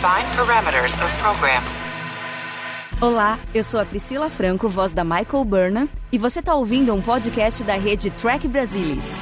Define parameters of program. Olá, eu sou a Priscila Franco, voz da Michael Burnham, e você está ouvindo um podcast da rede Trek Brasilis.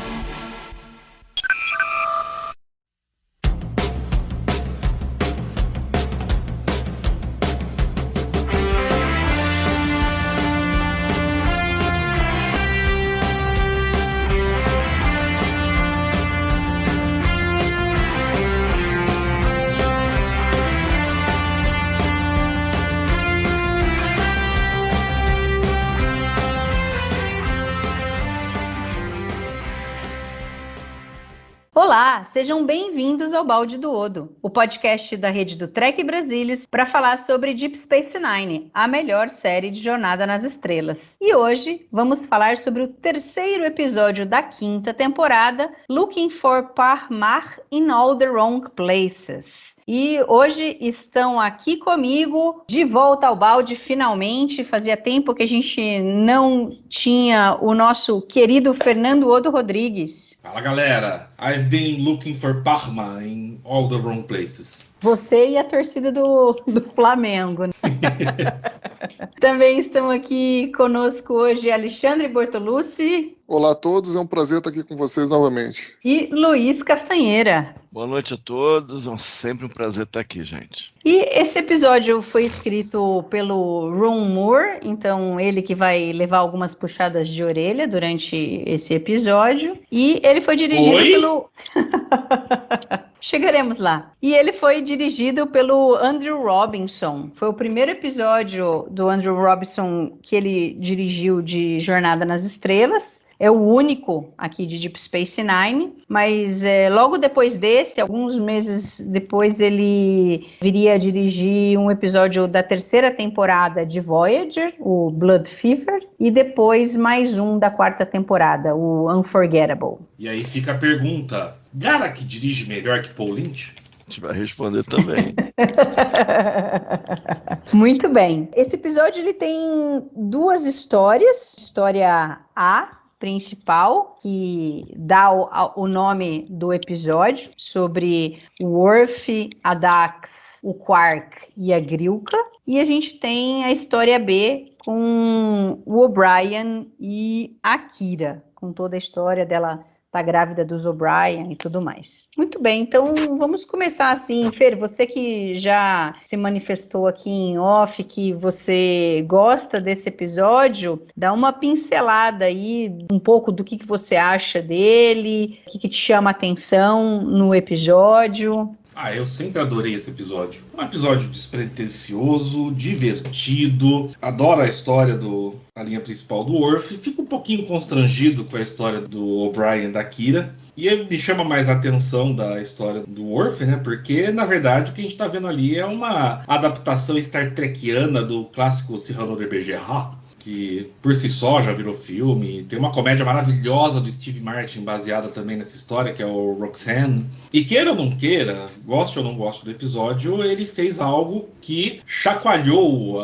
Olá, sejam bem-vindos ao Balde do Odo, o podcast da rede do Trek Brasilis para falar sobre Deep Space Nine, a melhor série de Jornada nas Estrelas. E hoje vamos falar sobre o terceiro episódio da quinta temporada, Looking for Pahmar in All the Wrong Places. E hoje estão aqui comigo, de volta ao balde finalmente. Fazia tempo que a gente não tinha o nosso querido Fernando Odo Rodrigues. Fala galera, I've been looking for Parma in all the wrong places. Você e a torcida do Flamengo. Também estão aqui conosco hoje Alexandre Bortolucci. Olá a todos, é um prazer estar aqui com vocês novamente. E Luiz Castanheira. Boa noite a todos, é sempre um prazer estar aqui, gente. E esse episódio foi escrito pelo Ron Moore, então ele que vai levar algumas puxadas de orelha durante esse episódio. E ele foi dirigido pelo... Chegaremos lá. E ele foi dirigido pelo Andrew Robinson. Foi o primeiro episódio do Andrew Robinson que ele dirigiu de Jornada nas Estrelas. É o único aqui de Deep Space Nine, mas logo depois desse, alguns meses depois, ele viria a dirigir um episódio da terceira temporada de Voyager, o Blood Fever, e depois mais um da quarta temporada, o Unforgettable. E aí fica a pergunta, Garak dirige melhor que Paul Lynch? A gente vai responder também. Muito bem. Esse episódio ele tem duas histórias. História A, principal, que dá o nome do episódio, sobre o Worf, a Dax, o Quark e a Grilka. E a gente tem a história B com o O'Brien e a Kira, com toda a história dela tá grávida dos O'Brien e tudo mais. Muito bem, então vamos começar assim. Fer, você que já se manifestou aqui em off, que você gosta desse episódio, dá uma pincelada aí, um pouco do que você acha dele, o que te chama a atenção no episódio. Eu sempre adorei esse episódio. Um episódio despretensioso, divertido. Adoro a história da linha principal do Worf. Fico um pouquinho constrangido com a história do O'Brien e da Kira. E me chama mais a atenção da história do Worf, né? Porque, na verdade, o que a gente tá vendo ali é uma adaptação Star Trekiana do clássico Cyrano de Bergerac, que por si só já virou filme. Tem uma comédia maravilhosa do Steve Martin baseada também nessa história, que é o Roxanne. E queira ou não queira, goste ou não goste do episódio, ele fez algo que chacoalhou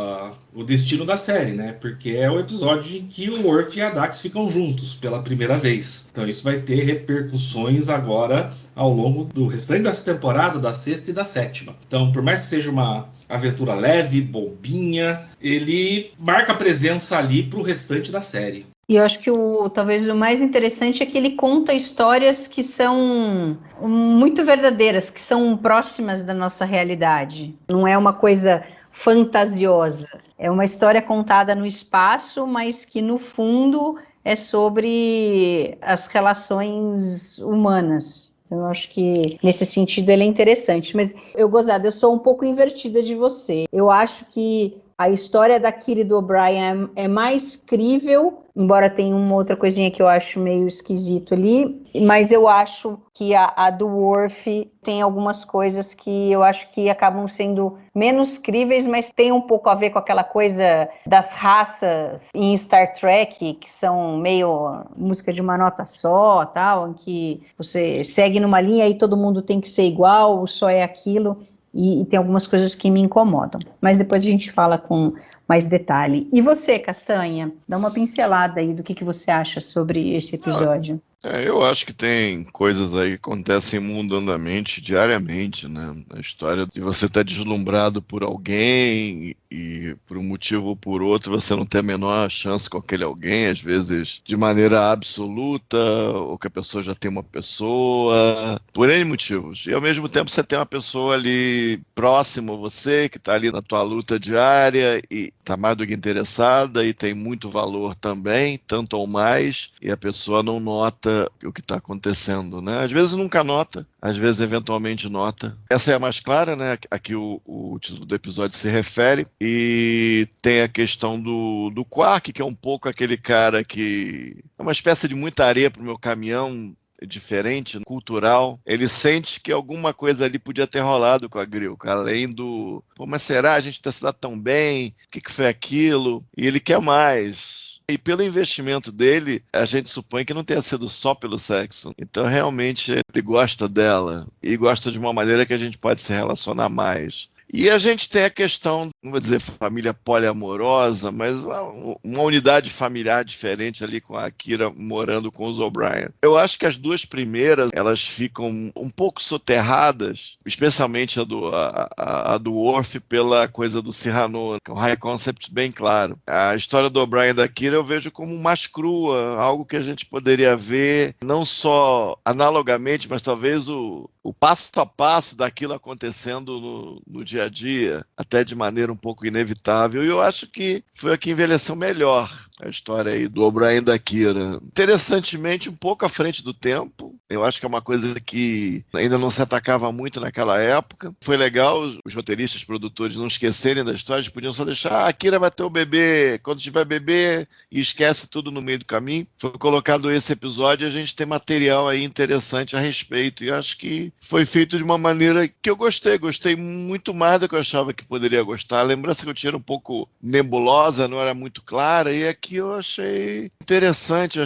o destino da série, né? Porque é o episódio em que o Worf e a Dax ficam juntos pela primeira vez. Então isso vai ter repercussões agora ao longo do restante dessa temporada, da sexta e da sétima. Então, por mais que seja uma aventura leve, bobinha, ele marca a presença ali pro restante da série. E eu acho que talvez o mais interessante é que ele conta histórias que são muito verdadeiras, que são próximas da nossa realidade. Não é uma coisa fantasiosa. É uma história contada no espaço, mas que no fundo é sobre as relações humanas. Eu acho que nesse sentido ele é interessante, mas eu sou um pouco invertida de você. Eu acho que a história da Kira e do O'Brien é mais crível, embora tenha uma outra coisinha que eu acho meio esquisito ali, mas eu acho que a do Worf tem algumas coisas que eu acho que acabam sendo menos críveis, mas tem um pouco a ver com aquela coisa das raças em Star Trek, que são meio música de uma nota só, tal, em que você segue numa linha e todo mundo tem que ser igual, só é aquilo. E tem algumas coisas que me incomodam. Mas depois a gente fala com mais detalhe. E você, Castanha? Dá uma pincelada aí do que você acha sobre esse episódio. Eu acho que tem coisas aí que acontecem mundandamente, diariamente, né? A história de você estar deslumbrado por alguém e por um motivo ou por outro você não ter a menor chance com aquele alguém, às vezes de maneira absoluta, ou que a pessoa já tem uma pessoa, por N motivos. E ao mesmo tempo você tem uma pessoa ali próxima a você, que está ali na tua luta diária e está mais do que interessada e tem muito valor também, tanto ou mais, e a pessoa não nota o que está acontecendo, né? Às vezes nunca nota, às vezes eventualmente nota. Essa é a mais clara, né? Aqui o título do episódio se refere, e tem a questão do Quark, que é um pouco aquele cara que é uma espécie de muita areia para o meu caminhão, diferente, cultural. Ele sente que alguma coisa ali podia ter rolado com a Grilka, além do, pô, mas será? A gente está se dando tão bem? O que foi aquilo? E ele quer mais. E pelo investimento dele, a gente supõe que não tenha sido só pelo sexo. Então, realmente, ele gosta dela. E gosta de uma maneira que a gente pode se relacionar mais. E a gente tem a questão, não vou dizer família poliamorosa, mas uma unidade familiar diferente ali com a Akira morando com os O'Brien. Eu acho que as duas primeiras, elas ficam um pouco soterradas, especialmente a do Worf pela coisa do Cyrano, que é um high concept bem claro. A história do O'Brien e da Akira eu vejo como mais crua, algo que a gente poderia ver não só analogamente, mas talvez o passo a passo daquilo acontecendo no dia a dia, até de maneira um pouco inevitável, e eu acho que foi a que envelheceu melhor a história aí do O'Brien e da Kira. Interessantemente, um pouco à frente do tempo, eu acho que é uma coisa que ainda não se atacava muito naquela época. Foi legal os roteiristas, os produtores não esquecerem da história, eles podiam só deixar, a Kira vai ter o bebê, quando tiver bebê, e esquece tudo no meio do caminho. Foi colocado esse episódio e a gente tem material aí interessante a respeito, e eu acho que foi feito de uma maneira que eu gostei muito mais do que eu achava que poderia gostar. A lembrança que eu tinha era um pouco nebulosa, não era muito clara, e aqui eu achei interessante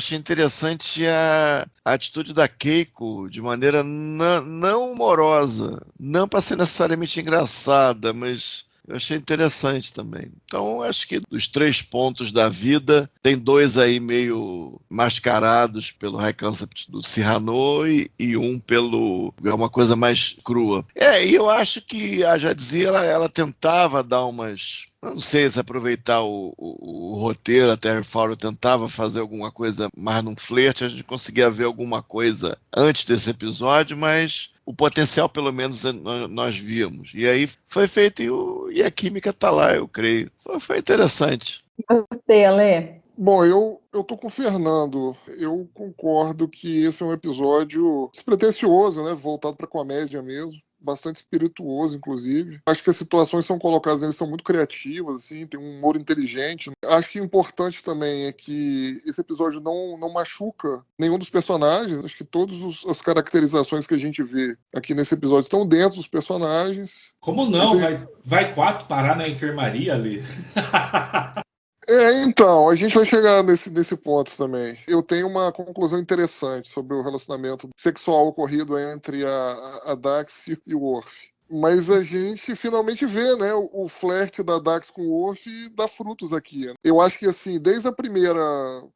a atitude da Keiko de maneira não humorosa, não para ser necessariamente engraçada, mas eu achei interessante também. Então, acho que dos 3 pontos da vida, tem 2 aí meio mascarados pelo high concept do Cyrano e um pelo uma coisa mais crua. E eu acho que a Jadzia, ela tentava dar umas... Não sei se aproveitar o roteiro, a Terry Farrell tentava fazer alguma coisa mais num flerte, a gente conseguia ver alguma coisa antes desse episódio, mas o potencial pelo menos nós víamos. E aí foi feito e a química está lá, eu creio. Foi interessante. Você, Ale? Bom, eu tô com o Fernando. Eu concordo que esse é um episódio despretensioso, né? Voltado para comédia mesmo. Bastante espirituoso, inclusive. Acho que as situações que são colocadas neles são muito criativas, assim, tem um humor inteligente. Acho que o importante também é que esse episódio não machuca nenhum dos personagens. Acho que todas as caracterizações que a gente vê aqui nesse episódio estão dentro dos personagens. Como não? Vai 4 parar na enfermaria ali. Então, a gente vai chegar nesse ponto também. Eu tenho uma conclusão interessante sobre o relacionamento sexual ocorrido entre a Dax e o Worf. Mas a gente finalmente vê, né, o flerte da Dax com o Worf dá frutos aqui. Eu acho que, assim, desde a primeira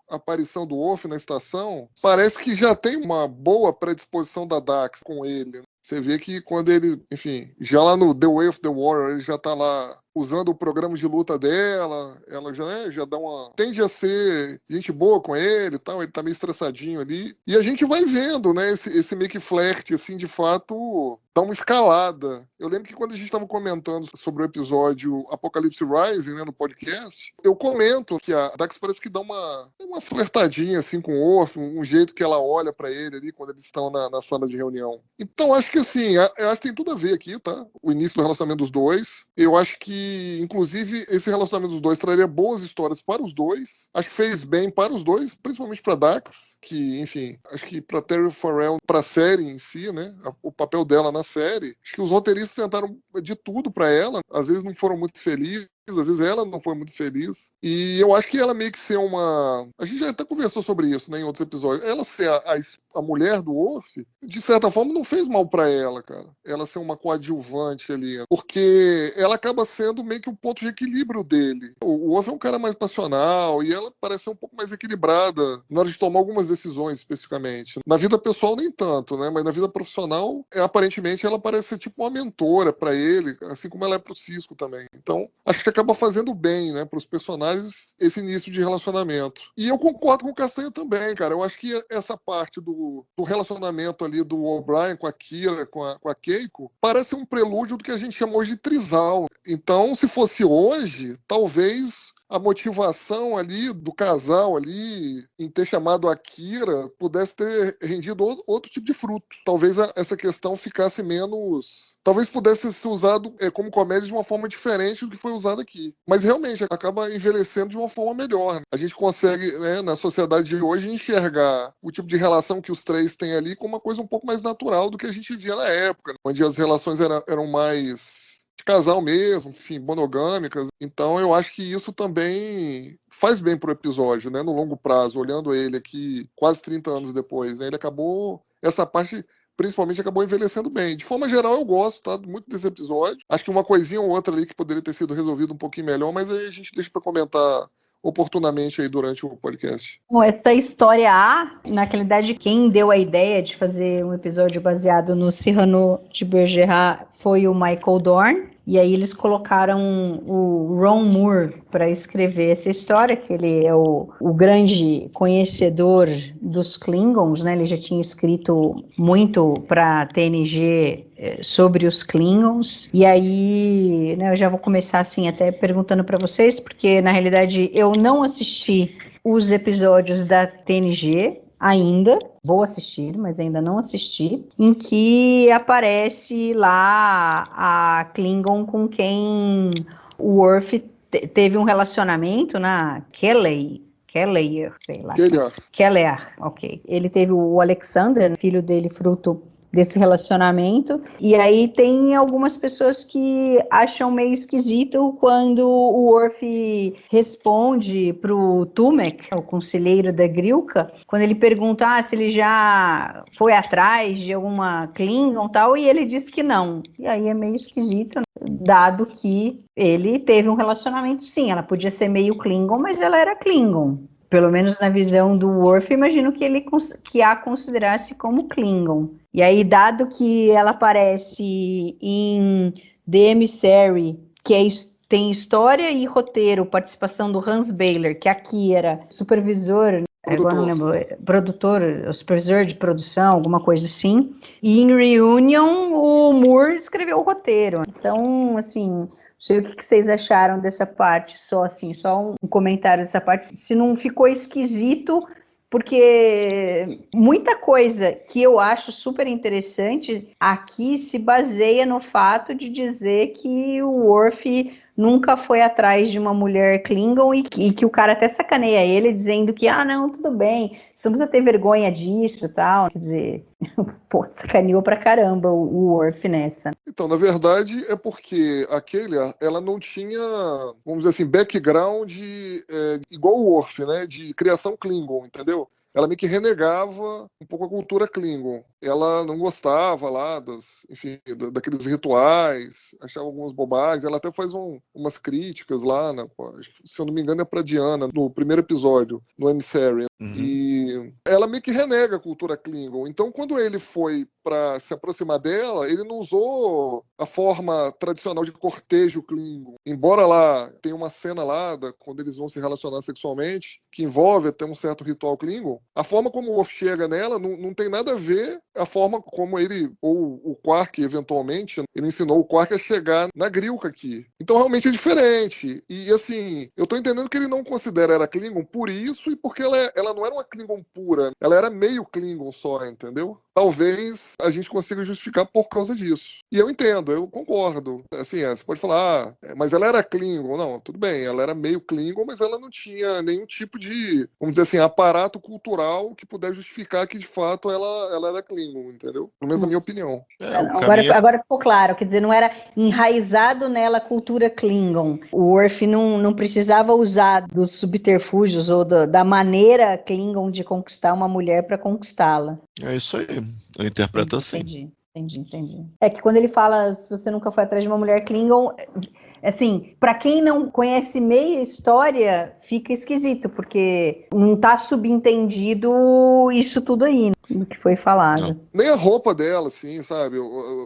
aparição do Worf na estação, parece que já tem uma boa predisposição da Dax com ele. Você vê que quando ele, enfim, já lá no The Way of the Warrior, ele já tá lá usando o programa de luta dela, ela já dá uma... tende a ser gente boa com ele e tal, ele tá meio estressadinho ali. E a gente vai vendo, né, esse meio que flerte, assim, de fato, dá uma escalada. Eu lembro que quando a gente tava comentando sobre o episódio Apocalypse Rising, né, no podcast, eu comento que a Dax parece que dá uma flertadinha, assim, com o Worf, um jeito que ela olha pra ele ali quando eles estão na sala de reunião. Então, acho que, assim, eu acho que tem tudo a ver aqui, tá? O início do relacionamento dos dois. Eu acho que inclusive, esse relacionamento dos dois traria boas histórias para os dois. Acho que fez bem para os dois, principalmente para Dax, que, enfim, acho que para Terry Farrell, para a série em si, né, o papel dela na série, acho que os roteiristas tentaram de tudo para ela, às vezes não foram muito felizes, às vezes ela não foi muito feliz. E eu acho que ela meio que ser uma... A gente já até conversou sobre isso, né, em outros episódios. Ela ser a mulher do Worf, de certa forma, não fez mal pra ela, cara. Ela ser uma coadjuvante ali. Porque ela acaba sendo meio que um ponto de equilíbrio dele. O Worf é um cara mais passional e ela parece ser um pouco mais equilibrada na hora de tomar algumas decisões, especificamente. Na vida pessoal, nem tanto, né? Mas na vida profissional, aparentemente, ela parece ser tipo uma mentora pra ele, assim como ela é pro Sisko também. Então, acho que acaba fazendo bem, né, pros personagens, esse início de relacionamento. E eu concordo com o Castanho também, cara. Eu acho que essa parte do relacionamento ali do O'Brien com a Kira, com a Keiko, parece um prelúdio do que a gente chama hoje de trisal. Então, se fosse hoje, talvez a motivação ali do casal ali em ter chamado a Kira pudesse ter rendido outro tipo de fruto. Talvez essa questão ficasse menos... Talvez pudesse ser usado como comédia de uma forma diferente do que foi usado aqui. Mas realmente acaba envelhecendo de uma forma melhor. A gente consegue, né, na sociedade de hoje, enxergar o tipo de relação que os três têm ali como uma coisa um pouco mais natural do que a gente via na época, onde as relações eram mais... de casal mesmo, enfim, monogâmicas. Então eu acho que isso também faz bem pro episódio, né, no longo prazo, olhando ele aqui quase 30 anos depois, né, ele acabou, essa parte principalmente acabou envelhecendo bem. De forma geral eu gosto, tá, muito desse episódio. Acho que uma coisinha ou outra ali que poderia ter sido resolvido um pouquinho melhor, mas aí a gente deixa para comentar oportunamente aí durante o podcast. Bom, essa história A, na realidade, quem deu a ideia de fazer um episódio baseado no Cyrano de Bergerac foi o Michael Dorn. E aí eles colocaram o Ron Moore para escrever essa história, que ele é o grande conhecedor dos Klingons, né? Ele já tinha escrito muito para a TNG sobre os Klingons. E aí, né, eu já vou começar assim até perguntando para vocês, porque na realidade eu não assisti os episódios da TNG ainda, vou assistir, mas ainda não assisti, em que aparece lá a Klingon com quem o Worf teve um relacionamento na Kelleher, sei lá. Kelleher, ok. Ele teve o Alexander, filho dele, fruto desse relacionamento, e aí tem algumas pessoas que acham meio esquisito quando o Worf responde pro Tumek, o conselheiro da Grilka, quando ele pergunta se ele já foi atrás de alguma Klingon e tal, e ele diz que não. E aí é meio esquisito, dado que ele teve um relacionamento, sim, ela podia ser meio Klingon, mas ela era Klingon. Pelo menos na visão do Worf, imagino que a considerasse como Klingon. E aí, dado que ela aparece em The Emissary, que tem história e roteiro, participação do Hans Baylor, que aqui era supervisor, agora não lembro, produtor, supervisor de produção, alguma coisa assim. E em Reunion, o Moore escreveu o roteiro. Então, assim... não sei o que vocês acharam dessa parte, só um comentário dessa parte, se não ficou esquisito, porque muita coisa que eu acho super interessante aqui se baseia no fato de dizer que o Worf nunca foi atrás de uma mulher Klingon e que o cara até sacaneia ele dizendo que, não, tudo bem, você não precisa ter vergonha disso e tal. Quer dizer, pô, sacaneou pra caramba o Worf nessa. Então, na verdade, é porque a Kelleher, ela não tinha, vamos dizer assim, background igual o Worf, né, de criação Klingon, entendeu? Ela meio que renegava um pouco a cultura Klingon. Ela não gostava lá daqueles rituais, achava algumas bobagens. Ela até faz umas críticas lá, se eu não me engano é pra Diana, no primeiro episódio, no Emissary. Uhum. E ela meio que renega a cultura Klingon. Então, quando ele foi para se aproximar dela, ele não usou a forma tradicional de cortejo Klingon. Embora lá tenha uma cena lá, quando eles vão se relacionar sexualmente, que envolve até um certo ritual Klingon, a forma como o Worf chega nela não tem nada a ver a forma como ele, ou o Quark, eventualmente, ele ensinou o Quark a chegar na Grilka aqui. Então, realmente é diferente. E, assim, eu tô entendendo que ele não considera ela Klingon por isso e porque ela não era uma Klingon pura. Ela era meio Klingon só, entendeu? talvez a gente consiga justificar por causa disso. E eu entendo, eu concordo. Assim, você pode falar, mas ela era Klingon. Não, tudo bem, ela era meio Klingon, mas ela não tinha nenhum tipo de, vamos dizer assim, aparato cultural que pudesse justificar que, de fato, ela era Klingon, entendeu? Pelo menos na minha opinião. Agora ficou claro, quer dizer, não era enraizado nela a cultura Klingon. O Worf não precisava usar dos subterfúgios ou da maneira Klingon de conquistar uma mulher para conquistá-la. É isso aí, eu interpreto assim. Entendi. É que quando ele fala, se você nunca foi atrás de uma mulher Klingon, assim, para quem não conhece meia história, fica esquisito, porque não tá subentendido isso tudo aí, do que foi falado. Não. Nem a roupa dela, assim, sabe?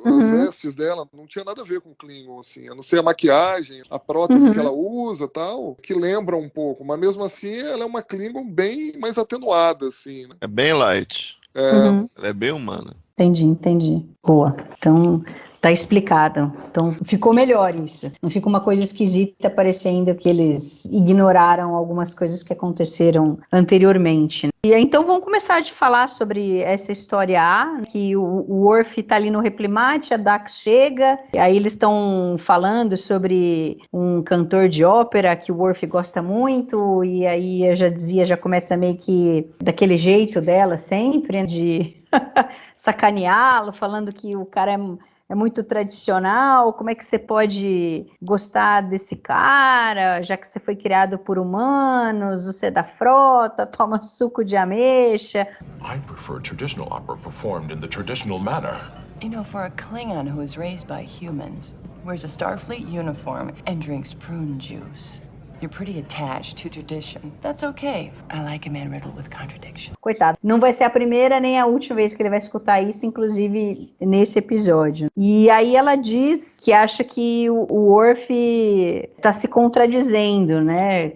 As vestes dela não tinha nada a ver com Klingon, assim, a não ser a maquiagem, a prótese que ela usa, tal, que lembra um pouco, mas mesmo assim ela é uma Klingon bem mais atenuada, assim, né? É bem light. É, Ela é bem humana. Entendi. Boa. Então, tá explicado. Então, ficou melhor isso. Não fica uma coisa esquisita parecendo que eles ignoraram algumas coisas que aconteceram anteriormente. E então, vamos começar a falar sobre essa história A, que o Worf tá ali no replimate, a Dax chega, e aí eles estão falando sobre um cantor de ópera que o Worf gosta muito, e aí eu já começa meio que daquele jeito dela sempre, né, de sacaneá-lo, falando que o cara é muito tradicional, como é que você pode gostar desse cara, já que você foi criado por humanos, você é da frota, toma suco de ameixa. I prefer traditional opera performed in the traditional manner. You know, for a Klingon who was raised by humans, wears a Starfleet uniform, and drinks prune juice, you're pretty attached to tradition. That's okay. I like a man riddled with contradiction. Coitado. Não vai ser a primeira nem a última vez que ele vai escutar isso, inclusive nesse episódio. E aí ela diz que acha que o Worf está se contradizendo, né,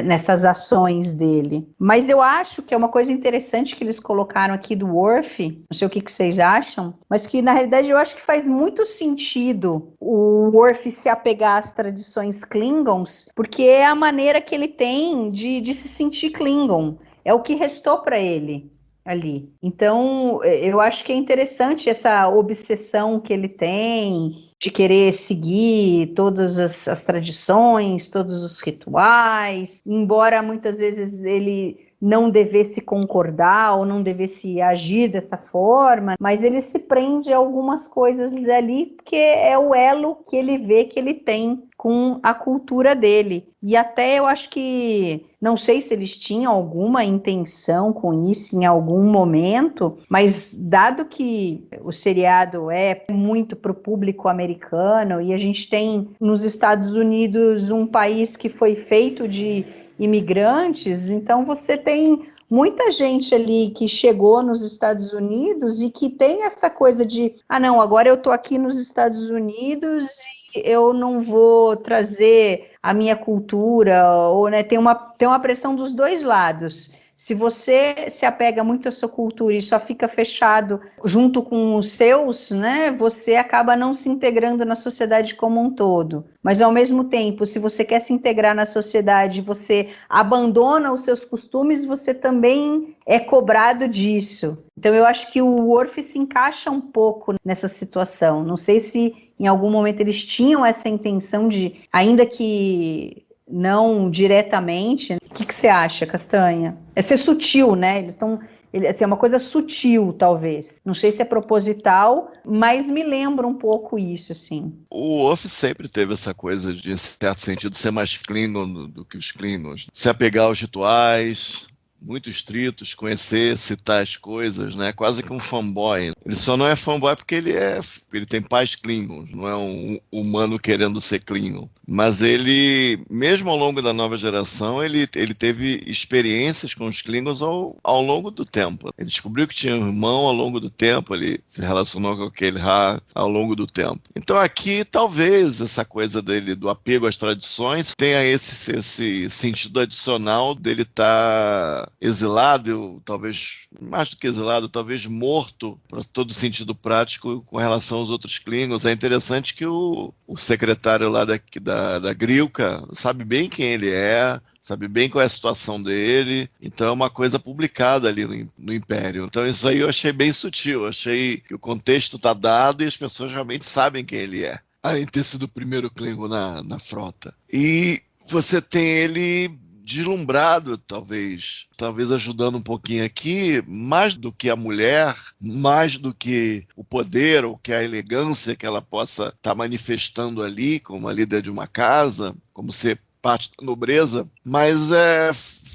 nessas ações dele. Mas eu acho que é uma coisa interessante que eles colocaram aqui do Worf, não sei o que vocês acham, mas que na realidade eu acho que faz muito sentido o Worf se apegar às tradições Klingons, porque é a maneira que ele tem de se sentir Klingon. É o que restou para ele ali. Então, eu acho que é interessante essa obsessão que ele tem de querer seguir todas as tradições, todos os rituais, embora muitas vezes ele não devesse concordar ou não devesse agir dessa forma, mas ele se prende a algumas coisas dali, porque é o elo que ele vê que ele tem com a cultura dele. E até eu acho que, não sei se eles tinham alguma intenção com isso em algum momento, mas dado que o seriado é muito para o público americano e a gente tem nos Estados Unidos um país que foi feito de imigrantes, então você tem muita gente ali que chegou nos Estados Unidos e que tem essa coisa de, não, agora eu tô aqui nos Estados Unidos e eu não vou trazer a minha cultura, ou, né, tem uma pressão dos dois lados. Se você se apega muito à sua cultura e só fica fechado junto com os seus, né, você acaba não se integrando na sociedade como um todo. Mas, ao mesmo tempo, se você quer se integrar na sociedade, você abandona os seus costumes, você também é cobrado disso. Então, eu acho que o Worf se encaixa um pouco nessa situação. Não sei se, em algum momento, eles tinham essa intenção de, ainda que não diretamente. O que você acha, Castanha? É ser sutil, né? Eles estão... Assim, é uma coisa sutil, talvez. Não sei se é proposital, mas me lembra um pouco isso, assim. O Worf sempre teve essa coisa de, em certo sentido, ser mais Klingon do que os Klingons. Se apegar aos rituais muito estritos, conhecer, citar as coisas, né? Quase que um fanboy. Ele só não é fanboy porque ele tem pais Klingons, não é um humano querendo ser Klingon. Mas ele, mesmo ao longo da nova geração, ele teve experiências com os Klingons ao longo do tempo. Ele descobriu que tinha um irmão ao longo do tempo, ele se relacionou com aquele Ra ao longo do tempo. Então aqui, talvez, essa coisa dele, do apego às tradições, tenha esse sentido adicional dele estar exilado, talvez mais do que exilado, talvez morto, para todo sentido prático, com relação aos outros Klingons. É interessante que o secretário lá da Grilka sabe bem quem ele é, sabe bem qual é a situação dele, então é uma coisa publicada ali no Império. Então isso aí eu achei bem sutil, achei que o contexto está dado e as pessoas realmente sabem quem ele é, além de ter sido o primeiro Klingon na frota. E você tem ele deslumbrado, talvez ajudando um pouquinho aqui, mais do que a mulher, mais do que o poder ou que a elegância que ela possa estar manifestando ali, como a líder de uma casa, como ser parte da nobreza, mas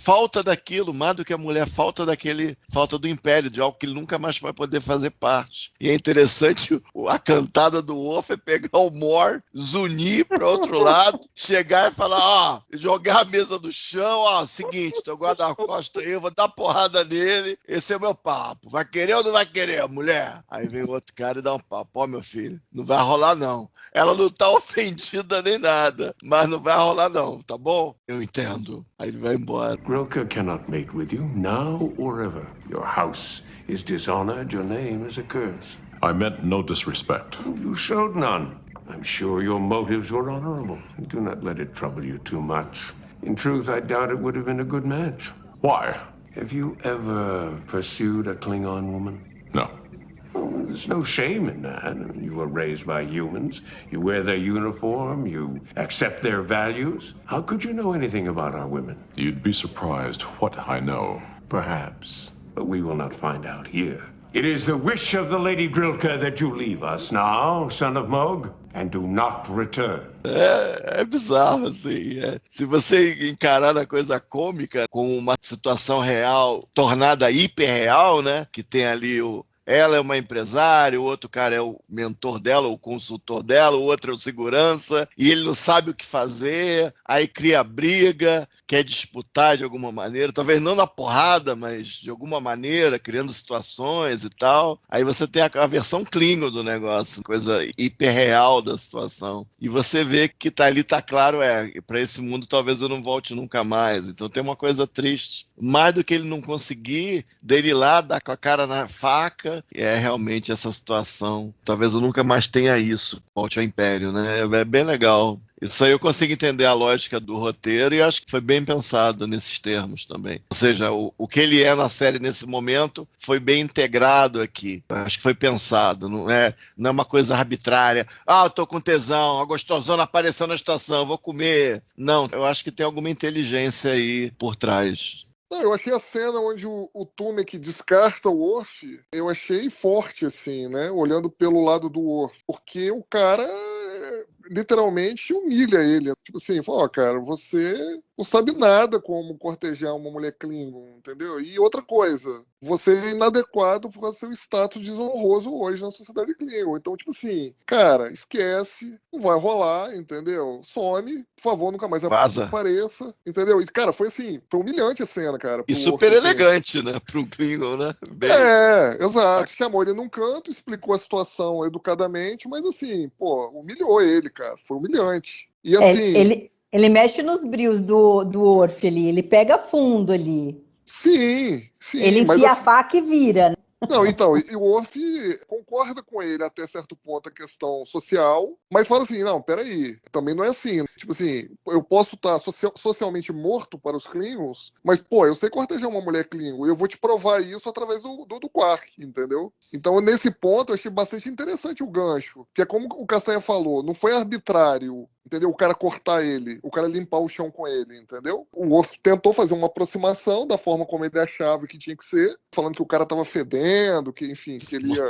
falta daquilo, mais do que a mulher, falta do Império, de algo que ele nunca mais vai poder fazer parte. E é interessante a cantada do Worf é pegar o Mor, zunir para outro lado, chegar e falar, jogar a mesa do chão, seguinte, teu guarda-costas aí, eu vou dar porrada nele, esse é o meu papo, vai querer ou não vai querer, mulher? Aí vem o outro cara e dá um papo, meu filho, não vai rolar não. Ela não tá ofendida nem nada, mas não vai rolar não, tá bom? Eu entendo. Aí ele vai embora. Grilka cannot mate with you, now or ever. Your house is dishonored, your name is a curse. I meant no disrespect. You showed none. I'm sure your motives were honorable. Do not let it trouble you too much. In truth, I doubt it would have been a good match. Why? Have you ever pursued a Klingon woman? No. There's no shame in that. I mean, you were raised by humans. You wear their uniform. You accept their values. How could you know anything about our women? You'd be surprised what I know. Perhaps, but we will not find out here. It is the wish of the Lady Grilka that you leave us now, son of Mog, and do not return. É bizarro, assim. Se você encarar a coisa cômica com uma situação real, tornada hiperreal, né? Que tem ali ela é uma empresária, o outro cara é o mentor dela, o consultor dela, o outro é o segurança, e ele não sabe o que fazer, aí cria briga, quer disputar de alguma maneira, talvez não na porrada, mas de alguma maneira, criando situações e tal. Aí você tem a versão Klingon do negócio, coisa hiperreal da situação. E você vê que ali tá claro, para esse mundo talvez eu não volte nunca mais. Então tem uma coisa triste. Mais do que ele não conseguir, dele lá, dar com a cara na faca, é realmente essa situação. Talvez eu nunca mais tenha isso. Volte ao Império, né? É bem legal. Isso aí eu consigo entender a lógica do roteiro e acho que foi bem pensado nesses termos também. Ou seja, o que ele é na série nesse momento foi bem integrado aqui. Acho que foi pensado, não é uma coisa arbitrária. Eu tô com tesão, a gostosona apareceu na estação, vou comer. Não, eu acho que tem alguma inteligência aí por trás. Não, eu achei a cena onde o Tumek descarta o Worf, eu achei forte, assim, né? Olhando pelo lado do Worf. Porque o cara literalmente humilha ele. Tipo assim, fala, cara, você não sabe nada como cortejar uma mulher Klingon, entendeu? E outra coisa, você é inadequado por causa do seu status desonroso hoje na sociedade Klingon. Então, tipo assim, cara, esquece, não vai rolar, entendeu? Some, por favor, nunca mais apareça, entendeu? E, cara, foi assim, foi humilhante a cena, cara. E super elegante, né? Para um Klingon, né? Exato. Chamou ele num canto, explicou a situação educadamente, mas assim, humilhou ele, cara. Foi humilhante. E assim... Ele mexe nos brios do Worf ali, ele pega fundo ali. Sim. Ele enfia a faca e vira, né? Não, então, e o Worf concorda com ele até certo ponto a questão social, mas fala assim, não, peraí, também não é assim. Tipo assim, eu posso estar socialmente morto para os Klingons, mas, eu sei cortejar uma mulher Klingon, e eu vou te provar isso através do Quark, entendeu? Então, nesse ponto, eu achei bastante interessante o gancho, que é como o Castanha falou, não foi arbitrário, entendeu? O cara cortar ele, o cara limpar o chão com ele, entendeu? O Worf tentou fazer uma aproximação da forma como ele achava que tinha que ser, falando que o cara tava fedendo, que enfim, que ele ia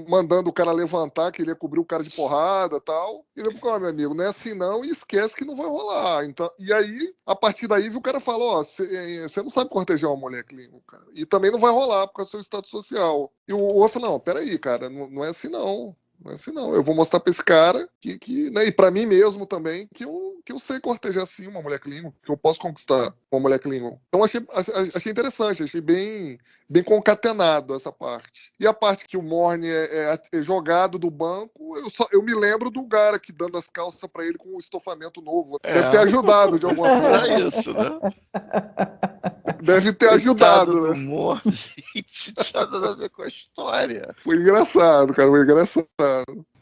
mandando o cara levantar, que ele ia cobrir o cara de porrada e tal. E depois, meu amigo, não é assim não, e esquece que não vai rolar. Então, e aí, a partir daí, o cara falou, você não sabe cortejar uma mulher Klingon, cara. E também não vai rolar por causa do seu status social. E o Worf falou, não, peraí, cara, não é assim não. Não é assim não, eu vou mostrar pra esse cara né, e pra mim mesmo também, que eu sei cortejar sim uma mulher Klingon, que eu posso conquistar uma mulher Klingon. Então achei interessante, achei bem concatenado essa parte. E a parte que o Morn é jogado do banco, eu me lembro do Garak dando as calças pra ele com o estofamento novo. Deve ter ajudado de alguma forma. Era isso, né? Deve ter ajudado, do né? humor, gente, não tinha nada a ver com a história. Foi engraçado, cara, foi engraçado.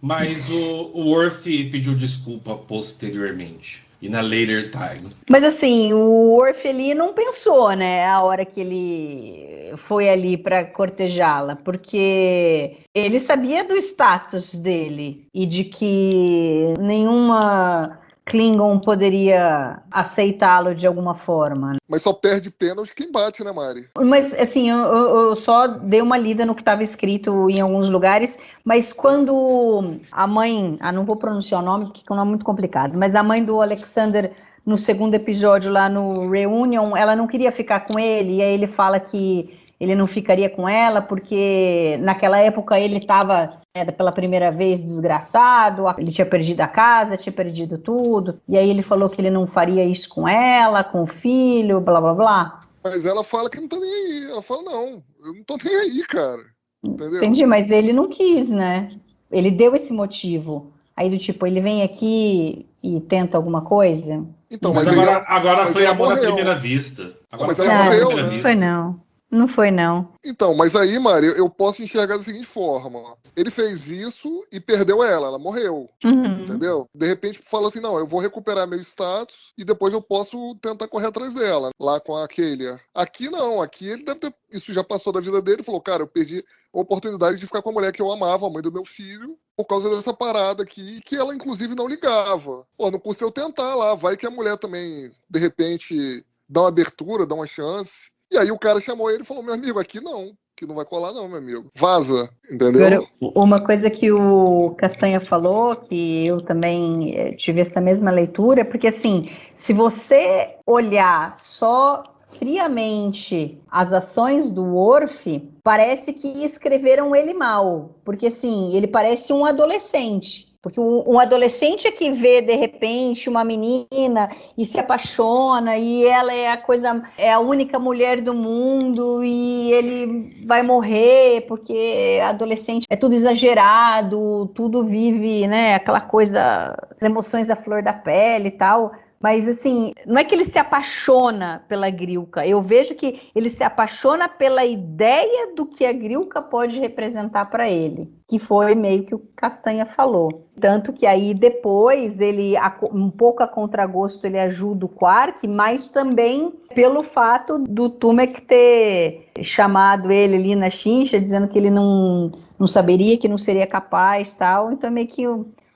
Mas o Worf pediu desculpa posteriormente. E na later time. Mas assim, o Worf ali não pensou, né, a hora que ele foi ali para cortejá-la, porque ele sabia do status dele e de que nenhuma Klingon poderia aceitá-lo de alguma forma. Mas só perde pênalti quem bate, né, Mari? Mas assim, eu só dei uma lida no que estava escrito em alguns lugares, mas quando a mãe, não vou pronunciar o nome porque é um nome muito complicado, mas a mãe do Alexander no segundo episódio lá no Reunion, ela não queria ficar com ele, e aí ele fala que ele não ficaria com ela porque naquela época ele estava pela primeira vez desgraçado, ele tinha perdido a casa, tinha perdido tudo, e aí ele falou que ele não faria isso com ela, com o filho, blá blá blá. Mas ela fala que não tá nem aí, ela fala, não, eu não tô nem aí, cara, entendeu? Entendi, mas ele não quis, né? Ele deu esse motivo, aí do tipo, ele vem aqui e tenta alguma coisa. Então, mas agora foi amor à primeira vista. Agora mas ela morreu, né? Não foi não. Não foi, não. Então, mas aí, Mari, eu posso enxergar da seguinte forma. Ele fez isso e perdeu ela morreu. Uhum. Entendeu? De repente fala assim, não, eu vou recuperar meu status e depois eu posso tentar correr atrás dela, lá com a Kelia. Aqui não, aqui ele deve ter... Isso já passou da vida dele, falou, cara, eu perdi a oportunidade de ficar com a mulher que eu amava, a mãe do meu filho, por causa dessa parada aqui, que ela inclusive não ligava. Pô, não custa eu tentar lá, vai que a mulher também, de repente, dá uma abertura, dá uma chance... E aí o cara chamou ele e falou, meu amigo, aqui não, que não vai colar não, meu amigo. Vaza, entendeu? Agora, uma coisa que o Castanha falou, que eu também tive essa mesma leitura, porque assim, se você olhar só friamente as ações do Worf, parece que escreveram ele mal, porque assim, ele parece um adolescente. Porque um adolescente é que vê, de repente, uma menina e se apaixona, e ela é a única mulher do mundo, e ele vai morrer, porque adolescente é tudo exagerado, tudo vive, né, aquela coisa, as emoções à flor da pele e tal. Mas, assim, não é que ele se apaixona pela Grilka. Eu vejo que ele se apaixona pela ideia do que a Grilka pode representar para ele, que foi meio que o Castanha falou. Tanto que aí depois, ele, um pouco a contragosto, ele ajuda o Quark, mas também pelo fato do Tumek ter chamado ele ali na chincha, dizendo que ele não saberia, que não seria capaz, tal. Então, meio que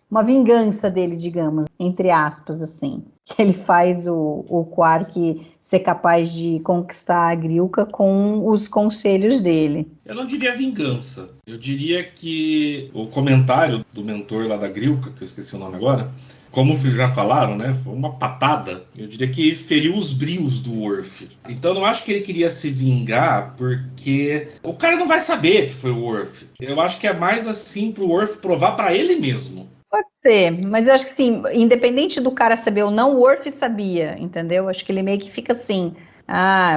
uma vingança dele, digamos, entre aspas, assim. Que ele faz o Quark ser capaz de conquistar a Grilka com os conselhos dele. Eu não diria vingança. Eu diria que o comentário do mentor lá da Grilka, que eu esqueci o nome agora, como já falaram, né, foi uma patada. Eu diria que feriu os brios do Worf. Então eu não acho que ele queria se vingar, porque o cara não vai saber que foi o Worf. Eu acho que é mais assim pro Worf provar para ele mesmo. Pode ser, mas eu acho que assim, independente do cara saber ou não, o Worf sabia, entendeu? Acho que ele meio que fica assim,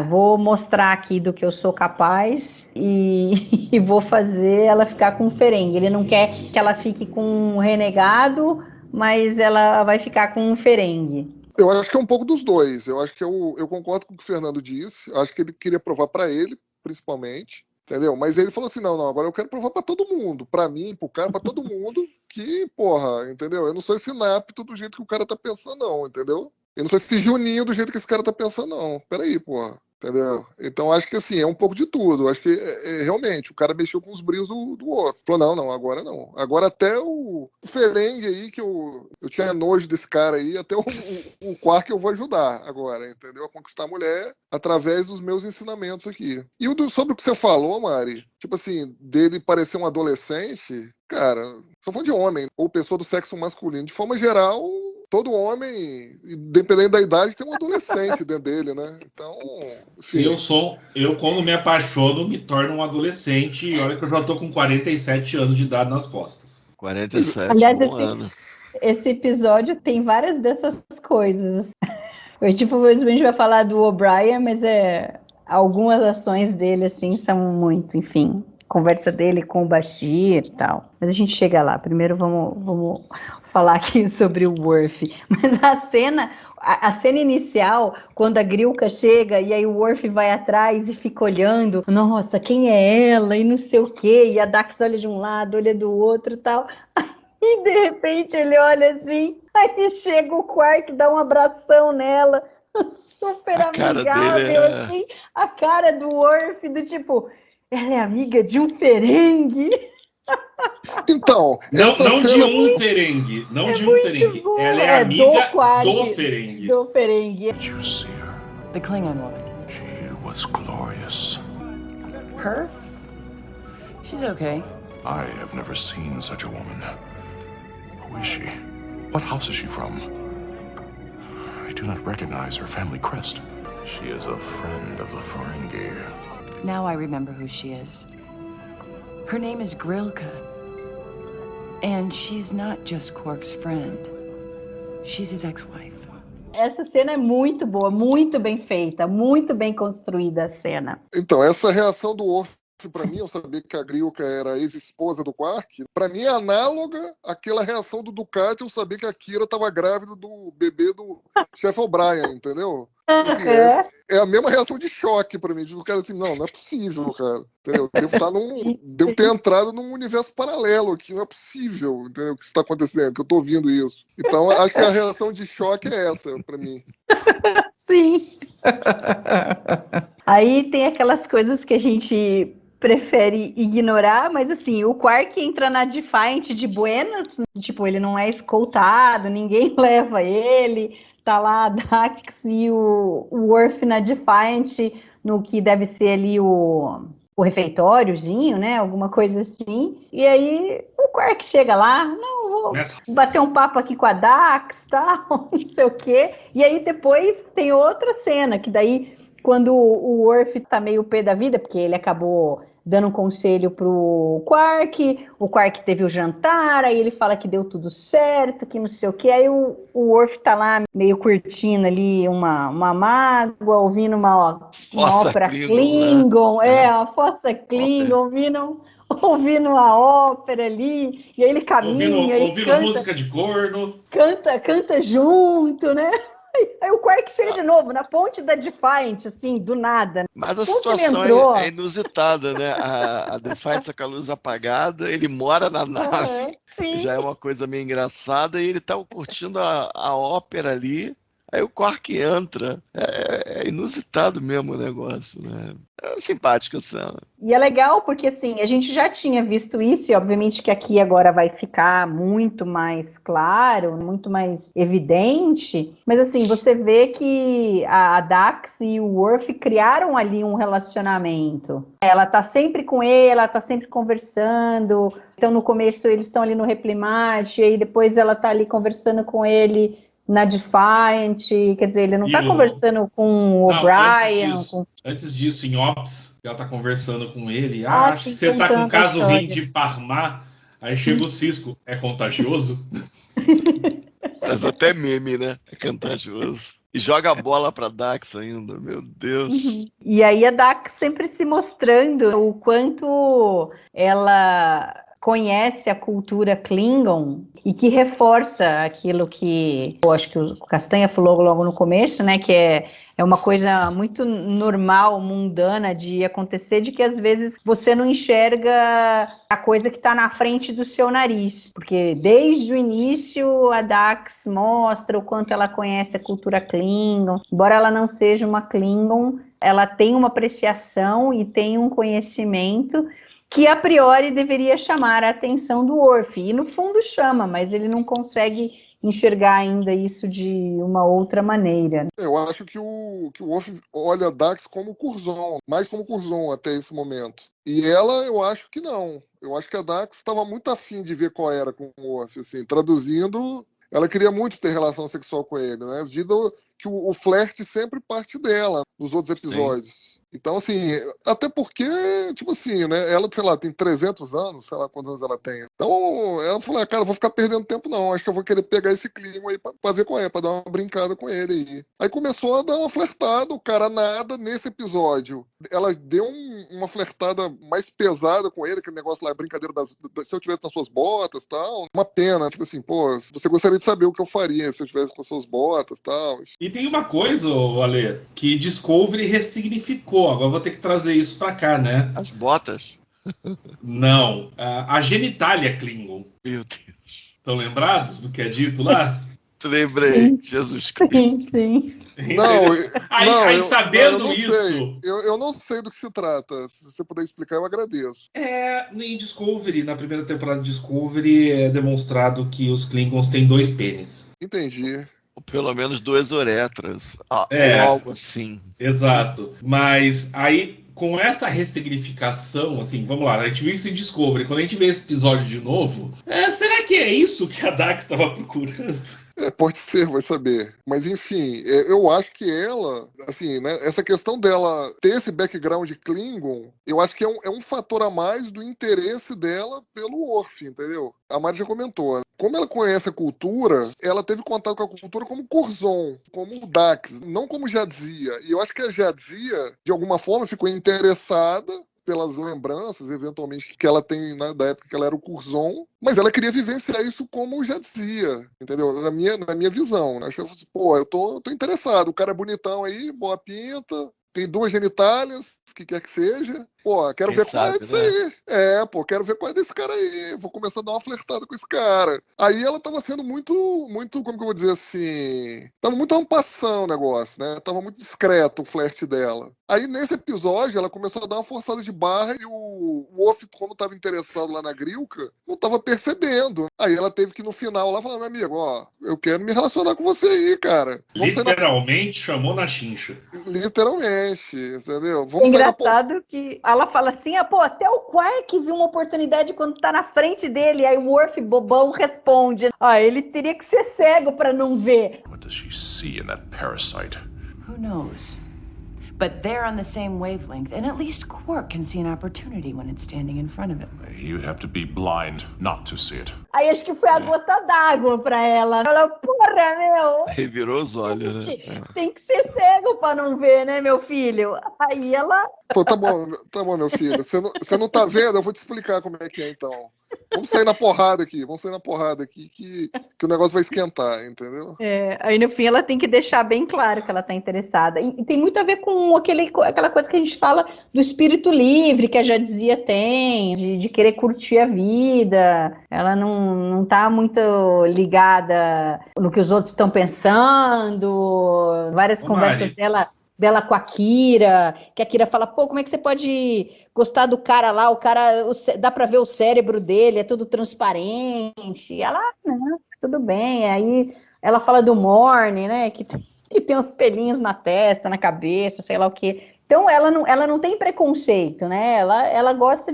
vou mostrar aqui do que eu sou capaz e vou fazer ela ficar com o Ferengue. Ele não quer que ela fique com um renegado, mas ela vai ficar com um Ferengue. Eu acho que é um pouco dos dois. Eu acho que eu concordo com o que o Fernando disse. Eu acho que ele queria provar para ele, principalmente. Entendeu? Mas ele falou assim, não, agora eu quero provar pra todo mundo. Pra mim, pro cara, pra todo mundo. Que, porra, entendeu? Eu não sou esse inapto do jeito que o cara tá pensando, não, entendeu? Eu não sou esse Juninho do jeito que esse cara tá pensando, não. Peraí, porra. Entendeu? Então acho que assim, é um pouco de tudo. Acho que realmente o cara mexeu com os brios do outro. Falou, não, agora não. Agora até o Ferengue aí, que eu tinha nojo desse cara aí, até o Quark eu vou ajudar agora, entendeu? A conquistar a mulher através dos meus ensinamentos aqui. E sobre o que você falou, Mari, tipo assim, dele parecer um adolescente, cara, só falando de homem, ou pessoa do sexo masculino, de forma geral, todo homem, independente da idade, tem um adolescente dentro dele, né? Então, enfim. Eu quando me apaixono, me torno um adolescente, e olha que eu já tô com 47 anos de idade nas costas. 47, aliás, ano. Esse episódio tem várias dessas coisas. A gente vai falar do O'Brien, mas algumas ações dele, assim, são muito, enfim, conversa dele com o Bashir e tal. Mas a gente chega lá. Primeiro vamos falar aqui sobre o Worf. Mas a cena inicial, quando a Grilka chega e aí o Worf vai atrás e fica olhando, nossa, quem é ela? E não sei o quê. E a Dax olha de um lado, olha do outro e tal. E de repente ele olha assim, aí chega o Quark, dá um abração nela, super amigável, assim, a cara do Worf, do tipo, ela é amiga de um Ferengue. Então, Não cena... de um Ferengue, não de um Ferengue. Bom. Ela é amiga do Ferengue. Ferengue. Do Ferengue. Did you see her? The Klingon woman. She was glorious. Her? She's okay. I have never seen such a woman. Who is she? What house is she from? I do not recognize her family crest. She is a friend of the Ferengi. Now I remember who she is. Her name is Grilka. And she's not just Quark's friend. She's his ex-wife. Essa cena é muito boa, muito bem feita, muito bem construída a cena. Então, essa reação do Worf, para mim, eu saber que a Grilka era a ex-esposa do Quark, para mim é análoga àquela reação do Ducat eu saber que a Kira estava grávida do bebê do chefe O'Brien, entendeu? Assim, é a mesma reação de choque para mim, do cara assim, não é possível, cara, entendeu? Devo ter entrado num universo paralelo aqui, não é possível, entendeu? O que está acontecendo, que eu tô ouvindo isso. Então, acho que a reação de choque é essa para mim. Sim. Aí tem aquelas coisas que a gente prefere ignorar, mas assim, o Quark entra na Defiant de buenas, tipo, ele não é escoltado, ninguém leva ele, tá lá a Dax e o Worf na Defiant, no que deve ser ali o refeitóriozinho, né, alguma coisa assim, e aí o Quark chega lá, não, vou bater um papo aqui com a Dax, tal, não sei o quê, e aí depois tem outra cena, que daí quando o Worf tá meio pé da vida, porque ele acabou dando um conselho pro Quark, o Quark teve o jantar, aí ele fala que deu tudo certo, que não sei o que, aí o Worf tá lá meio curtindo ali uma mágoa, ouvindo uma ópera Klingon, né? A fossa Klingon, ouvindo a ópera ali, e aí ele caminha, ouvindo canta, música de corno, canta junto, né? Aí o Quark chega de novo na ponte da Defiant, assim, do nada. Mas a situação é inusitada, né? A Defiant tá com a luz apagada, ele mora na nave, já é uma coisa meio engraçada, e ele tá curtindo a ópera ali. Aí o Quark entra. É inusitado mesmo o negócio, né? É simpática a cena. E é legal porque, assim, a gente já tinha visto isso, e obviamente que aqui agora vai ficar muito mais claro, muito mais evidente, mas, assim, você vê que a Dax e o Worf criaram ali um relacionamento. Ela tá sempre com ele, ela tá sempre conversando, então no começo eles estão ali no Replimate, e aí depois ela tá ali conversando com ele na Defiant, quer dizer, ele não tá conversando com o O'Brien. Antes disso, em Ops, ela tá conversando com ele. Acho que você tá com um caso ruim de Parmar. Aí chega o Cisco. É contagioso? Mas até meme, né? É contagioso. E joga a bola pra Dax ainda, meu Deus. Uhum. E aí a Dax sempre se mostrando o quanto ela conhece a cultura Klingon e que reforça aquilo que eu acho que o Castanha falou logo no começo, né, que é uma coisa muito normal, mundana de acontecer, de que às vezes você não enxerga a coisa que está na frente do seu nariz, porque desde o início a Dax mostra o quanto ela conhece a cultura Klingon, embora ela não seja uma Klingon, ela tem uma apreciação e tem um conhecimento que a priori deveria chamar a atenção do Worf, e no fundo chama, mas ele não consegue enxergar ainda isso de uma outra maneira. Eu acho que o Worf olha a Dax como Curzon, mais como Curzon até esse momento. E ela, eu acho que não. Eu acho que a Dax estava muito afim de ver qual era com o Worf, assim, traduzindo, ela queria muito ter relação sexual com ele, né? Vida que o flerte sempre parte dela nos outros episódios. Sim. Então, assim, até porque, tipo assim, né, ela, sei lá, tem 300 anos, sei lá quantos anos ela tem. Então, ela falou, cara, eu vou ficar perdendo tempo não, acho que eu vou querer pegar esse clima aí pra ver qual é, pra dar uma brincada com ele aí. Aí começou a dar uma flertada, o cara nada nesse episódio. Ela deu uma flertada mais pesada com ele, aquele negócio lá, brincadeira se eu tivesse nas suas botas e tal. Uma pena, tipo assim, pô, você gostaria de saber o que eu faria se eu tivesse com as suas botas e tal. E tem uma coisa, Ale, que Discovery ressignificou. Agora eu vou ter que trazer isso pra cá, né? As botas? Não. A genitália Klingon. Meu Deus. Estão lembrados do que é dito lá? Lembrei, Jesus Cristo. Sim. Não, aí sabendo não isso... sei. Eu não sei do que se trata. Se você puder explicar, eu agradeço. Em Discovery, na primeira temporada de Discovery, é demonstrado que os Klingons têm 2 pênis. Entendi. Ou pelo menos 2 uretras. Ou algo assim. Exato. Mas aí, com essa ressignificação, assim, vamos lá, a gente viu isso em Discovery. Quando a gente vê esse episódio de novo, será que é isso que a Dax estava procurando? Pode ser, vai saber. Mas enfim, eu acho que ela, assim, né, essa questão dela ter esse background Klingon, eu acho que é um fator a mais do interesse dela pelo Worf, entendeu? A Mari já comentou, né? Como ela conhece a cultura, ela teve contato com a cultura como Curzon, como Dax, não como Jadzia. E eu acho que a Jadzia, de alguma forma, ficou interessada pelas lembranças, eventualmente, que ela tem, né, da época que ela era o Curzon, mas ela queria vivenciar isso como já dizia, entendeu? Na minha visão, né? Acho que ela falou assim, pô, eu tô interessado, o cara é bonitão aí, boa pinta, tem 2 genitálias, que quer que seja. Pô, quero ver qual é disso aí. Quero ver qual é desse cara aí. Vou começar a dar uma flertada com esse cara. Aí ela tava sendo muito, como que eu vou dizer assim... Tava muito ampassão o negócio, né? Tava muito discreto o flerte dela. Aí nesse episódio ela começou a dar uma forçada de barra e o Worf, como tava interessado lá na Grilka, não tava percebendo. Aí ela teve que no final lá falar, meu amigo, ó, eu quero me relacionar com você aí, cara. Literalmente chamou na chincha. Literalmente, entendeu? Vamos engraçado que ela fala assim, pô, até o Quark viu uma oportunidade quando tá na frente dele, aí o Worf, bobão, responde, ele teria que ser cego pra não ver. What does she see in that parasite? Who knows? But they're on the same wavelength, and at least Quark can see an opportunity when it's standing in front of him. You'd have to be blind not to see it. Aí acho que foi a gota d'água pra ela. Ela, porra, meu! Revirou os olhos, né? Tem que ser cego pra não ver, né, meu filho? Aí ela... Pô, tá bom, meu filho. Você não tá vendo? Eu vou te explicar como é que é, então. Vamos sair na porrada aqui que o negócio vai esquentar, entendeu? Aí no fim ela tem que deixar bem claro que ela tá interessada. E tem muito a ver com aquela coisa que a gente fala do espírito livre, que a Jadzia tem, de querer curtir a vida. Ela não tá muito ligada no que os outros estão pensando. Várias conversas dela com a Kira, que a Kira fala, pô, como é que você pode gostar do cara lá, dá pra ver o cérebro dele, é tudo transparente. E ela, não, tudo bem. Aí ela fala do Morne, né, que tem uns pelinhos na testa, na cabeça, sei lá o quê. Então ela não tem preconceito, né, ela gosta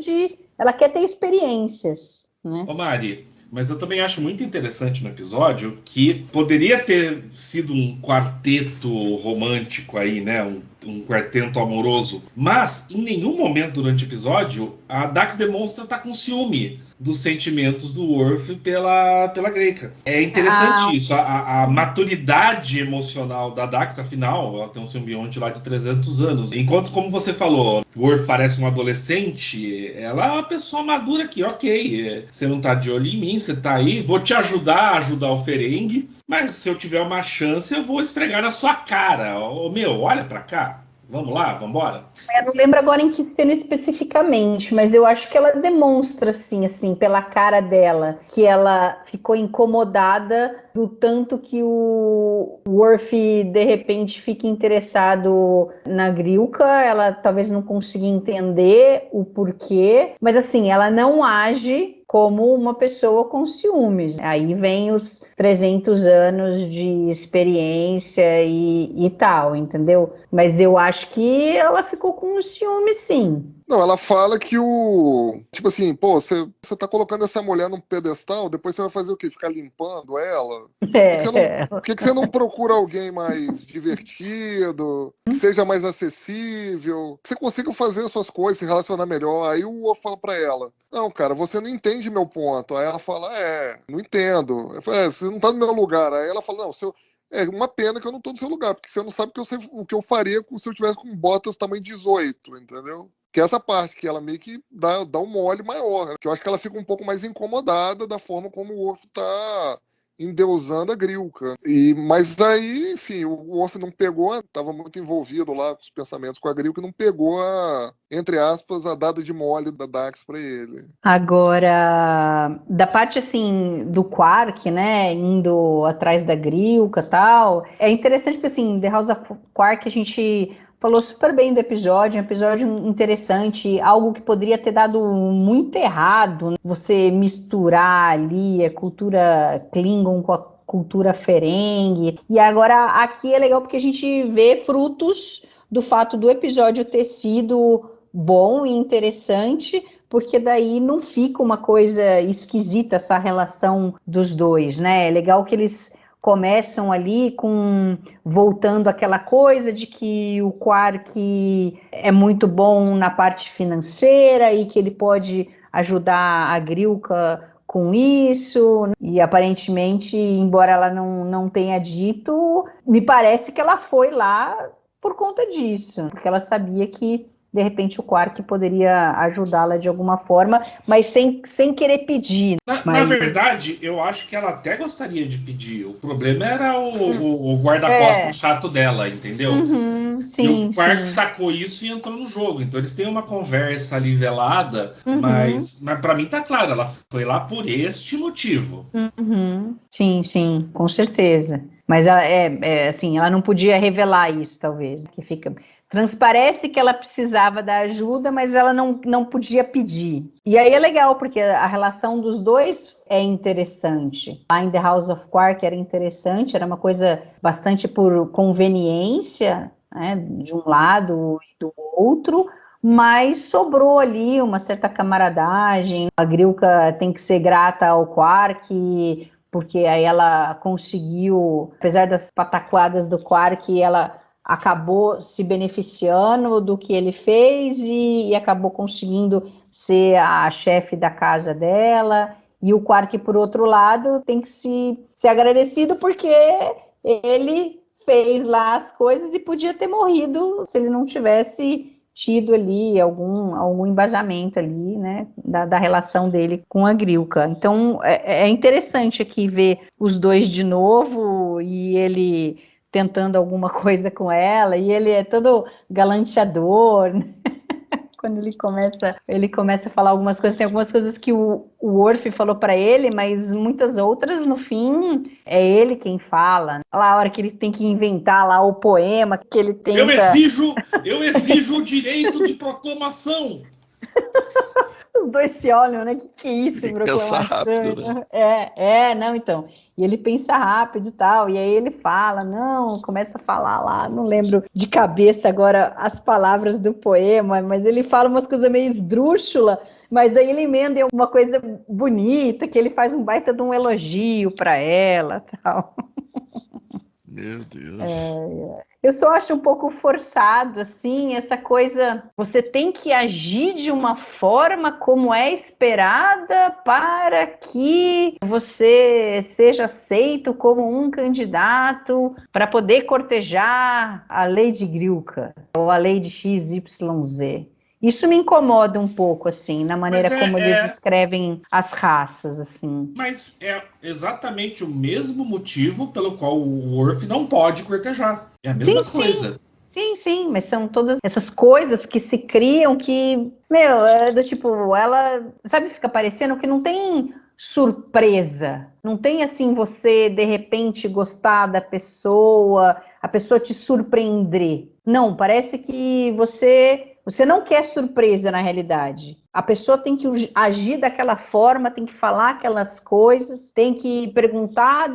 ela quer ter experiências, né. Ô Mari, mas eu também acho muito interessante no episódio que poderia ter sido um quarteto romântico aí, né? Um quarteto amoroso. Mas, em nenhum momento durante o episódio, a Dax demonstra estar com ciúme dos sentimentos do Worf pela Greika. É interessante isso. A maturidade emocional da Dax, afinal, ela tem um simbionte lá de 300 anos. Enquanto, como você falou, o Worf parece um adolescente, ela é uma pessoa madura que, ok, você não tá de olho em mim, você tá aí, vou te ajudar o Ferengue, mas se eu tiver uma chance, eu vou esfregar na sua cara. Meu, olha pra cá. Vamos lá, vamos embora? Eu não lembro agora em que cena especificamente, mas eu acho que ela demonstra, assim, pela cara dela, que ela ficou incomodada do tanto que o Worf, de repente, fica interessado na Grilka. Ela talvez não consiga entender o porquê, mas, assim, ela não age como uma pessoa com ciúmes. Aí vem os 300 anos de experiência e tal, entendeu? Mas eu acho que ela ficou com ciúmes, sim. Não, ela fala que tipo assim, pô, você tá colocando essa mulher num pedestal, depois você vai fazer o quê? Ficar limpando ela? Por que você não procura alguém mais divertido, que seja mais acessível, que você consiga fazer as suas coisas, se relacionar melhor? Aí o Worf fala pra ela, não, cara, você não entende meu ponto. Aí ela fala, não entendo. Eu falo, você não tá no meu lugar. Aí ela fala, não, é uma pena que eu não tô no seu lugar, porque você não sabe o que eu faria se eu tivesse com botas tamanho 18, entendeu? Que é essa parte que ela meio que dá um mole maior, né? Que eu acho que ela fica um pouco mais incomodada da forma como o Worf tá endeusando a Grilka. Mas aí, enfim, o Worf não pegou, estava muito envolvido lá com os pensamentos com a Grilka, não pegou entre aspas, a dada de mole da Dax para ele. Agora, da parte assim do Quark, né, indo atrás da Grilka e tal, é interessante porque assim, The House of Quark a gente falou super bem do episódio, um episódio interessante, algo que poderia ter dado muito errado, você misturar ali a cultura Klingon com a cultura Ferengi. E agora aqui é legal porque a gente vê frutos do fato do episódio ter sido bom e interessante, porque daí não fica uma coisa esquisita essa relação dos dois, né? É legal que eles começam ali voltando àquela coisa de que o Quark é muito bom na parte financeira e que ele pode ajudar a Grilka com isso, e aparentemente, embora ela não tenha dito, me parece que ela foi lá por conta disso, porque ela sabia que de repente o Quark poderia ajudá-la de alguma forma, mas sem querer pedir. Na verdade, eu acho que ela até gostaria de pedir. O problema era o guarda-costas chato dela, entendeu? Sim, e o Quark sacou isso e entrou no jogo. Então eles têm uma conversa ali velada, mas para mim tá claro, ela foi lá por este motivo. Sim, com certeza. Mas assim, ela não podia revelar isso, talvez, que fica... Transparece que ela precisava da ajuda, mas ela não podia pedir. E aí é legal, porque a relação dos dois é interessante. Lá em The House of Quark era interessante, era uma coisa bastante por conveniência, né, de um lado e do outro, mas sobrou ali uma certa camaradagem. A Grilka tem que ser grata ao Quark, porque aí ela conseguiu, apesar das pataquadas do Quark, ela acabou se beneficiando do que ele fez e acabou conseguindo ser a chefe da casa dela. E o Quark, por outro lado, tem que ser agradecido porque ele fez lá as coisas e podia ter morrido se ele não tivesse tido ali algum embassamento ali, né, da relação dele com a Grilka. Então é interessante aqui ver os dois de novo e ele tentando alguma coisa com ela, e ele é todo galanteador, né? Quando ele começa a falar algumas coisas, tem algumas coisas que o Worf falou para ele, mas muitas outras, no fim, é ele quem fala. Lá a hora que ele tem que inventar lá o poema que ele tenta... Eu exijo o direito de proclamação! Os dois se olham, né? Que é isso, proclamação? Rápido, né? Não, então. E ele pensa rápido e tal, e aí ele fala, começa a falar lá, não lembro de cabeça agora as palavras do poema, mas ele fala umas coisas meio esdrúxula, mas aí ele emenda em uma coisa bonita, que ele faz um baita de um elogio para ela e tal. Meu Deus. Eu só acho um pouco forçado, assim, essa coisa... Você tem que agir de uma forma como é esperada para que você seja aceito como um candidato para poder cortejar a Lady Grilka ou a Lady XYZ. Isso me incomoda um pouco, assim, na maneira como eles escrevem as raças, assim. Mas é exatamente o mesmo motivo pelo qual o Worf não pode cortejar. É a mesma coisa. Sim, mas são todas essas coisas que se criam que, é do tipo, ela, sabe, fica parecendo que não tem surpresa. Não tem, assim, você, de repente, gostar da pessoa, a pessoa te surpreender. Não, parece que você não quer surpresa na realidade. A pessoa tem que agir daquela forma, tem que falar aquelas coisas, tem que perguntar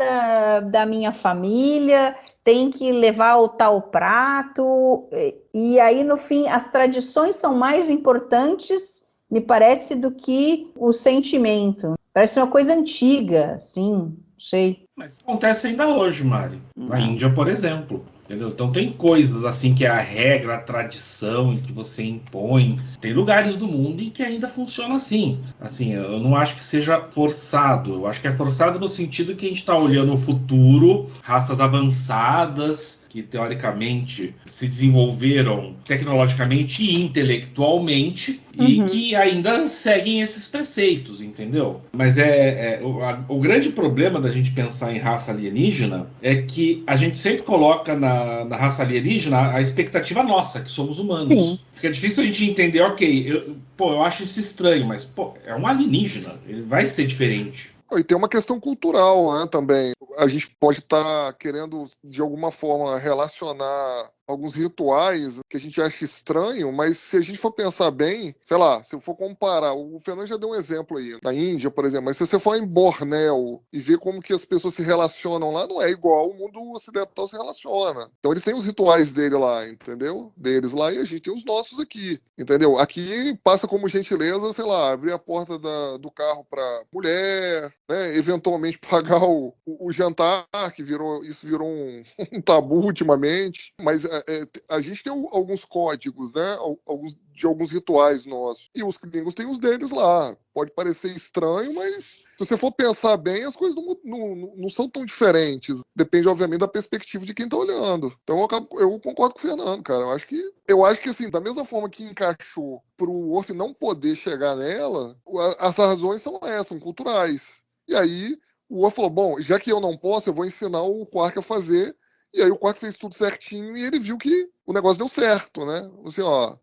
da minha família, tem que levar o tal prato, e aí no fim as tradições são mais importantes, me parece, do que o sentimento. Parece uma coisa antiga, assim, não sei. Mas acontece ainda hoje, Mari. Na Índia, por exemplo. Entendeu? Então tem coisas assim que é a regra, a tradição e que você impõe. Tem lugares do mundo em que ainda funciona assim. Assim, eu não acho que seja forçado. Eu acho que é forçado no sentido que a gente está olhando o futuro, raças avançadas que teoricamente se desenvolveram tecnologicamente e intelectualmente e que ainda seguem esses preceitos, entendeu? Mas o grande problema da gente pensar em raça alienígena é que a gente sempre coloca na raça alienígena a expectativa nossa, que somos humanos. Sim. Fica difícil a gente entender, ok, eu acho isso estranho, mas é um alienígena, ele vai ser diferente. E tem uma questão cultural, né, também. A gente pode estar querendo, de alguma forma, relacionar alguns rituais que a gente acha estranho, mas se a gente for pensar bem, sei lá, se eu for comparar, o Fernando já deu um exemplo aí, na Índia, por exemplo, mas se você for em Bornéu e ver como que as pessoas se relacionam lá, não é igual o mundo ocidental se relaciona. Então eles têm os rituais dele lá, entendeu? Deles lá, e a gente tem os nossos aqui, entendeu? Aqui passa como gentileza, sei lá, abrir a porta do carro pra mulher, né? Eventualmente pagar o jantar, que isso virou um tabu ultimamente, mas a gente tem alguns códigos, né? Alguns rituais nossos. E os gringos têm os deles lá. Pode parecer estranho, mas se você for pensar bem, as coisas não são tão diferentes. Depende, obviamente, da perspectiva de quem está olhando. Então eu concordo com o Fernando, cara. Eu acho que assim, da mesma forma que encaixou para o Worf não poder chegar nela, as razões são são culturais. E aí o Worf falou, bom, já que eu não posso, eu vou ensinar o Quark a fazer. E aí o Quark fez tudo certinho e ele viu que o negócio deu certo, né? Assim,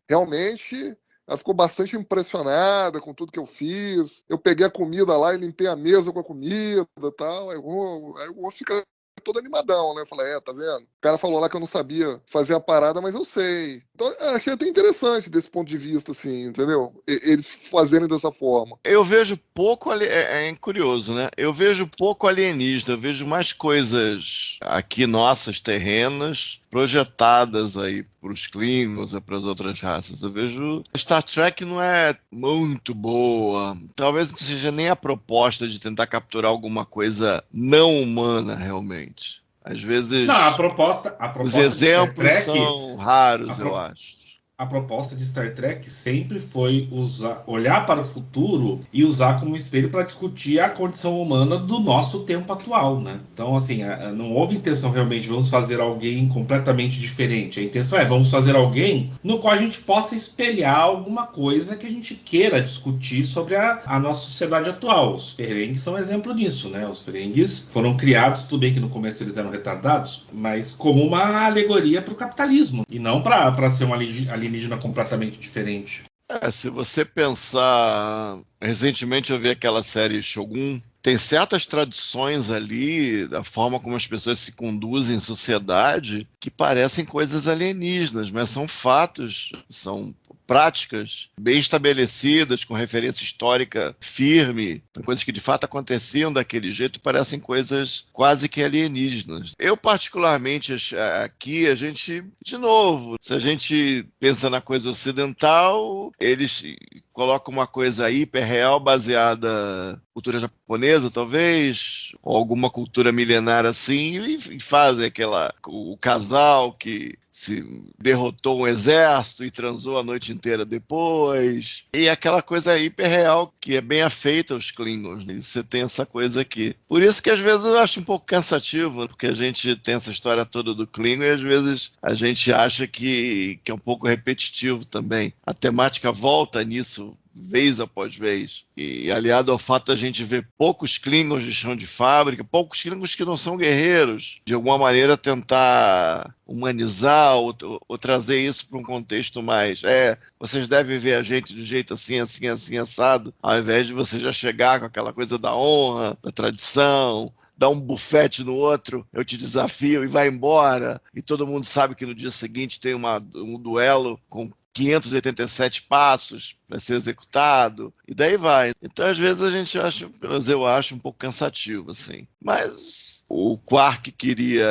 realmente ela ficou bastante impressionada com tudo que eu fiz. Eu peguei a comida lá e limpei a mesa com a comida e tal. Aí o Worf fica todo animadão, né? Eu falei, tá vendo? O cara falou lá que eu não sabia fazer a parada, mas eu sei. Então, achei até interessante desse ponto de vista, assim, entendeu? Eles fazerem dessa forma. Eu vejo pouco, é curioso, né? Eu vejo pouco alienígena, eu vejo mais coisas aqui nossas, terrenas, projetadas aí para os Klingons e para as outras raças. Eu vejo Star Trek não é muito boa, talvez não seja nem a proposta de tentar capturar alguma coisa não humana realmente. Às vezes, não, a proposta os exemplos são raros, eu acho. A proposta de Star Trek sempre foi olhar para o futuro e usar como espelho para discutir a condição humana do nosso tempo atual, né? Então, assim, não houve intenção realmente vamos fazer alguém completamente diferente. A intenção vamos fazer alguém no qual a gente possa espelhar alguma coisa que a gente queira discutir sobre a nossa sociedade atual. Os Ferengues são um exemplo disso, né? Os Ferengues foram criados, tudo bem que no começo eles eram retardados, mas como uma alegoria para o capitalismo e não para ser um alienígena completamente diferente. Se você pensar... Recentemente eu vi aquela série Shogun. Tem certas tradições ali, da forma como as pessoas se conduzem em sociedade, que parecem coisas alienígenas, mas são fatos, são práticas bem estabelecidas, com referência histórica firme, coisas que de fato aconteciam daquele jeito, parecem coisas quase que alienígenas. Eu, particularmente, aqui, a gente, de novo, se a gente pensa na coisa ocidental, eles colocam uma coisa hiperreal baseada na cultura japonesa, talvez, ou alguma cultura milenar assim, e fazem o casal que se derrotou um exército e transou a noite inteira depois. E aquela coisa hiperreal que é bem afeita aos Klingons. Né? Você tem essa coisa aqui. Por isso que às vezes eu acho um pouco cansativo, porque a gente tem essa história toda do Klingon e às vezes a gente acha que é um pouco repetitivo também. A temática volta nisso vez após vez. E aliado ao fato da gente ver poucos Klingons de chão de fábrica, poucos Klingons que não são guerreiros, de alguma maneira tentar humanizar ou trazer isso para um contexto mais vocês devem ver a gente de jeito assim, assim, assim, assado, ao invés de você já chegar com aquela coisa da honra, da tradição, dá um bufete no outro, eu te desafio e vai embora, e todo mundo sabe que no dia seguinte tem um duelo com 587 passos para ser executado, e daí vai. Então, às vezes, a gente acha, pelo menos eu acho, um pouco cansativo, assim. Mas o Quark queria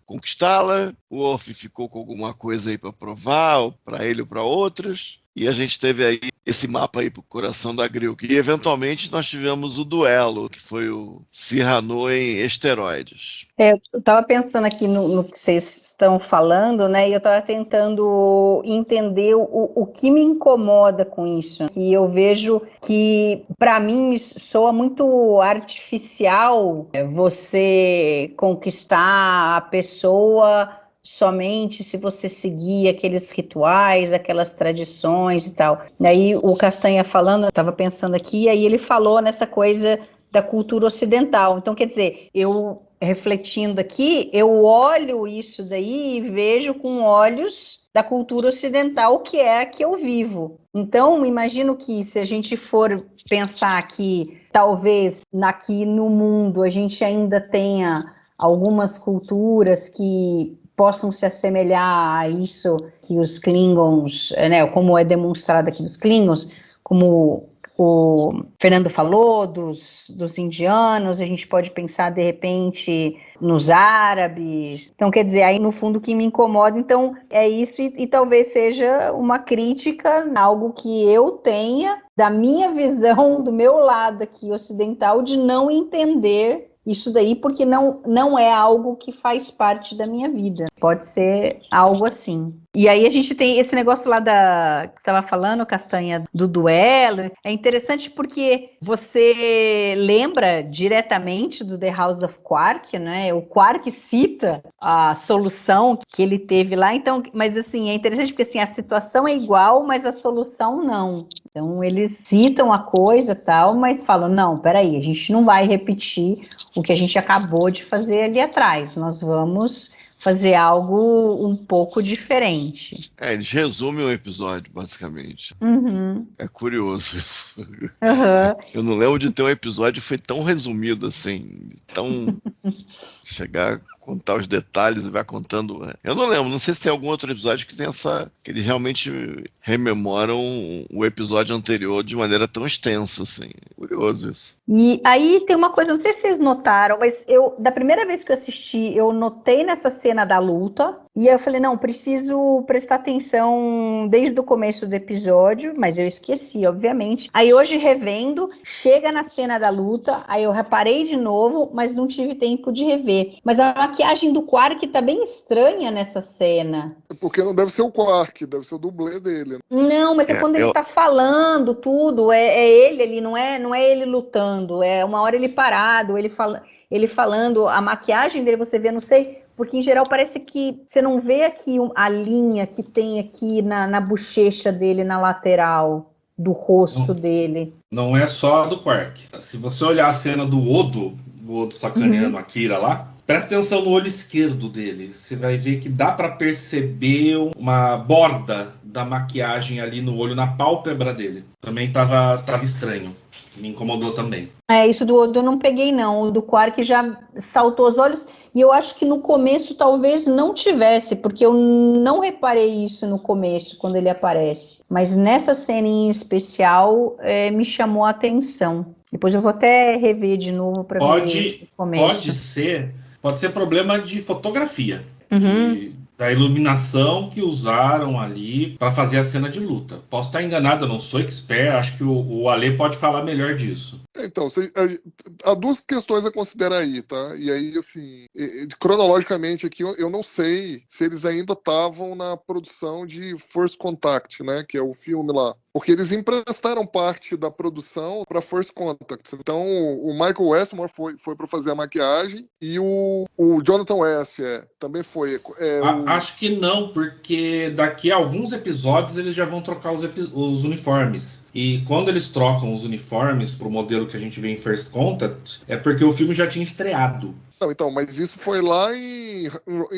conquistá-la, o Worf ficou com alguma coisa aí para provar, ou para ele ou para outros, e a gente teve aí esse mapa aí pro coração da Grilk. E, eventualmente, nós tivemos o duelo, que foi o Cyrano em Esteroides. Eu estava pensando aqui no que vocês estão falando, né? E eu estava tentando entender o que me incomoda com isso. E eu vejo que, para mim, me soa muito artificial você conquistar a pessoa somente se você seguir aqueles rituais, aquelas tradições e tal. E aí o Castanha falando, eu estava pensando aqui, aí ele falou nessa coisa da cultura ocidental. Então, quer dizer, eu refletindo aqui, eu olho isso daí e vejo com olhos da cultura ocidental, que é a que eu vivo. Então, imagino que se a gente for pensar que talvez aqui no mundo a gente ainda tenha algumas culturas que possam se assemelhar a isso que os Klingons, né, como é demonstrado aqui dos Klingons, como o Fernando falou, dos indianos, a gente pode pensar, de repente, nos árabes. Então, quer dizer, aí no fundo o que me incomoda, então, é isso, e talvez seja uma crítica, algo que eu tenha, da minha visão, do meu lado aqui ocidental, de não entender isso daí, porque não é algo que faz parte da minha vida. Pode ser algo assim. E aí a gente tem esse negócio lá que você estava falando, Castanha, do duelo. É interessante porque você lembra diretamente do The House of Quark, né? O Quark cita a solução que ele teve lá. Então, mas assim, é interessante porque assim, a situação é igual, mas a solução não. Então eles citam a coisa e tal, mas falam, não, peraí, a gente não vai repetir o que a gente acabou de fazer ali atrás. Nós vamos fazer algo um pouco diferente. Eles resumem o episódio, basicamente. Uhum. É curioso isso. Uhum. Eu não lembro de ter um episódio que foi tão resumido assim, tão... chegar a contar os detalhes e vai contando. Eu não lembro, não sei se tem algum outro episódio que tem que eles realmente rememoram o episódio anterior de maneira tão extensa, assim. Curioso isso. E aí tem uma coisa, não sei se vocês notaram, mas da primeira vez que eu assisti, eu notei nessa cena da luta, e eu falei, não, preciso prestar atenção desde o começo do episódio, mas eu esqueci, obviamente. Aí hoje, revendo, chega na cena da luta, aí eu reparei de novo, mas não tive tempo de rever. Mas a maquiagem do Quark tá bem estranha nessa cena. Porque não deve ser o Quark, deve ser o dublê dele. Não, mas é quando ele tá falando tudo, é ele ali, não é ele lutando, é uma hora ele parado, ele falando, a maquiagem dele você vê, não sei... Porque, em geral, parece que você não vê aqui a linha que tem aqui na bochecha dele, na lateral do rosto dele. Não é só a do Quark. Se você olhar a cena do Odo sacaneando a Kira lá, presta atenção no olho esquerdo dele. Você vai ver que dá para perceber uma borda da maquiagem ali no olho, na pálpebra dele. Também tava estranho. Me incomodou também. Isso do Odo eu não peguei, não. O do Quark já saltou os olhos... E eu acho que no começo talvez não tivesse, porque eu não reparei isso no começo, quando ele aparece. Mas nessa cena em especial, me chamou a atenção. Depois eu vou até rever de novo para ver o começo. Pode ser problema de fotografia. Uhum. Da iluminação que usaram ali para fazer a cena de luta. Posso estar enganado, eu não sou expert, acho que o Ale pode falar melhor disso. Então, há duas questões a considerar aí, tá? E aí, assim, cronologicamente aqui, eu não sei se eles ainda estavam na produção de First Contact, né? Que é o filme lá. Porque eles emprestaram parte da produção para First Contact. Então, o Michael Westmore foi para fazer a maquiagem e o Jonathan West também foi. Acho que não, porque daqui a alguns episódios eles já vão trocar os uniformes. E quando eles trocam os uniformes pro modelo que a gente vê em First Contact, é porque o filme já tinha estreado. Não, então, mas isso foi lá em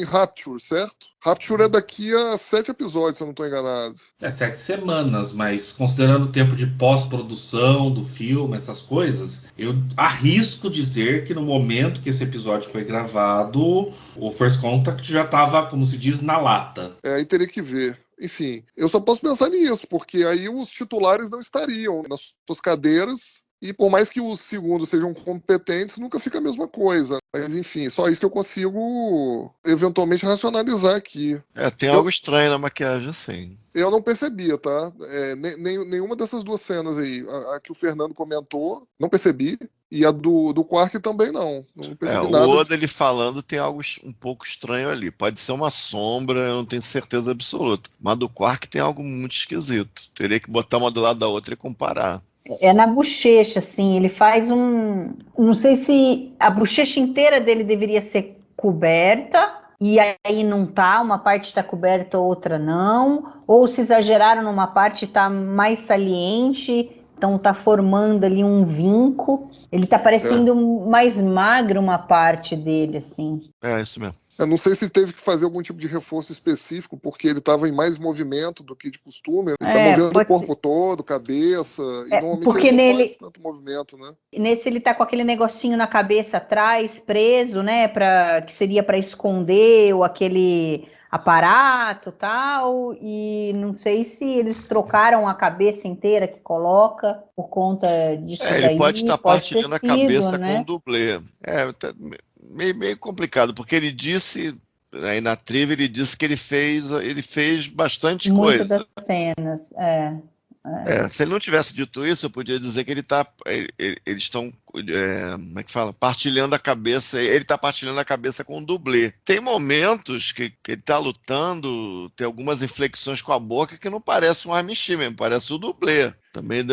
Rapture, certo? Rapture é daqui a 7 episódios, se eu não estou enganado. 7 semanas, mas considerando o tempo de pós-produção do filme, essas coisas, eu arrisco dizer que no momento que esse episódio foi gravado, o First Contact já estava, como se diz, na lata. Aí teria que ver. Enfim, eu só posso pensar nisso, porque aí os titulares não estariam nas suas cadeiras. E por mais que os segundos sejam competentes, nunca fica a mesma coisa. Mas enfim, só isso que eu consigo eventualmente racionalizar aqui. Tem algo estranho na maquiagem, sim. Eu não percebia, tá? Nenhuma dessas duas cenas aí. A que o Fernando comentou, não percebi. E a do Quark também não. Não percebi nada. O Oda, ele falando, tem algo um pouco estranho ali. Pode ser uma sombra, eu não tenho certeza absoluta. Mas do Quark tem algo muito esquisito. Teria que botar uma do lado da outra e comparar. É na bochecha, assim, ele faz não sei se a bochecha inteira dele deveria ser coberta, e aí não tá, uma parte está coberta, outra não, ou se exageraram numa parte tá mais saliente, então tá formando ali um vinco, ele tá parecendo mais magro uma parte dele, assim. É, isso mesmo. Eu não sei se teve que fazer algum tipo de reforço específico, porque ele estava em mais movimento do que de costume. Ele está movendo o corpo todo, cabeça, e normalmente porque ele não nele, faz tanto movimento, né? Nesse ele tá com aquele negocinho na cabeça atrás, preso, né? Que seria para esconder ou aquele aparato tal, e não sei se eles trocaram a cabeça inteira que coloca por conta disso daí. Ele pode estar partilhando a cabeça, né? com um dublê. Meio complicado, porque ele disse, aí na trivia, ele disse que ele fez bastante coisa. Muitas das cenas, se ele não tivesse dito isso, eu podia dizer que eles estão, como é que fala? Partilhando a cabeça, ele está partilhando a cabeça com um dublê. Tem momentos que ele está lutando, tem algumas inflexões com a boca que não parece um Armin Shimmer, parece o dublê. Também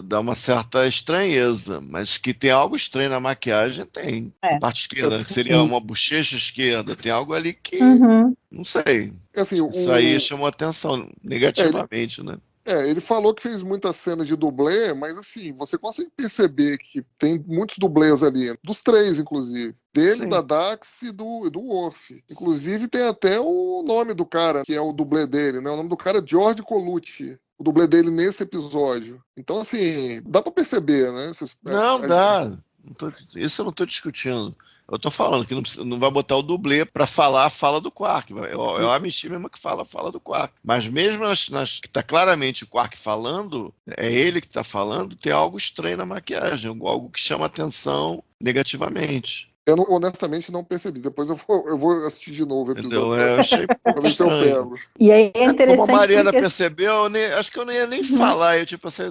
dá uma certa estranheza, mas que tem algo estranho na maquiagem, tem. Parte esquerda, que seria uma bochecha esquerda, tem algo ali que, não sei. Assim, isso aí chamou atenção negativamente, né? Ele falou que fez muitas cenas de dublê, mas assim, você consegue perceber que tem muitos dublês ali, dos três, inclusive. Dele, sim, da Dax e do Worf. Inclusive tem até o nome do cara, que é o dublê dele, né? O nome do cara é George Colucci, o dublê dele nesse episódio. Então, assim, dá pra perceber, né? Dá. Isso eu não tô discutindo. Eu tô falando que não vai botar o dublê pra falar a fala do Quark. É o Amici mesmo que fala a fala do Quark. Mas mesmo nas que tá claramente o Quark falando, é ele que tá falando, tem algo estranho na maquiagem, algo que chama atenção negativamente. Eu honestamente não percebi. Depois eu vou assistir de novo o episódio. Eu achei pouco estranho. E aí é interessante. Como a Mariana percebeu, acho que eu não ia nem falar. Eu tipo assim,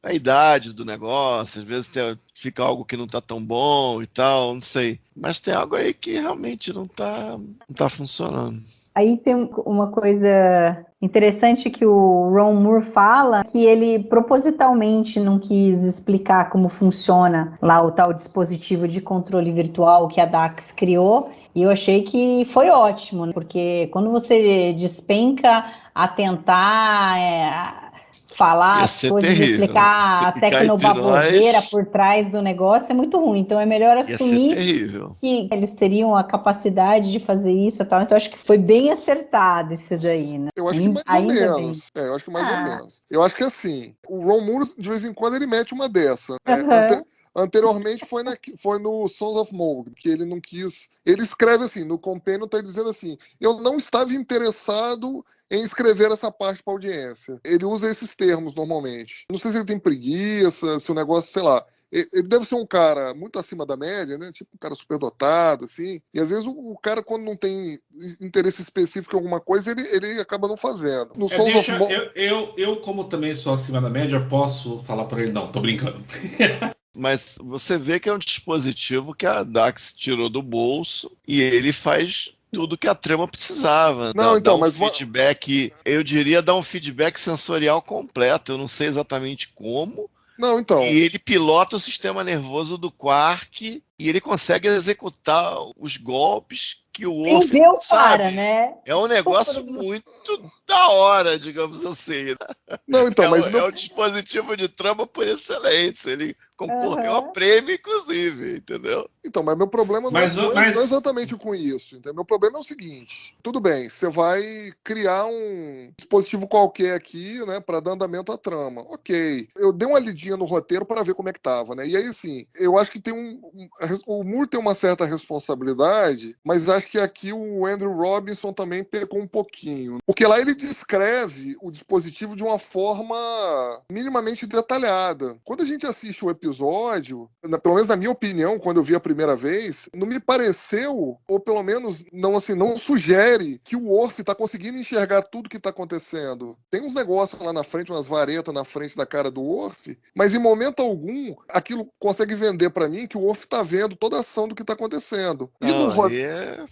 a idade do negócio, às vezes fica algo que não tá tão bom e tal, não sei. Mas tem algo aí que realmente não tá funcionando. Aí tem uma coisa interessante que o Ron Moore fala, que ele propositalmente não quis explicar como funciona lá o tal dispositivo de controle virtual que a Dax criou, e eu achei que foi ótimo, né? Porque quando você despenca a tentar falar as coisas, terrível, explicar a tecnobaboseira por trás do negócio é muito ruim, então é melhor assumir que eles teriam a capacidade de fazer isso e tal, então acho que foi bem acertado isso daí, né? Eu acho que mais ou menos. Eu acho que mais ou menos. Eu acho que assim, o Ron Moore, de vez em quando, ele mete uma dessa. Anteriormente foi no Sons of Mold, que ele não quis... Ele escreve assim, no Companion tá dizendo assim, eu não estava interessado em escrever essa parte para audiência. Ele usa esses termos normalmente. Não sei se ele tem preguiça, se o negócio, sei lá. Ele deve ser um cara muito acima da média, né? Tipo um cara superdotado, assim. E às vezes o cara, quando não tem interesse específico em alguma coisa, ele acaba não fazendo. No eu, como também sou acima da média, posso falar para ele, não, tô brincando. Mas você vê que é um dispositivo que a Dax tirou do bolso e ele faz tudo que a trama precisava. Dá um feedback, eu diria, dar um feedback sensorial completo. Eu não sei exatamente como. E ele pilota o sistema nervoso do Quark e ele consegue executar os golpes que o Worf sabe. Né? É um negócio muito da hora, digamos assim. É um dispositivo de trama por excelência. Ele concorreu a prêmio, inclusive, entendeu? Então, mas meu problema não é exatamente com isso. Entendeu? Meu problema é o seguinte: tudo bem, você vai criar um dispositivo qualquer aqui, né, para dar andamento à trama. Ok. Eu dei uma lidinha no roteiro para ver como é que tava, né? E aí, assim, eu acho que tem o Moore tem uma certa responsabilidade, mas acho que aqui o Andrew Robinson também pecou um pouquinho. Porque lá ele descreve o dispositivo de uma forma minimamente detalhada. Quando a gente assiste o episódio, pelo menos na minha opinião, quando eu vi a primeira vez, não me pareceu, ou pelo menos não sugere que o Worf está conseguindo enxergar tudo que está acontecendo. Tem uns negócios lá na frente, umas varetas na frente da cara do Worf, mas em momento algum, aquilo consegue vender para mim que o Worf está vendo toda a ação do que está acontecendo.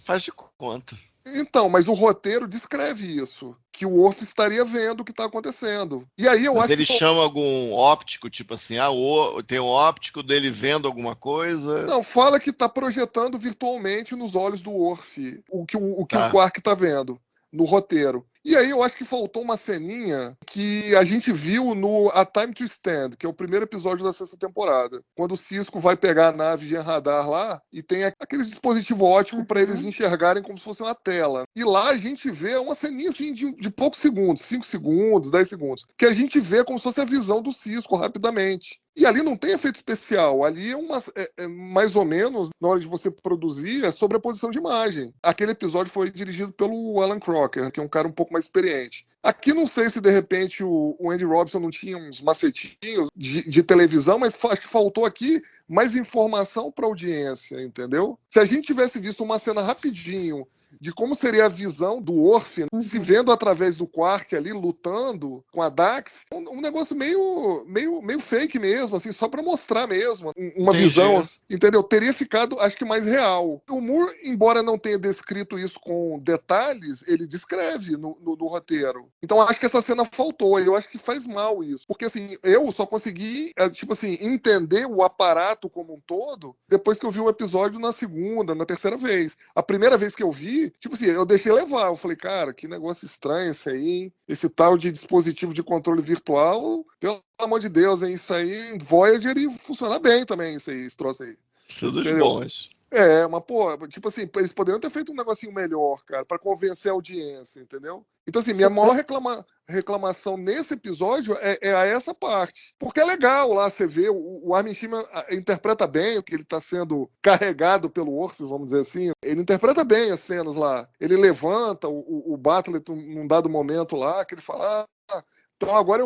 Faz de conta. Então, mas o roteiro descreve isso, que o Worf estaria vendo o que está acontecendo. E aí mas ele chama algum óptico, tipo assim, tem um óptico dele vendo alguma coisa? Não, fala que está projetando virtualmente nos olhos do Worf o que o Quark está vendo no roteiro. E aí eu acho que faltou uma ceninha que a gente viu no A Time to Stand, que é o primeiro episódio da 6ª temporada. Quando o Cisco vai pegar a nave de radar lá e tem aquele dispositivo óptico para eles enxergarem como se fosse uma tela. E lá a gente vê uma ceninha assim de poucos segundos, 5 segundos, 10 segundos, que a gente vê como se fosse a visão do Cisco rapidamente. E ali não tem efeito especial, ali é mais ou menos, na hora de você produzir, é sobre a posição de imagem. Aquele episódio foi dirigido pelo Alan Crocker, que é um cara um pouco mais experiente. Aqui não sei se de repente o Andy Robinson não tinha uns macetinhos de televisão, mas acho que faltou aqui mais informação para a audiência, entendeu? Se a gente tivesse visto uma cena rapidinho de como seria a visão do Worf se vendo através do Quark ali, lutando com a Dax, um negócio meio fake mesmo, assim, só para mostrar mesmo uma visão, entendeu? Teria ficado, acho que, mais real. O Moore, embora não tenha descrito isso com detalhes, ele descreve no roteiro. Então, acho que essa cena faltou, e eu acho que faz mal isso. Porque, assim, eu só consegui, entender o aparato como um todo depois que eu vi o episódio na segunda, na terceira vez. A primeira vez que eu vi, eu deixei levar. Eu falei, cara, que negócio estranho esse aí, hein? Esse tal de dispositivo de controle virtual, pelo amor de Deus, hein? Isso aí, Voyager, e funciona bem também, esse troço aí. Isso dos bons. Mas, pô, eles poderiam ter feito um negocinho melhor, cara, pra convencer a audiência, entendeu? Então, assim, minha maior reclamação nesse episódio é a essa parte. Porque é legal lá, você vê, o Armin Shimmer interpreta bem, que ele tá sendo carregado pelo Worf, vamos dizer assim. Ele interpreta bem as cenas lá. Ele levanta o Bartlett num dado momento lá, que ele fala, então agora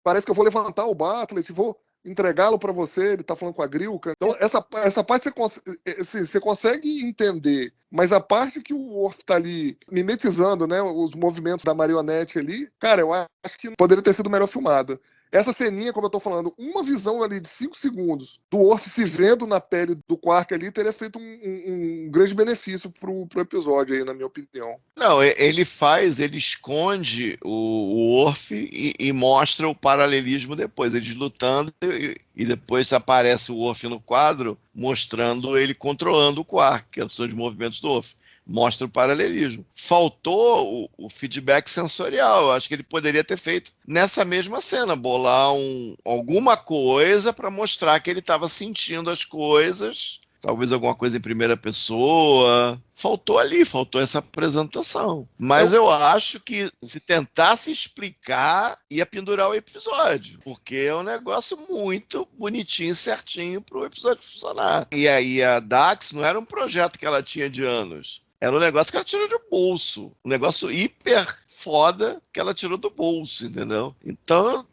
parece que eu vou levantar o Bartlett, vou entregá-lo para você, ele tá falando com a Grilka. Então, essa parte você consegue entender, mas a parte que o Worf tá ali mimetizando, né, os movimentos da marionete ali, cara, eu acho que poderia ter sido melhor filmada. Essa ceninha, como eu tô falando, uma visão ali de 5 segundos do Worf se vendo na pele do Quark ali teria feito um grande benefício pro episódio aí, na minha opinião. Não, ele esconde o Worf e mostra o paralelismo depois, eles lutando e depois aparece o Worf no quadro mostrando ele controlando o Quark, que são os movimentos do Worf. Mostra o paralelismo. Faltou o feedback sensorial. Eu acho que ele poderia ter feito nessa mesma cena, bolar alguma coisa para mostrar que ele estava sentindo as coisas, talvez alguma coisa em primeira pessoa. Faltou essa apresentação. Mas eu acho que se tentasse explicar, ia pendurar o episódio, porque é um negócio muito bonitinho e certinho para o episódio funcionar. E aí a Dax não era um projeto que ela tinha de anos. Era um negócio que ela tirou do bolso. Um negócio hiper foda que ela tirou do bolso, entendeu? Então,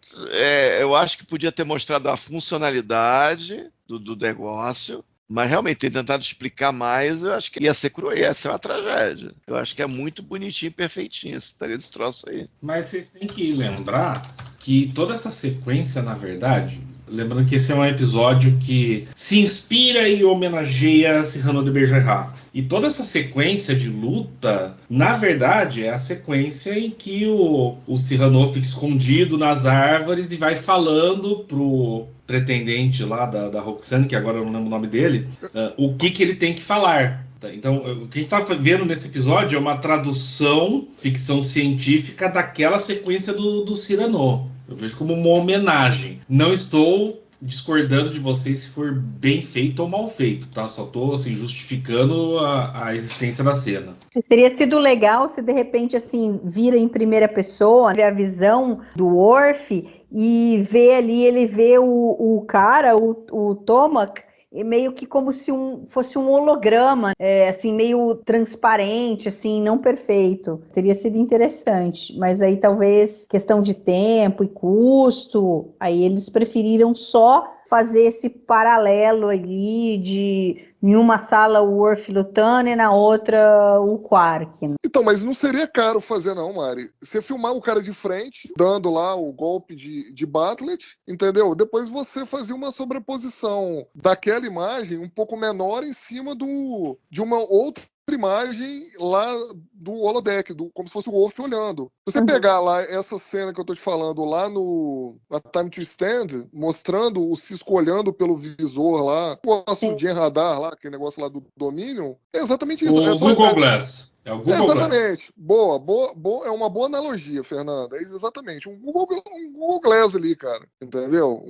eu acho que podia ter mostrado a funcionalidade do negócio, mas realmente ter tentado explicar mais, eu acho que ia ser cruel, ia ser uma tragédia. Eu acho que é muito bonitinho e perfeitinho esse troço aí. Mas vocês têm que lembrar que toda essa sequência, na verdade... Lembrando que esse é um episódio que se inspira e homenageia Cyrano de Bergerac. E toda essa sequência de luta, na verdade, é a sequência em que o Cyrano fica escondido nas árvores e vai falando pro pretendente lá da Roxane, que agora eu não lembro o nome dele, o que ele tem que falar. Então, o que a gente está vendo nesse episódio é uma tradução, ficção científica, daquela sequência do Cyrano. Eu vejo como uma homenagem. Não estou discordando de vocês se for bem feito ou mal feito, tá? Só estou assim, justificando a existência da cena. Teria sido legal se de repente assim vira em primeira pessoa, vê a visão do Worf e vê ali, ele vê o cara, o Tomak, meio que como se fosse um holograma, assim, meio transparente, assim, não perfeito. Teria sido interessante, mas aí talvez questão de tempo e custo, aí eles preferiram só fazer esse paralelo ali de em uma sala o Worf lutando e na outra o Quark. Então, mas não seria caro fazer não, Mari. Você filmar o cara de frente, dando lá o golpe de Bartlett, entendeu? Depois você fazia uma sobreposição daquela imagem um pouco menor em cima de uma outra imagem lá do holodeck, como se fosse o Worf olhando. Se você pegar lá essa cena que eu tô te falando lá no A Time to Stand, mostrando o Cisco olhando pelo visor lá, o negócio de radar lá, aquele negócio lá do Dominion, é exatamente isso. O Google Glass. É o Google exatamente. Glass. Boa. É uma boa analogia, Fernanda. É exatamente. Um Google Glass ali, cara. Entendeu?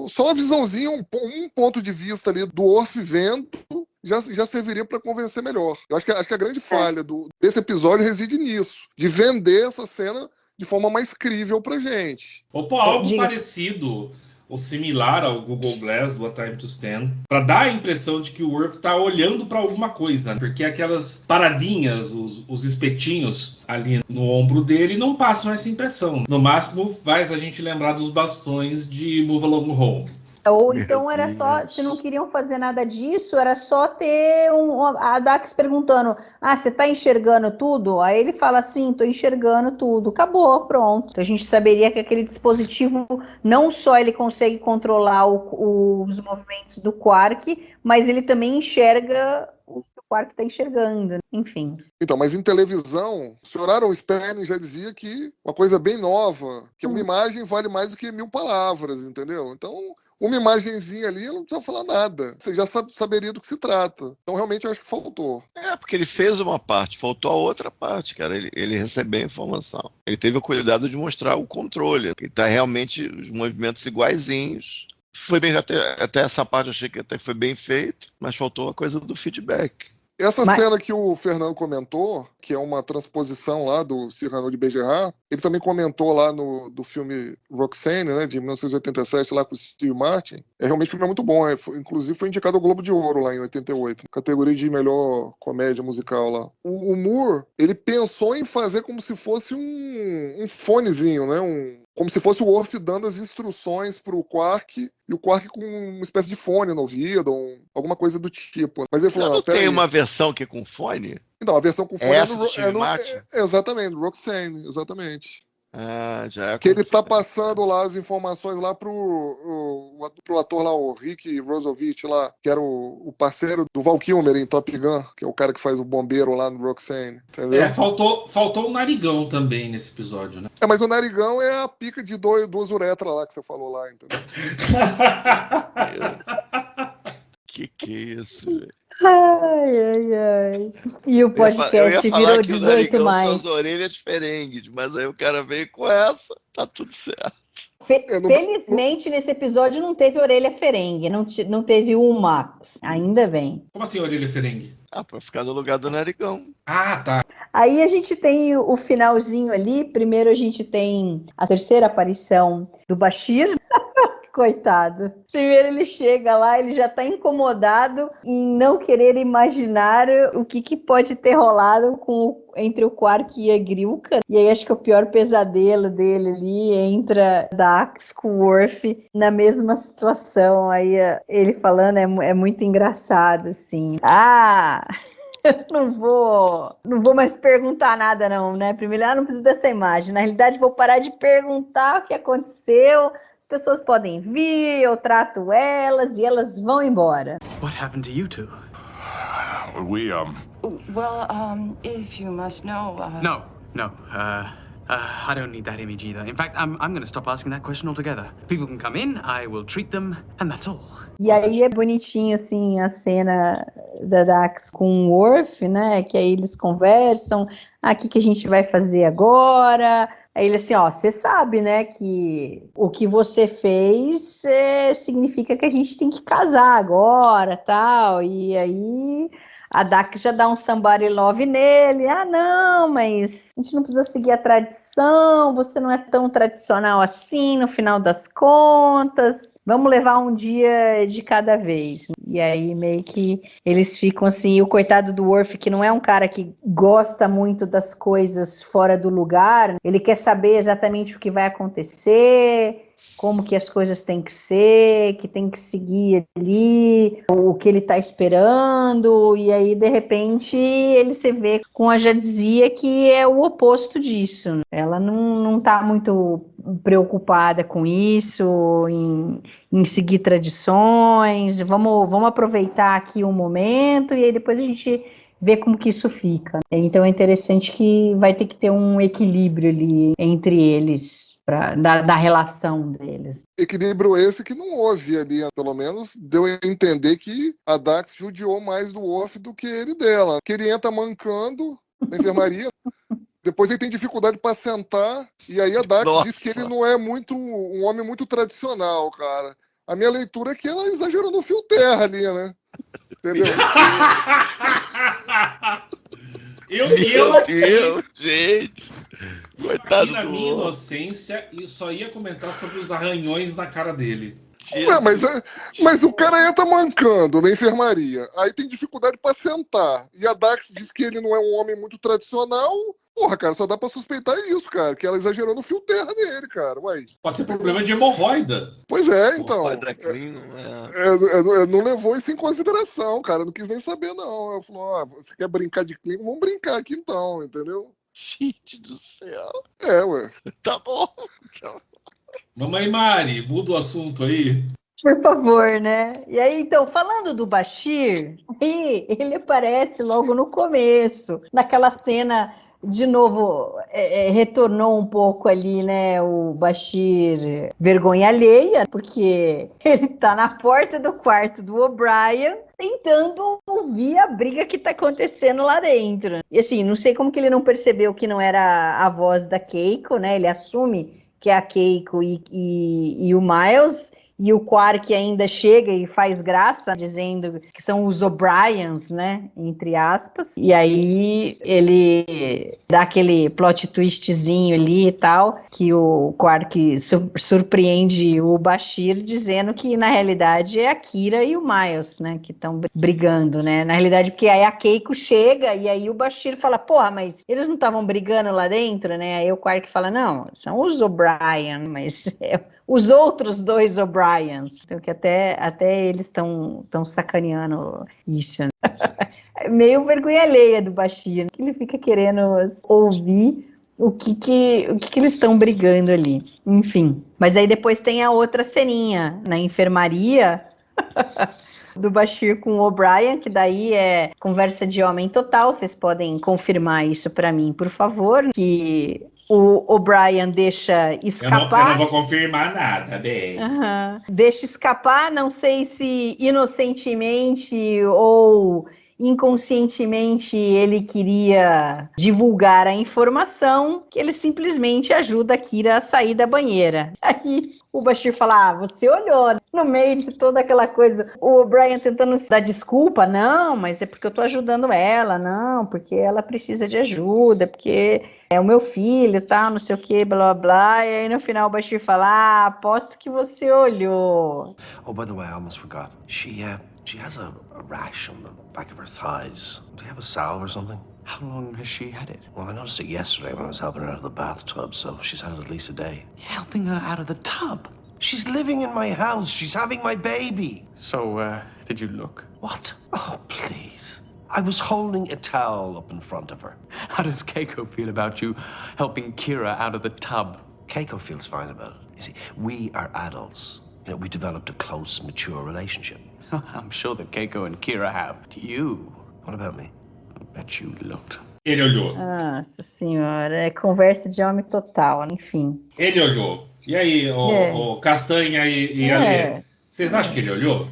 Só uma visãozinha, um ponto de vista ali do Worf vendo já serviria para convencer melhor. Eu acho que a grande falha desse episódio reside nisso, de vender essa cena de forma mais crível pra gente. Ou algo parecido ou similar ao Google Glass do A Time to Stand, para dar a impressão de que o Worf tá olhando para alguma coisa, porque aquelas paradinhas, os espetinhos ali no ombro dele não passam essa impressão. No máximo faz a gente lembrar dos bastões de Move Along Home. Ou então era só, se não queriam fazer nada disso, era só ter a Dax perguntando, você tá enxergando tudo? Aí ele fala assim, tô enxergando tudo. Acabou, pronto. Então a gente saberia que aquele dispositivo, não só ele consegue controlar os movimentos do Quark, mas ele também enxerga o que o Quark tá enxergando. Enfim. Então, mas em televisão, o Sr. Aaron Spelling já dizia que uma coisa bem nova, que uma imagem vale mais do que 1000 palavras, entendeu? Então, uma imagenzinha ali, não precisa falar nada. Você já saberia do que se trata. Então, realmente, eu acho que faltou. Porque ele fez uma parte, faltou a outra parte, cara. Ele recebeu a informação. Ele teve o cuidado de mostrar o controle. Ele tá realmente os movimentos iguaizinhos. Foi bem, até essa parte eu achei que até foi bem feito, mas faltou a coisa do feedback. Essa cena que o Fernando comentou, que é uma transposição lá do Cyrano de Bergerac, ele também comentou lá do filme Roxane, né, de 1987, lá com o Steve Martin. Realmente o filme é muito bom, inclusive foi indicado ao Globo de Ouro lá em 88, categoria de melhor comédia musical lá. O Moore, ele pensou em fazer como se fosse um fonezinho, né, como se fosse o Worf dando as instruções pro Quark, e o Quark com uma espécie de fone no ouvido, ou alguma coisa do tipo. Mas ele falou, não tem uma versão que é com fone? Não, a versão com fone essa exatamente, Roxane, exatamente. Já é que ele tá passando lá as informações lá pro ator lá, o Rick Rosovich lá, que era o parceiro do Val Kilmer em Top Gun, que é o cara que faz o bombeiro lá no Roxane, entendeu? Faltou o narigão também nesse episódio, né? Mas o narigão é a pica de duas uretras lá que você falou lá, entendeu? Que é isso, velho? Ai. E o podcast virou 18 mais. Suas orelhas de Ferengue, mas aí o cara veio com essa, tá tudo certo. Felizmente, nesse episódio não teve orelha Ferengue, não teve uma. Ainda bem. Como assim orelha Ferengue? Pra ficar no lugar do narigão. Tá. Aí a gente tem o finalzinho ali. Primeiro a gente tem a terceira aparição do Bashir. Coitado. Primeiro ele chega lá, ele já tá incomodado em não querer imaginar o que pode ter rolado entre o Quark e a Grilka. E aí acho que o pior pesadelo dele ali entra Dax com o Worf na mesma situação. Aí ele falando é muito engraçado, assim. Não vou mais perguntar nada não, né? Primeiro, não preciso dessa imagem. Na realidade, vou parar de perguntar o que aconteceu. As pessoas podem vir, eu trato elas e elas vão embora. What happened to you two? Well, if you must know... No. I don't need that image either. In fact, I'm going to stop asking that question altogether. People can come in, I will treat them, and that's all. E aí é bonitinho, assim, a cena da Dax com o Worf, né? Que aí eles conversam. O que a gente vai fazer agora? Aí ele assim, você sabe, né, que o que você fez significa que a gente tem que casar agora, tal. E aí a Dax já dá um somebody love nele. Não, mas a gente não precisa seguir a tradição, você não é tão tradicional assim, no final das contas. Vamos levar um dia de cada vez. E aí meio que eles ficam assim, e o coitado do Worf, que não é um cara que gosta muito das coisas fora do lugar, ele quer saber exatamente o que vai acontecer, como que as coisas têm que ser, que tem que seguir ali, o que ele tá esperando, e aí de repente ele se vê com a Jadzia, que é o oposto disso. Ela não tá muito preocupada com isso, em seguir tradições, vamos aproveitar aqui o momento, e aí depois a gente vê como que isso fica. Então é interessante que vai ter que ter um equilíbrio ali entre eles, da relação deles. Equilíbrio esse que não houve ali, pelo menos deu a entender que a Dax judiou mais do Worf do que ele dela. Que ele entra mancando na enfermaria, depois ele tem dificuldade para sentar, e aí a Dax diz que ele não é um homem muito tradicional, cara. A minha leitura é que ela exagerou no fio terra ali, né? Entendeu? Meu Deus, gente! Coitado na do minha homem. inocência, eu só ia comentar sobre os arranhões na cara dele. Mas o cara entra mancando na enfermaria, aí tem dificuldade pra sentar, e a Dax diz que ele não é um homem muito tradicional. Porra, cara, só dá pra suspeitar isso, cara, que ela exagerou no fio terra dele, cara, uai. Pode ser problema de hemorroida. Pois é, então. Não não levou isso em consideração, cara, não quis nem saber, não. Ela falou, você quer brincar de clima? Vamos brincar aqui então, entendeu? Gente do céu. Ué. Tá bom. Mamãe Mari, muda o assunto aí. Por favor, né? E aí, então, falando do Bashir, ele aparece logo no começo, naquela cena, de novo, retornou um pouco ali, né, o Bashir vergonha alheia, porque ele tá na porta do quarto do O'Brien, tentando ouvir a briga que tá acontecendo lá dentro. E assim, não sei como que ele não percebeu que não era a voz da Keiko, né? Ele assume que é a Keiko e o Miles, e o Quark ainda chega e faz graça, dizendo que são os O'Briens, né, entre aspas, e aí ele dá aquele plot twistzinho ali e tal, que o Quark surpreende o Bashir, dizendo que na realidade é a Kira e o Miles, né, que estão brigando, né, na realidade, porque aí a Keiko chega e aí o Bashir fala, porra, mas eles não estavam brigando lá dentro, né, aí o Quark fala, não, são os O'Brien, mas os outros dois O'Briens, então que até eles estão sacaneando isso, né? Meio vergonha alheia do Bashir, que ele fica querendo ouvir o que eles estão brigando ali, enfim. Mas aí depois tem a outra ceninha na enfermaria do Bashir com o O'Brien, que daí é conversa de homem total, vocês podem confirmar isso para mim, por favor, que o O'Brien deixa escapar. Eu não vou confirmar nada, bem. Deixa escapar, não sei se inocentemente ou inconscientemente ele queria divulgar a informação, que ele simplesmente ajuda a Kira a sair da banheira. Aí o Bashir fala, você olhou, no meio de toda aquela coisa, o O'Brien tentando dar desculpa, não, mas é porque eu tô ajudando ela, não, porque ela precisa de ajuda, porque é o meu filho, tá, não sei o que, blá, blá, e aí no final o Bashir fala, aposto que você olhou. Oh, by the way, I almost forgot. She has a rash on the back of her thighs. Do you have a salve or something? How long has she had it? Well, I noticed it yesterday when I was helping her out of the bathtub, so she's had it at least a day. Helping her out of the tub? She's living in my house. She's having my baby. So, did you look? What? Oh, please. I was holding a towel up in front of her. How does Keiko feel about you helping Kira out of the tub? Keiko feels fine about it. You see, we are adults. You know, we developed a close, mature relationship. I'm sure that Keiko and Kira have. You? What about me? I bet you looked. Ele olhou. Nossa senhora, é conversa de homem total, enfim. Ele olhou. E aí, o Castanha e Ale, vocês acham que ele olhou?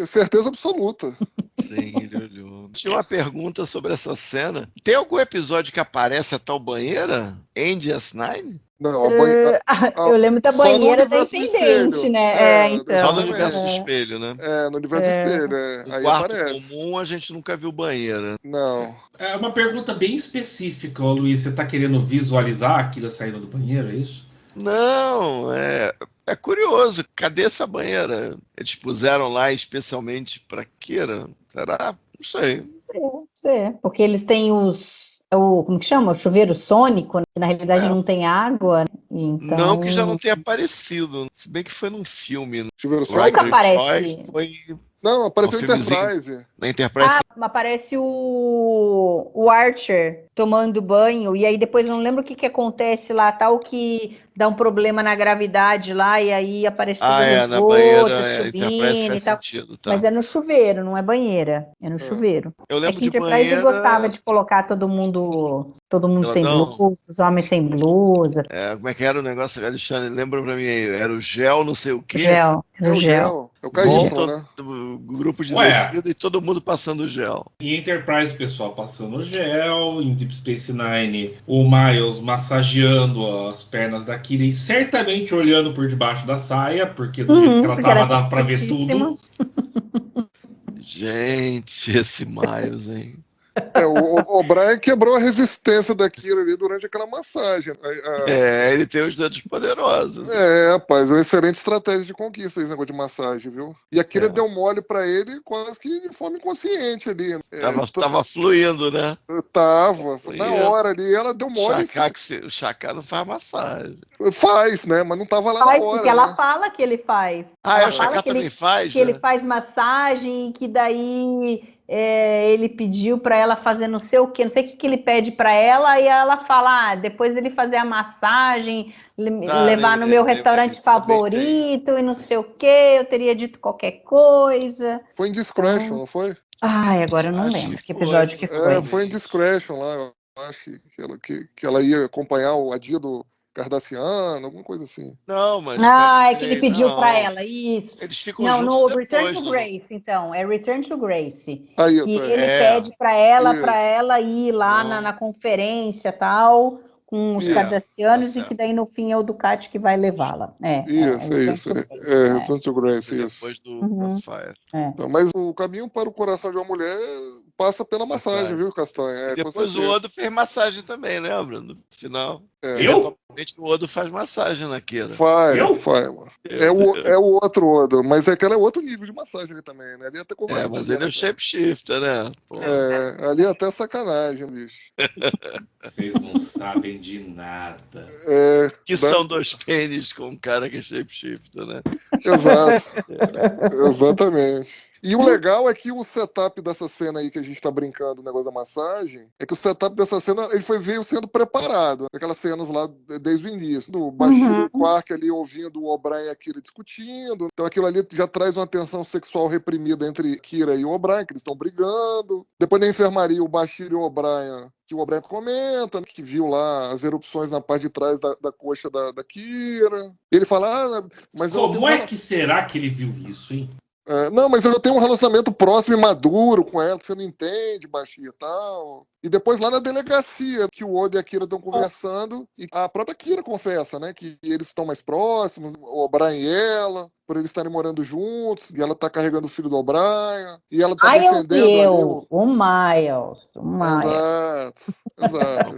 Certeza absoluta. Sim, ele olhou. Tinha uma pergunta sobre essa cena. Tem algum episódio que aparece a tal banheira? NDS9? Não, eu lembro da banheira da Intendente, né? Então, só no universo do espelho, né? No universo do espelho. No aí quarto aparece. comum a gente nunca viu banheira. Não. É uma pergunta bem específica, Luiz. Você tá querendo visualizar a Kira saindo do banheiro, é isso? Não, é curioso. Cadê essa banheira? Eles puseram lá especialmente pra Kira? Será? Não sei. Porque eles têm como que chama? O chuveiro sônico, né? Que na realidade não tem água. Então... Não que já não tenha aparecido. Se bem que foi num filme. Chuveiro Nunca aparece. Foi... Não, apareceu Um Enterprise. Na Enterprise. Aparece o Archer tomando banho, e aí depois eu não lembro o que acontece lá, tal que dá um problema na gravidade lá, e aí aparece tudo no na banheira, subindo Enterprise faz e tal. sentido, tá. Mas é no chuveiro, não é banheira, é no chuveiro. Eu lembro que de Enterprise banheira... gostava de colocar todo mundo sem blusa, os homens sem blusa. Como é que era o negócio, Alexandre? Lembra pra mim aí? Era o gel, não sei o quê. Gel. É o KY, né? O grupo de descida e todo mundo passando gel. Em Enterprise, o pessoal passando gel. Em Deep Space Nine, o Miles massageando as pernas da Kira e certamente olhando por debaixo da saia, porque do jeito que ela tava, dava pra ver tudo. Gente, esse Miles, hein? O O'Brien quebrou a resistência da Kira ali durante aquela massagem. Ele tem os dedos poderosos. Rapaz, é uma excelente estratégia de conquista esse negócio de massagem, viu? E a Kira deu mole pra ele quase que de forma inconsciente ali. Tava fluindo, né? Tava. Na hora ali, ela deu mole. O Chaka não faz massagem. Faz, né? Mas não tava lá na hora. Porque ela fala que ele faz. O Chaka também faz, que ele faz massagem, que daí... ele pediu para ela fazer não sei o que ele pede para ela, e ela fala, depois ele fazer a massagem, levar no meu restaurante favorito e não sei o que, eu teria dito qualquer coisa. Foi em Discretion, não foi? Agora eu não lembro que episódio que foi. Foi em Discretion lá, eu acho que ela ia acompanhar a dia do Cardassiano, alguma coisa assim. Não, mas... é que ele pediu pra ela, isso. Eles ficam juntos depois, Return to Grace, então. É Return to Grace. Isso, que ele pede pra ela ir lá na conferência e tal, com os Cardassianos, e que daí no fim é o Ducati que vai levá-la. Return to Grace, isso. Depois do Crossfire. Então, mas o caminho para o coração de uma mulher passa pela massagem, viu, Castanha? Depois o Odo fez massagem também, lembra? No final. O Odo faz massagem na Kira. Faz. É o outro Odo, mas aquele é outro nível de massagem ali também, né? Ali até mas ele é o shapeshifter, né? Pô. Ali até sacanagem, bicho. Vocês não sabem de nada. São dois pênis com um cara que é shapeshifter, né? Exato. Exatamente. E o legal é que o setup dessa cena aí que a gente tá brincando, o negócio da massagem, é que o setup dessa cena ele veio sendo preparado. Aquelas cenas lá desde o início, do Bashir e o Quark ali ouvindo o O'Brien e a Kira discutindo. Então aquilo ali já traz uma tensão sexual reprimida entre Kira e o O'Brien, que eles estão brigando. Depois da enfermaria, o Bashir e o O'Brien, que o O'Brien comenta, que viu lá as erupções na parte de trás da coxa da Kira. Ele fala, mas... Como é que será que ele viu isso, hein? Não, mas eu tenho um relacionamento próximo e maduro com ela, que você não entende, baixinha e tal. E depois lá na delegacia, que o Odo e a Kira estão conversando, e a própria Kira confessa, né, que eles estão mais próximos, o O'Brien e ela, por eles estarem morando juntos, e ela tá carregando o filho do O'Brien, e ela tá defendendo o Miles. Exato.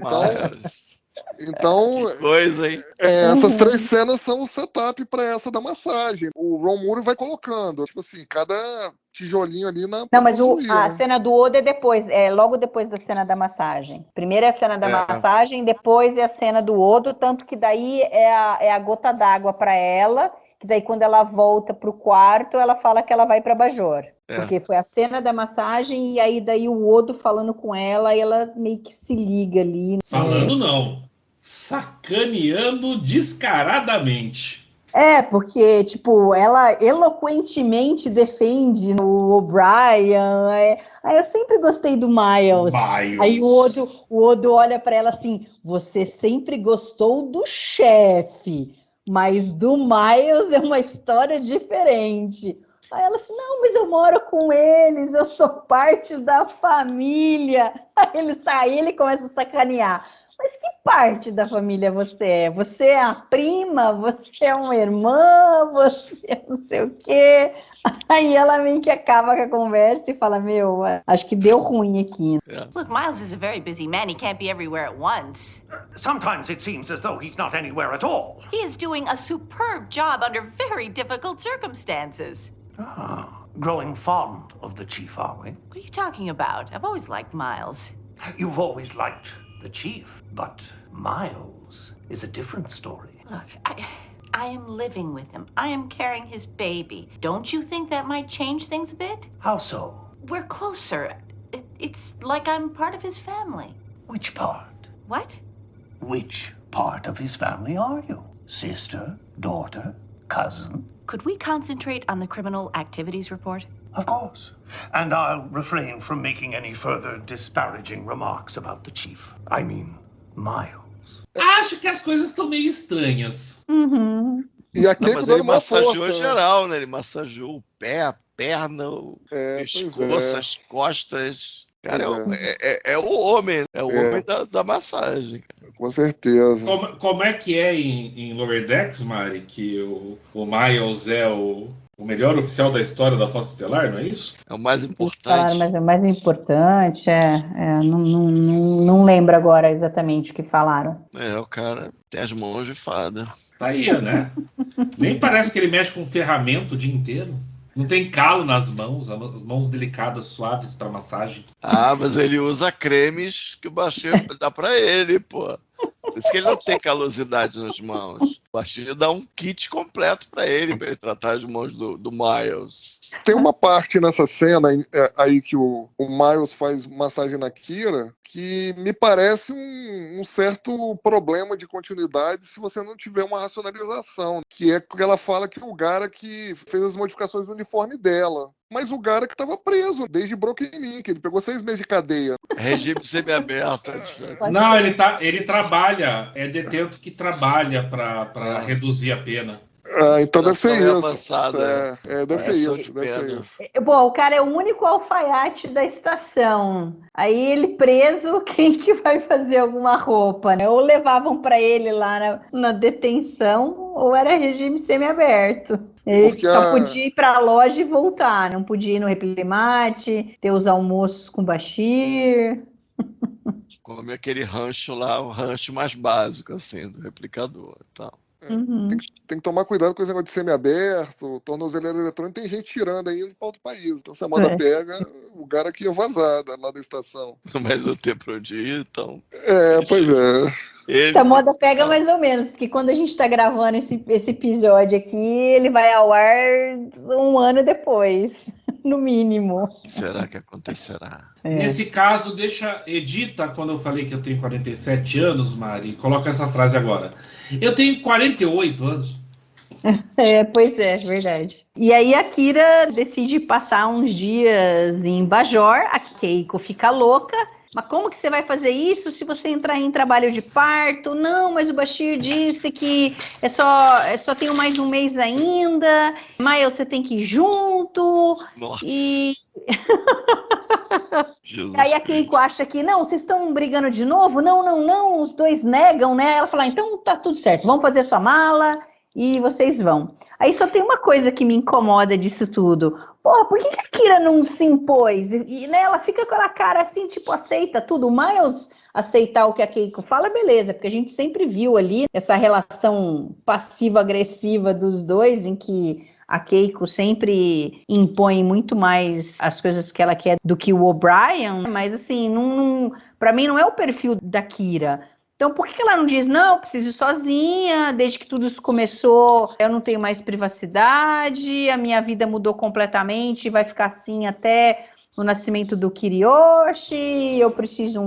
Então, que coisa, hein? Essas três cenas são o setup para essa da massagem. O Ron Moore vai colocando, tipo assim, cada tijolinho ali na... Não, mas a cena do Odo é depois, logo depois da cena da massagem. Primeiro é a cena da massagem, depois é a cena do Odo, tanto que daí é a gota d'água para ela, que daí quando ela volta pro quarto, ela fala que ela vai para Bajor. Porque foi a cena da massagem, e aí daí o Odo falando com ela, e ela meio que se liga ali. Falando não, sacaneando descaradamente. Porque, tipo, ela eloquentemente defende o O'Brien. Aí eu sempre gostei do Miles. Aí o Odo olha pra ela assim, você sempre gostou do chefe, mas do Miles é uma história diferente. Aí ela assim, não, mas eu moro com eles, eu sou parte da família. Aí ele começa a sacanear. Mas que parte da família você é? Você é a prima? Você é uma irmã? Você é não sei o quê? Aí ela meio que acaba com a conversa e fala, meu, acho que deu ruim aqui. Look, Miles is a very busy man. He can't be everywhere at once. Sometimes it seems as though he's not anywhere at all. He is doing a superb job under very difficult circumstances. Growing fond of the Chief, are we? What are you talking about? I've always liked Miles. You've always liked the Chief, but Miles is a different story. Look, I am living with him. I am carrying his baby. Don't you think that might change things a bit? How so? We're closer. It's like I'm part of his family. Which part? What? Which part of his family are you? Sister, daughter, cousin? Could we concentrate on the criminal activities report? Of course. And I'll refrain from making any further disparaging remarks about the Chief. I mean, Miles. Acho que as coisas estão meio estranhas. Uhum. E a Keiko Mas dando ele uma massageou força, geral, né? Ele massageou o pé, a perna, o pescoço, as costas. Cara, é o homem. É o homem da massagem. Com certeza. Como é que é em Lower Decks, Mari, que o Miles é o melhor oficial da história da Frota Estelar, não é isso? É o mais importante. Claro, mas é o mais importante, não lembro agora exatamente o que falaram. O cara tem as mãos de fada. Tá aí, né? Nem parece que ele mexe com ferramenta o dia inteiro. Não tem calo nas mãos, as mãos delicadas, suaves para massagem. Ah, mas ele usa cremes que o baixinho dá pra ele, pô. Por isso que ele não tem calosidade nas mãos. O baixinho dá um kit completo pra ele tratar as mãos do Miles. Tem uma parte nessa cena aí que o Miles faz massagem na Kira que me parece um certo problema de continuidade se você não tiver uma racionalização, que é que ela fala que o Gara que fez as modificações do uniforme dela. Mas o Gara que estava preso desde Broken Link, ele pegou 6 meses de cadeia. Regime semiaberto. Não, ele trabalha, é detento que trabalha para reduzir a pena. Então deve ser isso. Avançada, deve ser isso. Bom, o cara é o único alfaiate da estação. Aí ele preso, quem que vai fazer alguma roupa, né? Ou levavam para ele lá na detenção, ou era regime semiaberto. Ele só podia ir para a loja e voltar, não podia ir no Replimate, ter os almoços com Bashir. Come aquele rancho lá, o rancho mais básico, assim, do replicador e tal. Tem que tomar cuidado com esse negócio de semiaberto, tornozeleira eletrônica, tem gente tirando aí para outro país. Então se a moda pega, o cara que ia vazada lá da estação. Mas não tem pra onde ir, então. Pois é. A moda pega mais ou menos, porque quando a gente tá gravando esse episódio aqui, ele vai ao ar 1 ano depois, no mínimo. O que será que acontecerá? Nesse caso, edita quando eu falei que eu tenho 47 anos, Mari, coloca essa frase agora. Eu tenho 48 anos. Pois é, verdade. E aí a Kira decide passar uns dias em Bajor, a Keiko fica louca. Mas como que você vai fazer isso se você entrar em trabalho de parto? Não, mas o Bashir disse que só tenho mais um mês ainda. Miles, você tem que ir junto. Nossa. E aí a Keiko acha que, não, vocês estão brigando de novo? Não, os dois negam, né? Ela fala, então tá tudo certo, vamos fazer sua mala e vocês vão. Aí só tem uma coisa que me incomoda disso tudo. Porra, por que a Kira não se impôs? E né, ela fica com aquela cara assim, tipo, aceita tudo. O Miles aceitar o que a Keiko fala, beleza, porque a gente sempre viu ali essa relação passiva-agressiva dos dois, em que a Keiko sempre impõe muito mais as coisas que ela quer do que o O'Brien, mas assim, pra mim não é o perfil da Kira. Então, por que ela não diz, não, eu preciso ir sozinha, desde que tudo isso começou, eu não tenho mais privacidade, a minha vida mudou completamente, vai ficar assim até o nascimento do Kiriyoshi, eu preciso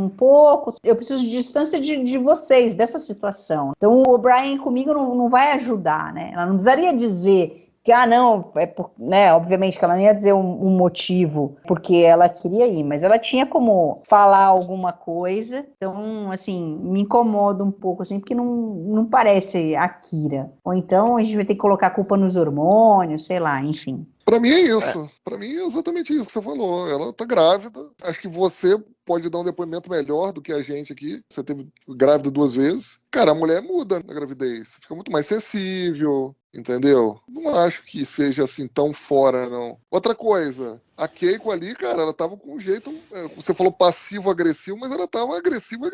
de distância de vocês, dessa situação. Então, o O'Brien comigo não vai ajudar, né? Ela não precisaria dizer que, não, né, obviamente que ela não ia dizer um motivo porque ela queria ir, mas ela tinha como falar alguma coisa, então, assim, me incomoda um pouco, assim, porque não parece a Kira. Ou então a gente vai ter que colocar a culpa nos hormônios, sei lá, enfim. Pra mim é isso. Pra mim é exatamente isso que você falou. Ela tá grávida. Acho que você pode dar um depoimento melhor do que a gente aqui. Você teve grávida 2 vezes. Cara, a mulher muda na gravidez. Fica muito mais sensível, entendeu? Não acho que seja assim tão fora, não. Outra coisa, a Keiko ali, cara, ela tava com um jeito... Você falou passivo-agressivo, mas ela tava agressivo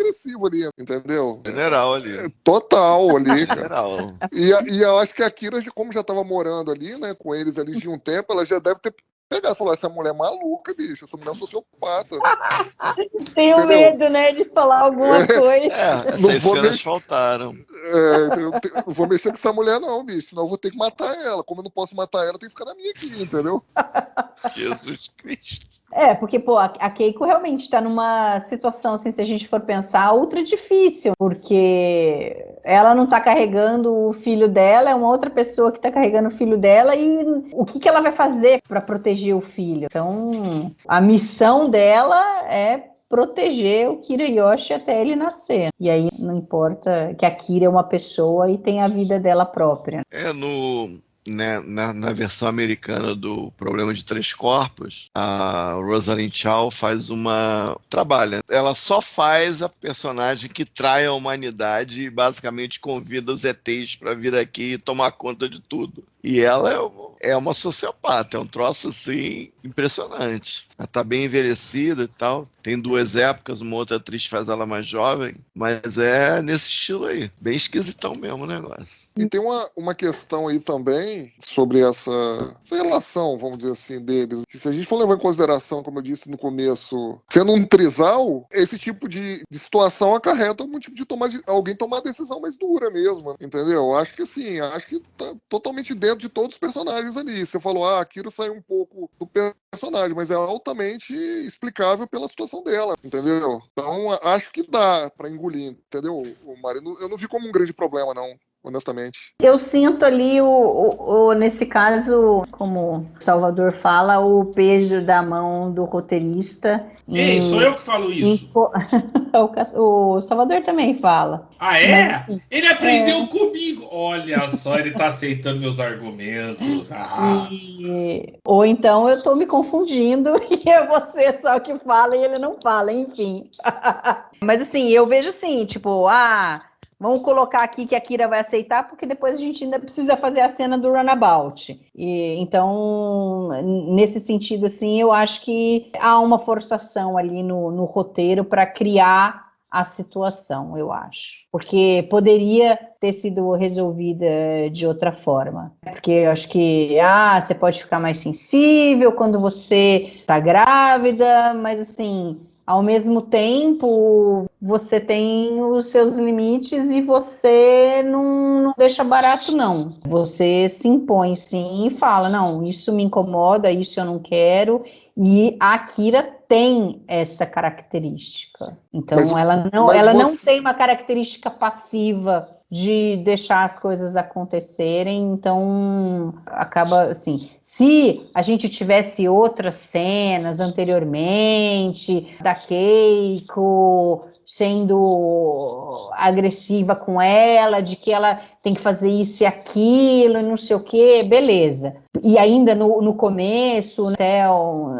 ali, entendeu? General ali. Total ali, cara. General. E eu acho que a Kira, como já tava morando ali, né, com eles ali de um tempo, ela já deve ter pegado e falou, essa mulher é maluca, bicho, essa mulher é sociopata. Tenho medo, né, de falar alguma coisa. Essas cenas faltaram. Não vou mexer com essa mulher não, bicho, senão eu vou ter que matar ela. Como eu não posso matar ela, tem que ficar na minha aqui, entendeu? Jesus Cristo. Porque, pô, a Keiko realmente tá numa situação, assim, se a gente for pensar, ultra difícil, porque ela não tá carregando o filho dela, é uma outra pessoa que tá carregando o filho dela, e o que ela vai fazer para proteger o filho? Então, a missão dela é proteger o Kira Yoshi até ele nascer. E aí não importa que a Kira é uma pessoa e tem a vida dela própria. Na versão americana do Problema de Três Corpos, a Rosalind Chao trabalha. Ela só faz a personagem que trai a humanidade e basicamente convida os ETs para vir aqui e tomar conta de tudo. E ela é uma sociopata, é um troço assim impressionante. Ela tá bem envelhecida e tal, tem 2 épocas, uma outra atriz faz ela mais jovem, mas é nesse estilo aí, bem esquisitão mesmo o negócio. E tem uma questão aí também sobre essa relação, vamos dizer assim, deles. Se a gente for levar em consideração, como eu disse no começo, sendo um trisal, esse tipo de situação acarreta algum tipo de alguém tomar a decisão mais dura mesmo, entendeu? Acho que assim, tá totalmente dentro de todos os personagens ali. Você falou, a Kira saiu um pouco do personagem, mas é altamente explicável pela situação dela, entendeu? Então, acho que dá pra engolir, entendeu, Mari? Eu não vi como um grande problema, não, honestamente. Eu sinto ali, nesse caso, como o Salvador fala, o peso da mão do roteirista. Ei, sou eu que falo isso. O Salvador também fala. Ah, é? Mas, assim, ele aprendeu comigo. Olha só, ele tá aceitando meus argumentos. Ou então eu tô me confundindo e é você só que fala e ele não fala, enfim. Mas assim, eu vejo assim, tipo, vamos colocar aqui que a Kira vai aceitar, porque depois a gente ainda precisa fazer a cena do runabout. Então, nesse sentido, assim, eu acho que há uma forçação ali no roteiro para criar a situação, eu acho. Porque poderia ter sido resolvida de outra forma. Porque eu acho que, você pode ficar mais sensível quando você está grávida, mas assim... Ao mesmo tempo, você tem os seus limites e você não deixa barato, não. Você se impõe, sim, e fala, não, isso me incomoda, isso eu não quero. E a Kira tem essa característica. Então, ela não tem uma característica passiva de deixar as coisas acontecerem. Então, acaba assim... Se a gente tivesse outras cenas anteriormente, da Keiko sendo agressiva com ela, de que ela tem que fazer isso e aquilo, e não sei o quê, beleza. E ainda no começo, até eu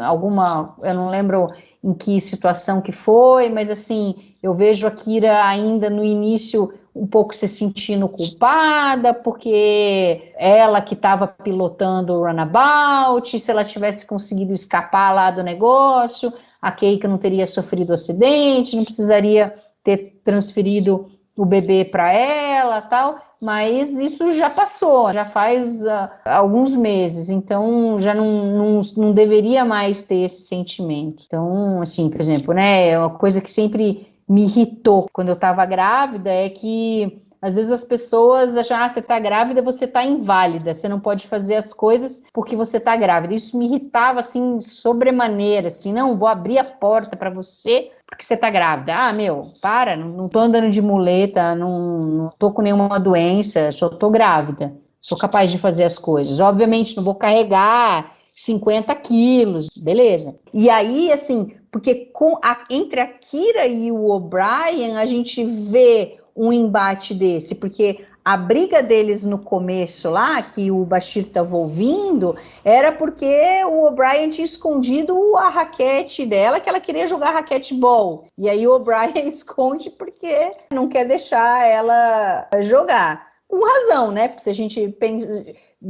não lembro em que situação que foi, mas assim, eu vejo a Kira ainda no início um pouco se sentindo culpada, porque ela que estava pilotando o runabout, se ela tivesse conseguido escapar lá do negócio, a Keiko não teria sofrido acidente, não precisaria ter transferido o bebê para ela, tal, mas isso já passou, já faz alguns meses, então já não deveria mais ter esse sentimento. Então, assim, por exemplo, né, uma coisa que sempre me irritou quando eu estava grávida é que às vezes as pessoas acham, você está grávida, você está inválida, você não pode fazer as coisas porque você está grávida. Isso me irritava, assim, sobremaneira, assim, não, vou abrir a porta para você porque você está grávida. Para, não estou andando de muleta, não estou com nenhuma doença, só estou grávida, sou capaz de fazer as coisas. Obviamente não vou carregar 50 quilos, beleza. E aí, assim, porque entre a Kira e o O'Brien, a gente vê um embate desse, porque A briga deles no começo lá, que o Bashir estava ouvindo, era porque o O'Brien tinha escondido a raquete dela, que ela queria jogar raquetebol. E aí o O'Brien esconde porque não quer deixar ela jogar. Com razão, né? Porque se a gente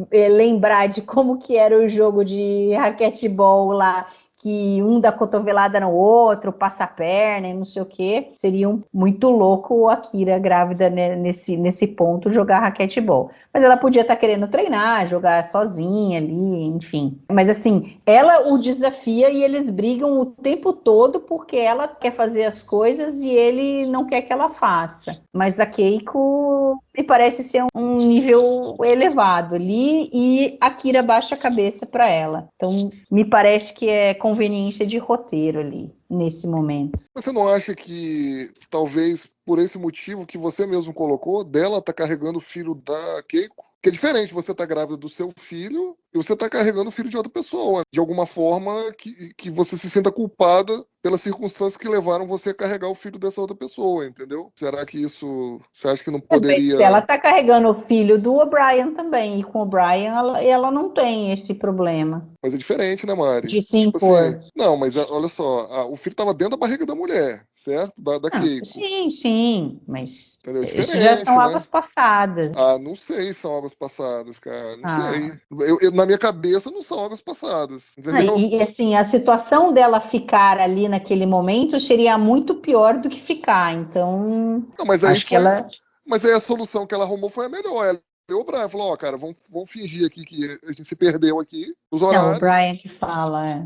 lembrar de como que era o jogo de raquetebol lá, que um dá cotovelada no outro, passa a perna e não sei o que, seria muito louco a Kira grávida, né, nesse ponto jogar raquetebol. Mas ela podia estar querendo treinar, jogar sozinha ali, enfim. Mas assim, ela o desafia e eles brigam o tempo todo porque ela quer fazer as coisas e ele não quer que ela faça. Mas a Keiko me parece ser um nível elevado ali e a Kira baixa a cabeça para ela. Então, me parece que é conveniência de roteiro ali, nesse momento. Você não acha que, talvez, por esse motivo que você mesmo colocou, dela tá carregando o filho da Keiko? Que é diferente você tá grávida do seu filho e você tá carregando o filho de outra pessoa. De alguma forma que você se sinta culpada pelas circunstâncias que levaram você a carregar o filho dessa outra pessoa, entendeu? Será que isso, você acha que não poderia... Ela tá carregando o filho do O'Brien também, e com o O'Brien ela não tem esse problema. Mas é diferente, né, Mari? De se impor. Assim, não, mas olha só, o filho tava dentro da barriga da mulher, certo? Da Keiko. Sim, mas entendeu? Isso já são águas passadas. Não sei se são águas passadas, cara, não sei. Na minha cabeça não são águas passadas, entendeu? E assim, a situação dela ficar ali naquele momento seria muito pior do que ficar, então... Não, mas aí acho que ela... Mas aí a solução que ela arrumou foi a melhor. Ela o Brian falou, cara, vamos fingir aqui que a gente se perdeu aqui nos horários. É o Brian que fala,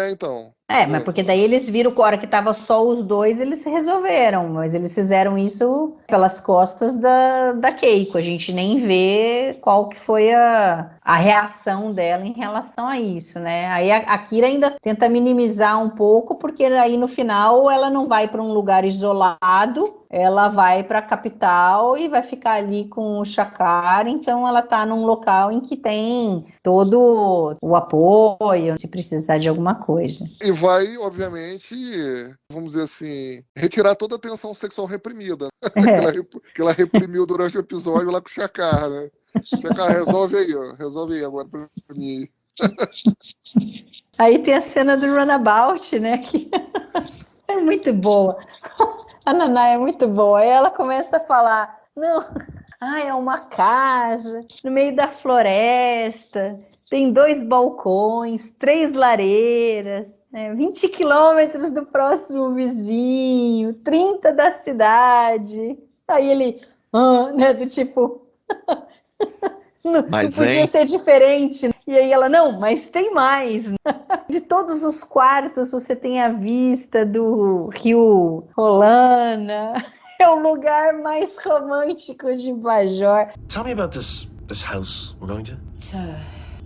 então. Mas porque daí eles viram que a hora que tava só os dois, eles se resolveram, mas eles fizeram isso pelas costas da Keiko, a gente nem vê qual que foi a reação dela em relação a isso, né? Aí a Kira ainda tenta minimizar um pouco, porque aí no final ela não vai para um lugar isolado, ela vai para a capital e vai ficar ali com o Shakar, então ela tá num local em que tem todo o apoio, se precisar de alguma coisa. E vai, obviamente, vamos dizer assim, retirar toda a tensão sexual reprimida, que ela reprimiu durante o episódio lá com o Shakar, né? Shakar, resolve aí agora pra mim. Aí tem a cena do Runabout, né? Que é muito boa. A Naná é muito boa. Aí ela começa a falar, não, é uma casa no meio da floresta, tem 2 balcões, 3 lareiras, 20 quilômetros do próximo vizinho, 30 da cidade. Aí ele, do tipo... Mas, não podia ser diferente. E aí ela, não, mas tem mais. De todos os quartos, você tem a vista do rio Rolana. É o lugar mais romântico de Bajor. Tell me about this house we're going to. It's a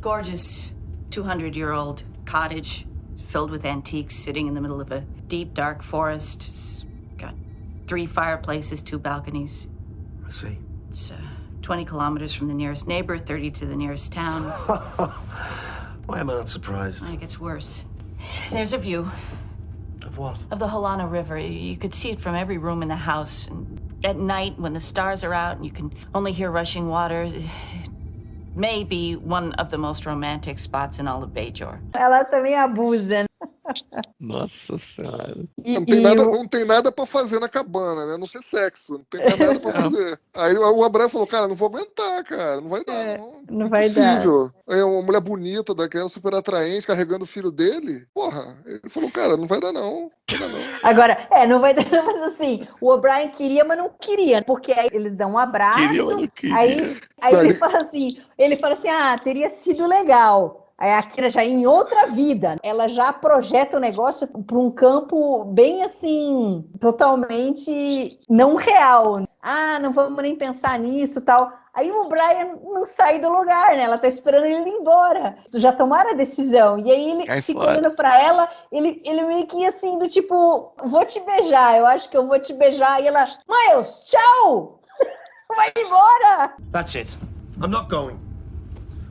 gorgeous 200-year-old cottage filled with antiques sitting in the middle of a deep, dark forest. It's got 3 fireplaces, 2 balconies. I see. It's 20 kilometers from the nearest neighbor, 30 to the nearest town. Why am I not surprised? It gets worse. There's a view. Of what? Of the Holana River. You could see it from every room in the house. And at night, when the stars are out and you can only hear rushing water, it may be one of the most romantic spots in all of Bajor. Ela também abusa, né? Nossa Senhora. Não tem nada pra fazer na cabana, né? Não ser sexo, não tem mais nada pra fazer. Aí o Abraham falou, cara, não vou aguentar, cara, não vai dar, não vai dar. Aí uma mulher bonita, daquela super atraente, carregando o filho dele, porra, ele falou, cara, não vai dar não. Agora, não vai dar, mas assim, o O'Brien queria, mas não queria, porque aí eles dão um abraço, aí ele fala assim, teria sido legal. Aí a Kira já em outra vida, ela já projeta o negócio para um campo bem assim, totalmente não real. Não vamos nem pensar nisso, tal. Aí o Brian não sai do lugar, né? Ela tá esperando ele ir embora. Já tomaram a decisão. E aí ele fica olhando pra ela, ele meio que assim, do tipo, vou te beijar, eu acho que eu vou te beijar. E ela, Miles, tchau! Vai embora! That's it. I'm not going.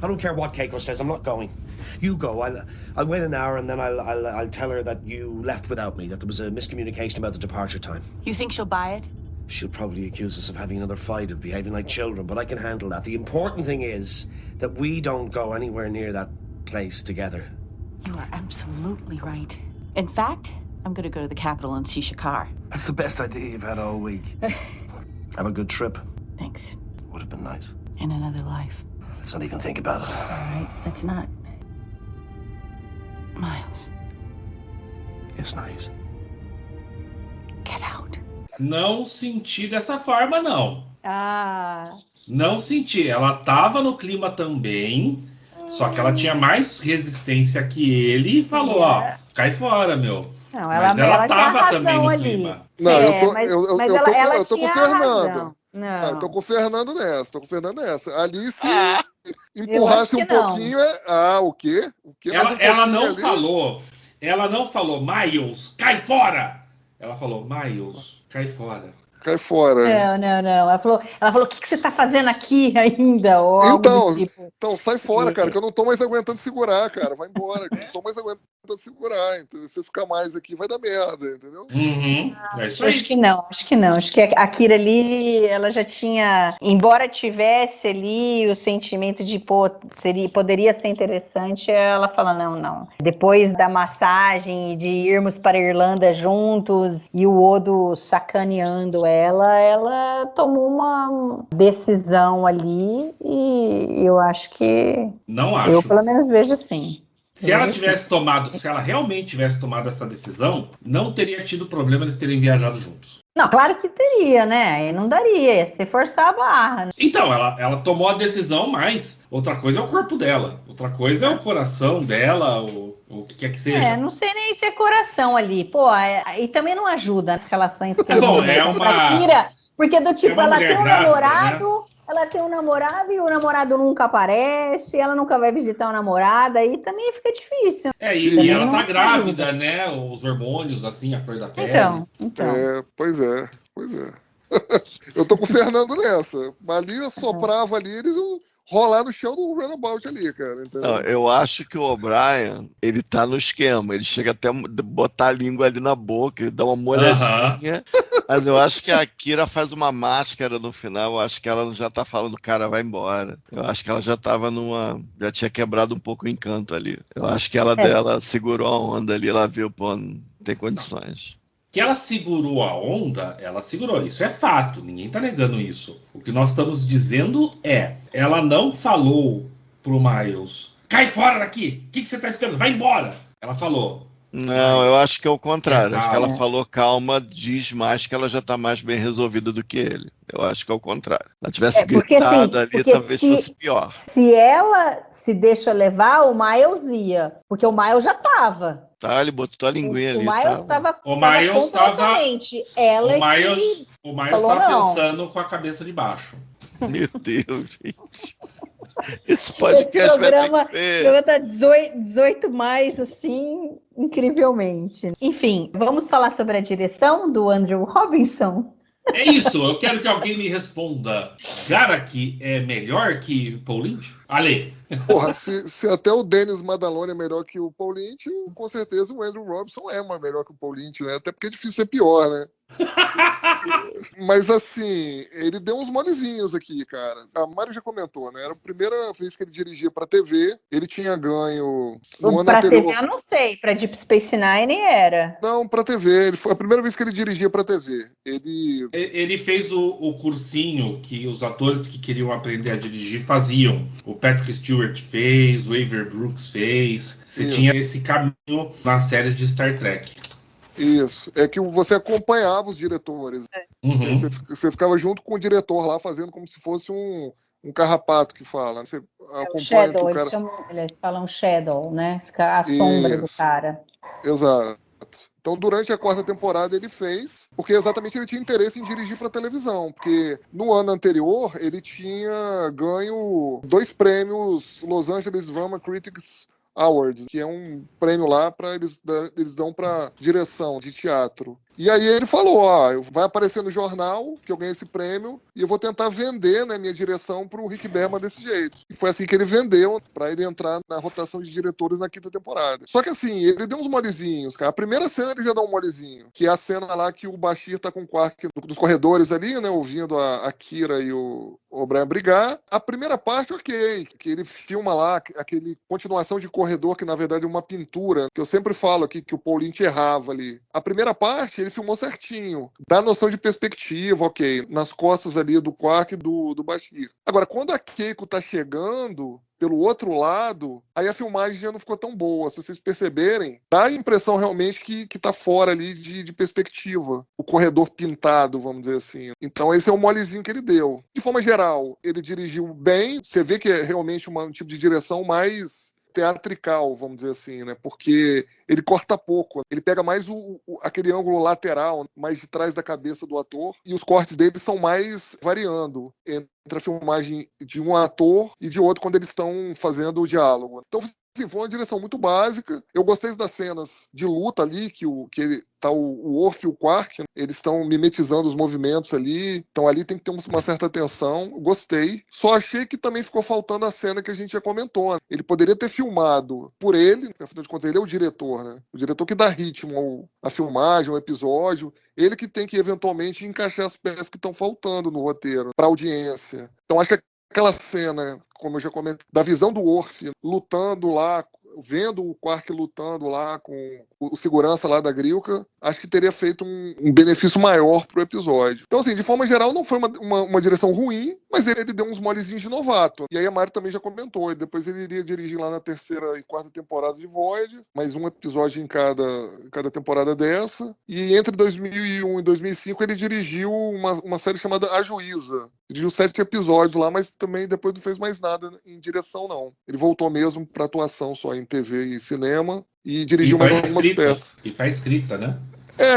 I don't care what Keiko says, I'm not going. You go. I'll wait an hour and then I'll tell her that you left without me, that there was a miscommunication about the departure time. You think she'll buy it? She'll probably accuse us of having another fight, of behaving like children, but I can handle that. The important thing is that we don't go anywhere near that place together. You are absolutely right. In fact, I'm gonna go to the capital and see Shakar. That's the best idea you've had all week. Have a good trip. Thanks. Would have been nice. In another life. Let's not even think about it. All right, let's not. Miles. Yes, Nariz. Get out. Não senti dessa forma, não. Ah. Não senti. Ela tava no clima também, só que ela tinha mais resistência que ele e falou, ó, cai fora, meu. Não, mas ela tava também no ali. clima. Não, eu tô com o Fernando. Não. Eu tô com o Fernando nessa. Ali, se empurrasse um pouquinho, o quê? Ela não falou. Ela não falou, Miles, cai fora! Ela falou, Miles, cai fora. Cai fora. Não. Ela falou, o que você tá fazendo aqui ainda? Ou então, sai fora, cara, que eu não tô mais aguentando segurar, cara. Vai embora, que eu não tô mais aguentando segurar, entendeu? Se eu ficar mais aqui, vai dar merda, entendeu? Acho que não. Acho que a Kira ali, ela já tinha, embora tivesse ali o sentimento de, poderia ser interessante, ela fala, não. Depois da massagem e de irmos para a Irlanda juntos e o Odo sacaneando ela tomou uma decisão ali e eu acho que... Não acho. Eu, pelo menos, vejo assim. Se ela realmente tivesse tomado essa decisão, não teria tido problema eles terem viajado juntos. Não, claro que teria, né? Não daria, ia se forçar a barra. Né? Então, ela tomou a decisão, mas outra coisa é o corpo dela, outra coisa é o coração dela, o que quer que seja. Não sei nem se é coração ali. E também não ajuda nas relações que porque do tipo, ela tem um namorado... Né? Ela tem um namorado e o namorado nunca aparece, ela nunca vai visitar o namorado, aí também fica difícil. E ela tá grávida, né? Os hormônios, assim, a flor da pele. Então. Pois é. Eu tô com o Fernando nessa. Ali eu soprava ali, eles iam rolar no chão do runabout ali, cara. Não, eu acho que o O'Brien, ele tá no esquema. Ele chega até a botar a língua ali na boca, ele dá uma molhadinha. Mas eu acho que a Kira faz uma máscara no final. Eu acho que ela já tá falando, cara, vai embora. Eu acho que ela já tava já tinha quebrado um pouco o encanto ali. Eu acho que dela segurou a onda ali, ela viu, não tem condições. Que ela segurou a onda, ela segurou. Isso é fato, ninguém tá negando isso. O que nós estamos dizendo ela não falou pro Miles, cai fora daqui, o que você tá esperando? Vai embora! Ela falou. Não, eu acho que é o contrário. Acho que ela falou calma, diz mais que ela já tá mais bem resolvida do que ele. Eu acho que é o contrário. Se ela tivesse gritado ali, talvez fosse pior. Se ela se deixa levar, o Miles ia. Porque o Miles já tava. Tá, ele botou a linguinha ali. O Miles estava completamente. Ela o Miles tava pensando com a cabeça de baixo. Meu Deus, gente. Esse podcast vai ter que ser... O programa tá 18 mais, assim, incrivelmente. Enfim, vamos falar sobre a direção do Andrew Robinson? É isso, eu quero que alguém me responda. Garaki é melhor que Paul Lynch? Ale. Porra, se até o Dennis Madalone é melhor que o Paul Lynch, com certeza o Andrew Robinson é melhor que o Paul Lynch, né? Até porque é difícil ser pior, né? Mas assim, ele deu uns molezinhos aqui, cara. A Mari já comentou, né? Era a primeira vez que ele dirigia pra TV. Ele tinha ganho no ano anterior. Pra TV eu não sei, pra Deep Space Nine era. Não, pra TV. Foi a primeira vez que ele dirigia pra TV. Ele fez o cursinho que os atores que queriam aprender a dirigir faziam. O Patrick Stewart fez, o Avery Brooks fez. Você tinha esse caminho nas séries de Star Trek. Isso, é que você acompanhava os diretores. Você ficava junto com o diretor lá, fazendo como se fosse um carrapato que fala. Você acompanha Shadow, o cara... eles falam Shadow, né? Fica a sombra do cara. Exato. Então, durante a 4ª temporada ele fez, porque exatamente ele tinha interesse em dirigir para televisão, porque no ano anterior ele tinha ganho 2 prêmios Los Angeles Drama Critics Awards, que é um prêmio lá para eles dão para direção de teatro. E aí ele falou, ó, vai aparecer no jornal que eu ganhei esse prêmio e eu vou tentar vender, né, minha direção pro Rick Berman desse jeito. E foi assim que ele vendeu pra ele entrar na rotação de diretores na 5ª temporada. Só que assim, ele deu uns molezinhos, cara. A primeira cena ele já dá um molezinho, que é a cena lá que o Bashir tá com o Quark dos corredores ali, né, ouvindo a Kira e o O'Brien brigar. A primeira parte, ok, que ele filma lá aquele continuação de corredor que na verdade é uma pintura, que eu sempre falo aqui que o Paul Lynch errava ali. A primeira parte ele filmou certinho, dá noção de perspectiva, ok, nas costas ali do Quark e do Bashir. Agora, quando a Keiko tá chegando pelo outro lado, aí a filmagem já não ficou tão boa. Se vocês perceberem, dá a impressão realmente que tá fora ali de perspectiva. O corredor pintado, vamos dizer assim. Então esse é o molezinho que ele deu. De forma geral, ele dirigiu bem. Você vê que é realmente um tipo de direção mais teatrical, vamos dizer assim, né? Porque ele corta pouco. Ele pega mais aquele ângulo lateral, mais de trás da cabeça do ator, e os cortes dele são mais variando entre a filmagem de um ator e de outro quando eles estão fazendo o diálogo. Então, assim, foi uma direção muito básica. Eu gostei das cenas de luta ali, que tá o Worf e o Quark, né? Eles estão mimetizando os movimentos ali. Então ali tem que ter uma certa atenção. Gostei. Só achei que também ficou faltando a cena que a gente já comentou, né? Ele poderia ter filmado por ele, afinal de contas ele é o diretor, né? O diretor que dá ritmo à filmagem, ao episódio. Ele que tem que eventualmente encaixar as peças que estão faltando no roteiro para a audiência. Então acho que aquela cena, como eu já comentei, da visão do Worf lutando lá, vendo o Quark lutando lá com o segurança lá da Grilka, acho que teria feito um benefício maior pro episódio. Então, assim, de forma geral, não foi uma direção ruim, mas ele deu uns molezinhos de novato. E aí a Mari também já comentou, e depois ele iria dirigir lá na 3ª e 4ª temporada de Voyager, mais um episódio em cada temporada dessa. E entre 2001 e 2005 ele dirigiu uma série chamada A Juíza. Dirigiu 7 episódios lá, mas também depois não fez mais nada em direção, não. Ele voltou mesmo pra atuação só em TV e cinema e dirigiu mais algumas peças. E pra escrita, né?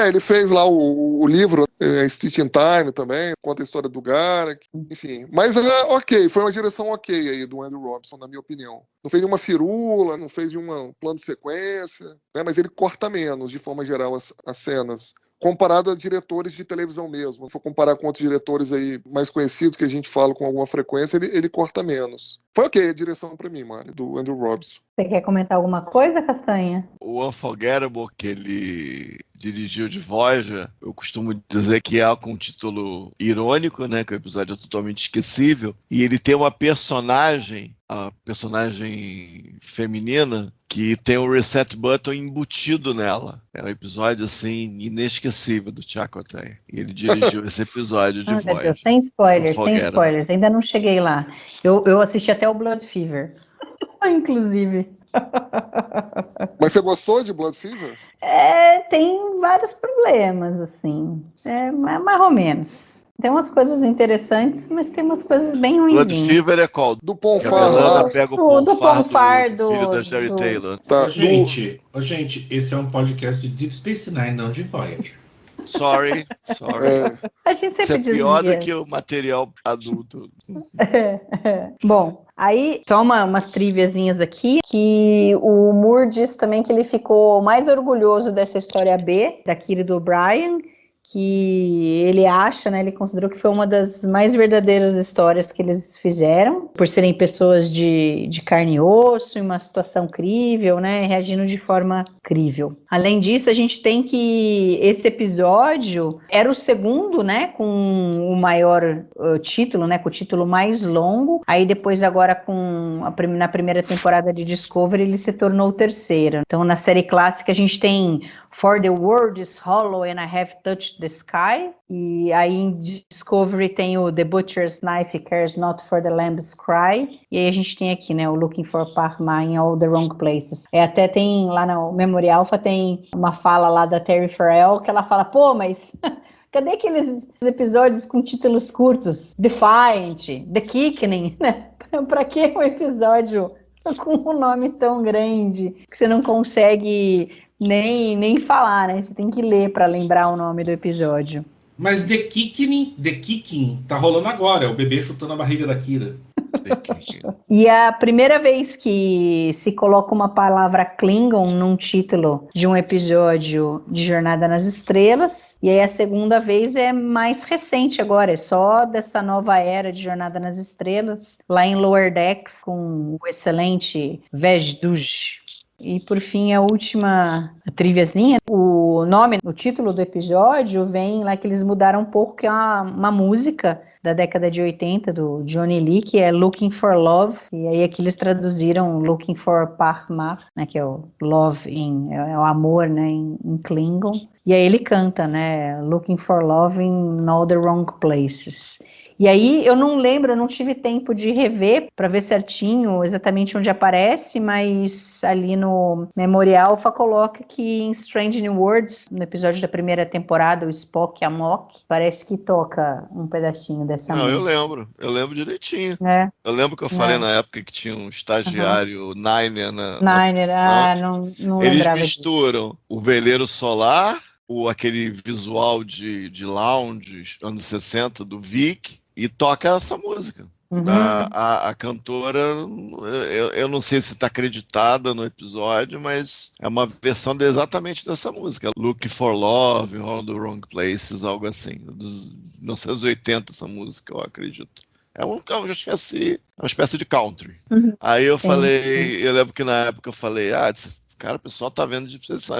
Ele fez lá o livro, Stitch in Time também, conta a história do Garak, enfim. Mas ok, foi uma direção ok aí do Andrew Robinson, na minha opinião. Não fez nenhuma firula, não fez nenhum plano de sequência, né? Mas ele corta menos, de forma geral, as cenas. Comparado a diretores de televisão mesmo. Se for comparar com outros diretores aí mais conhecidos que a gente fala com alguma frequência, ele corta menos. Foi ok a direção pra mim, Mari, do Andrew Robinson. Você quer comentar alguma coisa, Castanha? O Unforgettable que ele dirigiu de Voyager, eu costumo dizer que é com um título irônico, né, que o episódio é totalmente esquecível, e ele tem uma personagem, a personagem feminina, que tem o reset button embutido nela. É um episódio, assim, inesquecível do Chakotay. E ele dirigiu esse episódio de Voyager. Deus, sem spoilers, ainda não cheguei lá. Eu assisti até o Blood Fever, inclusive. Mas você gostou de Blood Fever? Tem vários problemas, assim. Mais ou menos. Tem umas coisas interessantes, mas tem umas coisas bem ruins. Blood Fever é qual? Do Ponfar lá. Pega o Ponfar do filho da Sherry Taylor. Tá. Gente, esse é um podcast de Deep Space Nine, não de Voyager. Sorry. A gente sempre Isso é pior desvia. do que o material adulto. Bom, aí só umas triviazinhas aqui, que o Moore disse também que ele ficou mais orgulhoso dessa história B, da Kira e do O'Brien, que ele acha, né, ele considerou que foi uma das mais verdadeiras histórias que eles fizeram, por serem pessoas de carne e osso, em uma situação crível, né, reagindo de forma crível. Além disso, a gente tem que esse episódio era o segundo, né, com o maior título, né, com o título mais longo, aí depois agora na primeira temporada de Discovery ele se tornou o terceiro. Então na série clássica a gente tem For the World is Hollow and I Have Touched the Sky. E aí em Discovery tem o The Butcher's Knife Cares Not for the Lamb's Cry. E aí a gente tem aqui, né, o Looking for Parma in All the Wrong Places. Até tem lá no Memory Alpha tem uma fala lá da Terry Farrell que ela fala, pô, mas cadê aqueles episódios com títulos curtos? Defiant, The Kickening, né? Pra que um episódio com um nome tão grande que você não consegue nem falar, né? Você tem que ler para lembrar o nome do episódio. Mas The Kicking tá rolando agora, é o bebê chutando a barriga da Kira. E a primeira vez que se coloca uma palavra Klingon num título de um episódio de Jornada nas Estrelas, e aí a segunda vez é mais recente agora, é só dessa nova era de Jornada nas Estrelas, lá em Lower Decks, com o excelente Vaj-Duj. E por fim, a última triviazinha, o nome, o título do episódio vem lá que eles mudaram um pouco, que é uma música da década de 80 do Johnny Lee, que é Looking for Love, e aí aqui eles traduziram Looking for Parmar, né, que é o love é o amor, né, em Klingon. E aí ele canta, né, Looking for Love in all the wrong places. E aí eu não lembro, eu não tive tempo de rever para ver certinho exatamente onde aparece, mas ali no Memorial coloca que em Strange New Worlds, no episódio da primeira temporada, o Spock Amok, parece que toca um pedacinho dessa música. Eu lembro direitinho. É. Eu lembro que eu falei na época que tinha um estagiário Niner na não Eles lembrava misturam o veleiro solar, aquele visual de lounge, anos 60, do Vic, e toca essa música. Uhum. A cantora, eu não sei se está acreditada no episódio, mas é uma versão exatamente dessa música. Looking for Love, All the Wrong Places, algo assim. Dos 1980, essa música, eu acredito. É uma espécie de country. Uhum. Aí eu falei, eu lembro que na época eu falei, cara, o pessoal tá vendo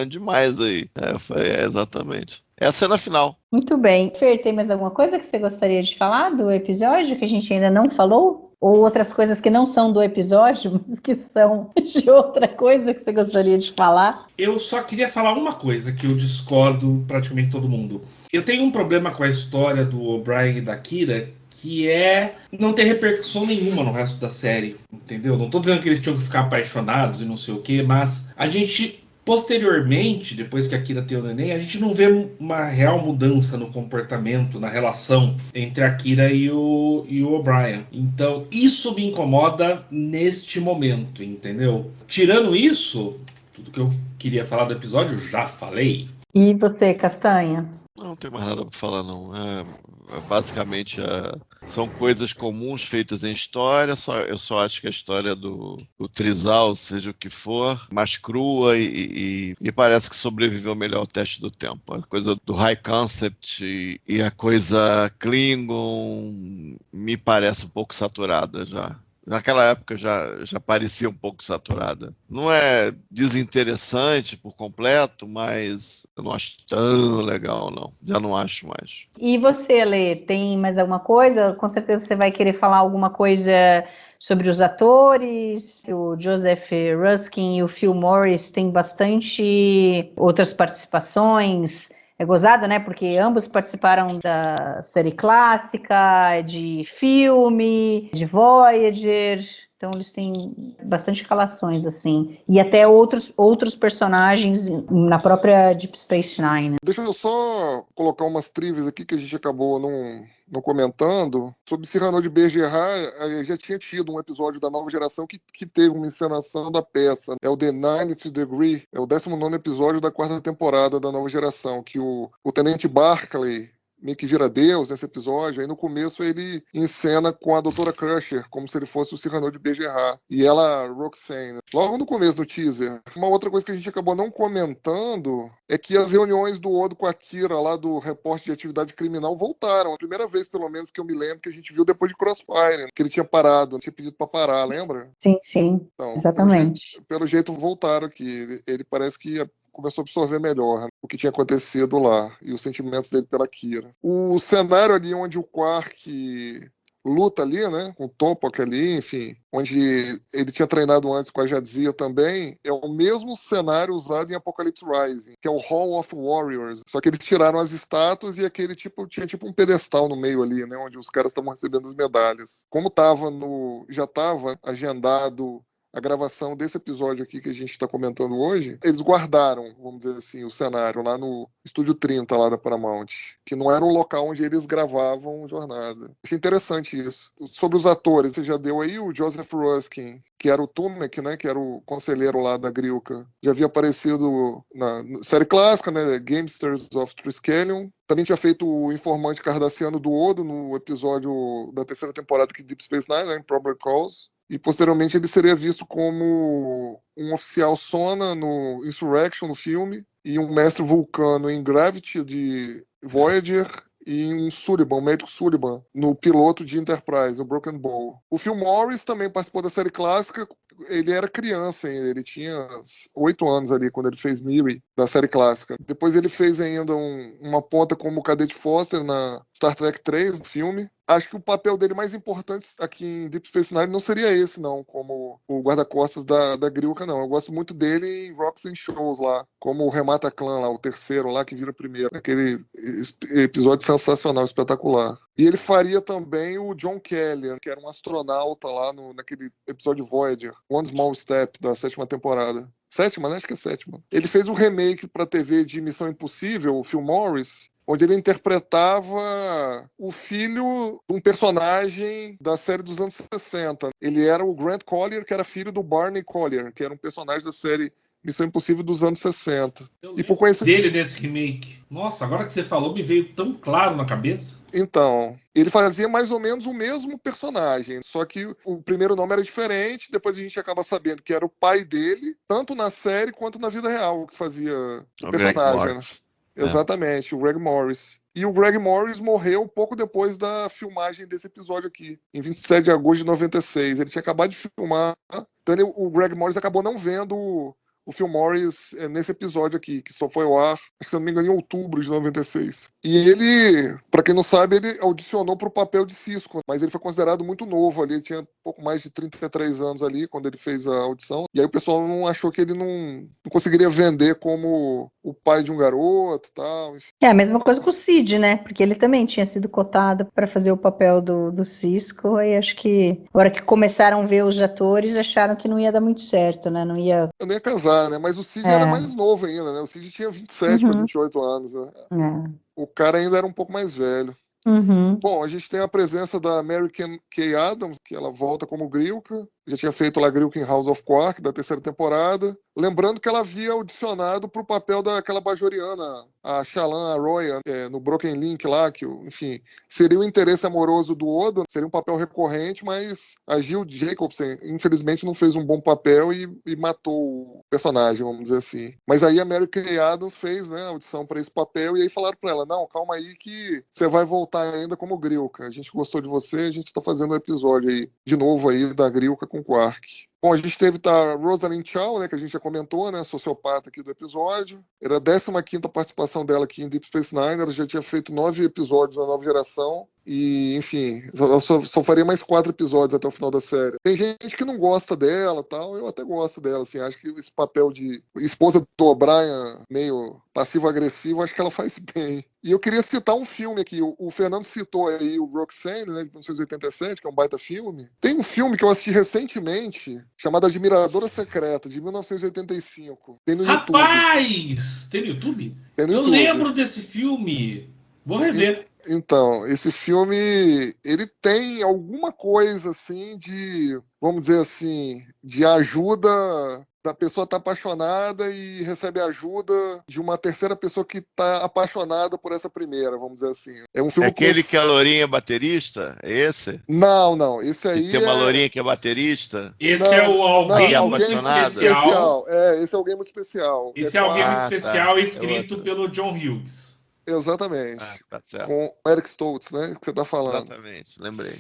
demais aí. Eu falei, exatamente. É a cena final. Muito bem. Fer, tem mais alguma coisa que você gostaria de falar do episódio que a gente ainda não falou? Ou outras coisas que não são do episódio, mas que são de outra coisa que você gostaria de falar? Eu só queria falar uma coisa que eu discordo praticamente todo mundo. Eu tenho um problema com a história do O'Brien e da Kira, que é não ter repercussão nenhuma no resto da série, entendeu? Não tô dizendo que eles tinham que ficar apaixonados e não sei o quê, mas a gente, posteriormente, depois que a Kira tem o neném, a gente não vê uma real mudança no comportamento, na relação entre a Kira e o O'Brien. Então, isso me incomoda neste momento, entendeu? Tirando isso, tudo que eu queria falar do episódio, eu já falei. E você, Castanha? Não tem mais nada para falar, não. Basicamente, são coisas comuns feitas em história. Eu só acho que a história do Trizal, seja o que for, mais crua e parece que sobreviveu melhor ao teste do tempo. A coisa do high concept e a coisa Klingon me parece um pouco saturada já. Naquela época já parecia um pouco saturada. Não é desinteressante por completo, mas eu não acho tão legal, não. Já não acho mais. E você, Lê, tem mais alguma coisa? Com certeza você vai querer falar alguma coisa sobre os atores. O Joseph Ruskin e o Phil Morris têm bastante outras participações. É gozado, né? Porque ambos participaram da série clássica, de filme, de Voyager. Então eles têm bastante relações, assim. E até outros personagens na própria Deep Space Nine. Deixa eu só colocar umas trivias aqui que a gente acabou não comentando. Sobre Cyrano de Bergerac, já tinha tido um episódio da Nova Geração que teve uma encenação da peça. É o The 90th Degree, é o 19º episódio da 4ª temporada da Nova Geração, que o Tenente Barclay meio que vira Deus nesse episódio. Aí no começo ele encena com a Doutora Crusher, como se ele fosse o Cyrano de Bergerac. E ela, Roxane. Logo no começo do teaser. Uma outra coisa que a gente acabou não comentando é que as reuniões do Odo com a Kira lá do reporte de atividade criminal voltaram. A primeira vez, pelo menos, que eu me lembro que a gente viu depois de Crossfire, que ele tinha parado, tinha pedido pra parar, lembra? Sim, então, exatamente. Pelo jeito voltaram aqui. Ele parece que começou a absorver melhor o que tinha acontecido lá e os sentimentos dele pela Kira. O cenário ali onde o Quark luta ali, né, com o Topok ali, enfim, onde ele tinha treinado antes com a Jadzia também, é o mesmo cenário usado em Apocalypse Rising, que é o Hall of Warriors, só que eles tiraram as estátuas e aquele tinha um pedestal no meio ali, né, onde os caras estavam recebendo as medalhas. Como já estava agendado a gravação desse episódio aqui que a gente está comentando hoje, eles guardaram, vamos dizer assim, o cenário lá no Estúdio 30 lá da Paramount, que não era o local onde eles gravavam Jornada. Achei interessante isso. Sobre os atores, você já deu aí o Joseph Ruskin, que era o Tumek, né, que era o conselheiro lá da Grilka. Já havia aparecido na série clássica, né, Gamesters of Triskelion. Também tinha feito o informante cardassiano do Odo no episódio da terceira temporada de Deep Space Nine, né, Improbable Calls. E posteriormente ele seria visto como um oficial Sona no Insurrection, no filme, e um mestre vulcano em Gravity de Voyager, e um Sullivan, um médico Sullivan, no piloto de Enterprise, o Broken Bow. O Phil Morris também participou da série clássica. Ele era criança ainda, ele tinha 8 anos ali quando ele fez Miri, da série clássica. Depois ele fez ainda uma ponta como Cadete Foster na Star Trek 3, no filme. Acho que o papel dele mais importante aqui em Deep Space Nine não seria esse, não, como o guarda-costas da Grilka, não. Eu gosto muito dele em Rocks and Shows lá, como o Remata Clan lá, o terceiro lá, que vira primeiro. Aquele episódio sensacional, espetacular. E ele faria também o John Kelly, que era um astronauta lá naquele episódio Voyager, One Small Step, da 7ª temporada. 7ª, né? Acho que é 7ª. Ele fez um remake pra TV de Missão Impossível, o Phil Morris, onde ele interpretava o filho de um personagem da série dos anos 60. Ele era o Grant Collier, que era filho do Barney Collier, que era um personagem da série Missão Impossível dos anos 60. E por dele nesse remake. Nossa, agora que você falou, me veio tão claro na cabeça. Então, ele fazia mais ou menos o mesmo personagem, só que o primeiro nome era diferente, depois a gente acaba sabendo que era o pai dele, tanto na série quanto na vida real, que fazia o personagem. Né? Exatamente, o Greg Morris. E o Greg Morris morreu pouco depois da filmagem desse episódio aqui, em 27 de agosto de 96. Ele tinha acabado de filmar, então o Greg Morris acabou não vendo o Phil Morris nesse episódio aqui, que só foi ao ar, se não me engano, em outubro de 96. E ele, pra quem não sabe, ele audicionou pro papel de Cisco, mas ele foi considerado muito novo ali, ele tinha pouco mais de 33 anos ali, quando ele fez a audição, e aí o pessoal não achou que ele não conseguiria vender como o pai de um garoto e tal. Enfim. É a mesma coisa com o Cid, né? Porque ele também tinha sido cotado para fazer o papel do Cisco, e acho que, na hora que começaram a ver os atores, acharam que não ia dar muito certo, né? Não ia... Eu não ia casar, né? Mas o Cid era mais novo ainda, né? O Cid tinha 27 para 28 anos, né? O cara ainda era um pouco mais velho. Bom, a gente tem a presença da Mary Kay Adams, que ela volta como Grilka. Já tinha feito lá Grilka em House of Quark, da terceira temporada. Lembrando que ela havia audicionado para o papel daquela bajoriana, a Shallan Arroyo, no Broken Link lá, que, enfim, seria o interesse amoroso do Odo, seria um papel recorrente, mas a Jill Jacobson, infelizmente, não fez um bom papel e matou o personagem, vamos dizer assim. Mas aí a Mary Kay Adams fez, né, a audição para esse papel, e aí falaram para ela, não, calma aí que você vai voltar ainda como Grilka. A gente gostou de você, a gente está fazendo um episódio aí, de novo aí, da Grilka com Quark. Bom, a gente teve a Rosalind Chow, né, que a gente já comentou, né, sociopata aqui do episódio. Era a 15ª participação dela aqui em Deep Space Nine. Ela já tinha feito 9 episódios na Nova Geração. E, enfim, ela só faria mais 4 episódios até o final da série. Tem gente que não gosta dela, tal. Eu até gosto dela, assim. Acho que esse papel de esposa do O'Brien, meio passivo-agressivo, acho que ela faz bem. E eu queria citar um filme aqui. O Fernando citou aí o Roxanne, né, de 1987, que é um baita filme. Tem um filme que eu assisti recentemente, chamado Admiradora Secreta, de 1985. Tem no YouTube. Rapaz! Tem no YouTube? Tem no YouTube. YouTube. Eu lembro desse filme. Vou rever. Então, esse filme, ele tem alguma coisa, assim, de, vamos dizer assim, de ajuda da pessoa estar apaixonada e recebe ajuda de uma terceira pessoa que está apaixonada por essa primeira, vamos dizer assim. É um filme aquele que a lourinha é baterista? É esse? Não. Esse aí tem uma lourinha que é baterista? Esse é o alguém muito especial. Esse é alguém muito especial. Esse é alguém muito especial, escrito pelo John Hughes. Exatamente. Tá certo. Com Eric Stoltz, né? Que você tá falando. Exatamente, lembrei.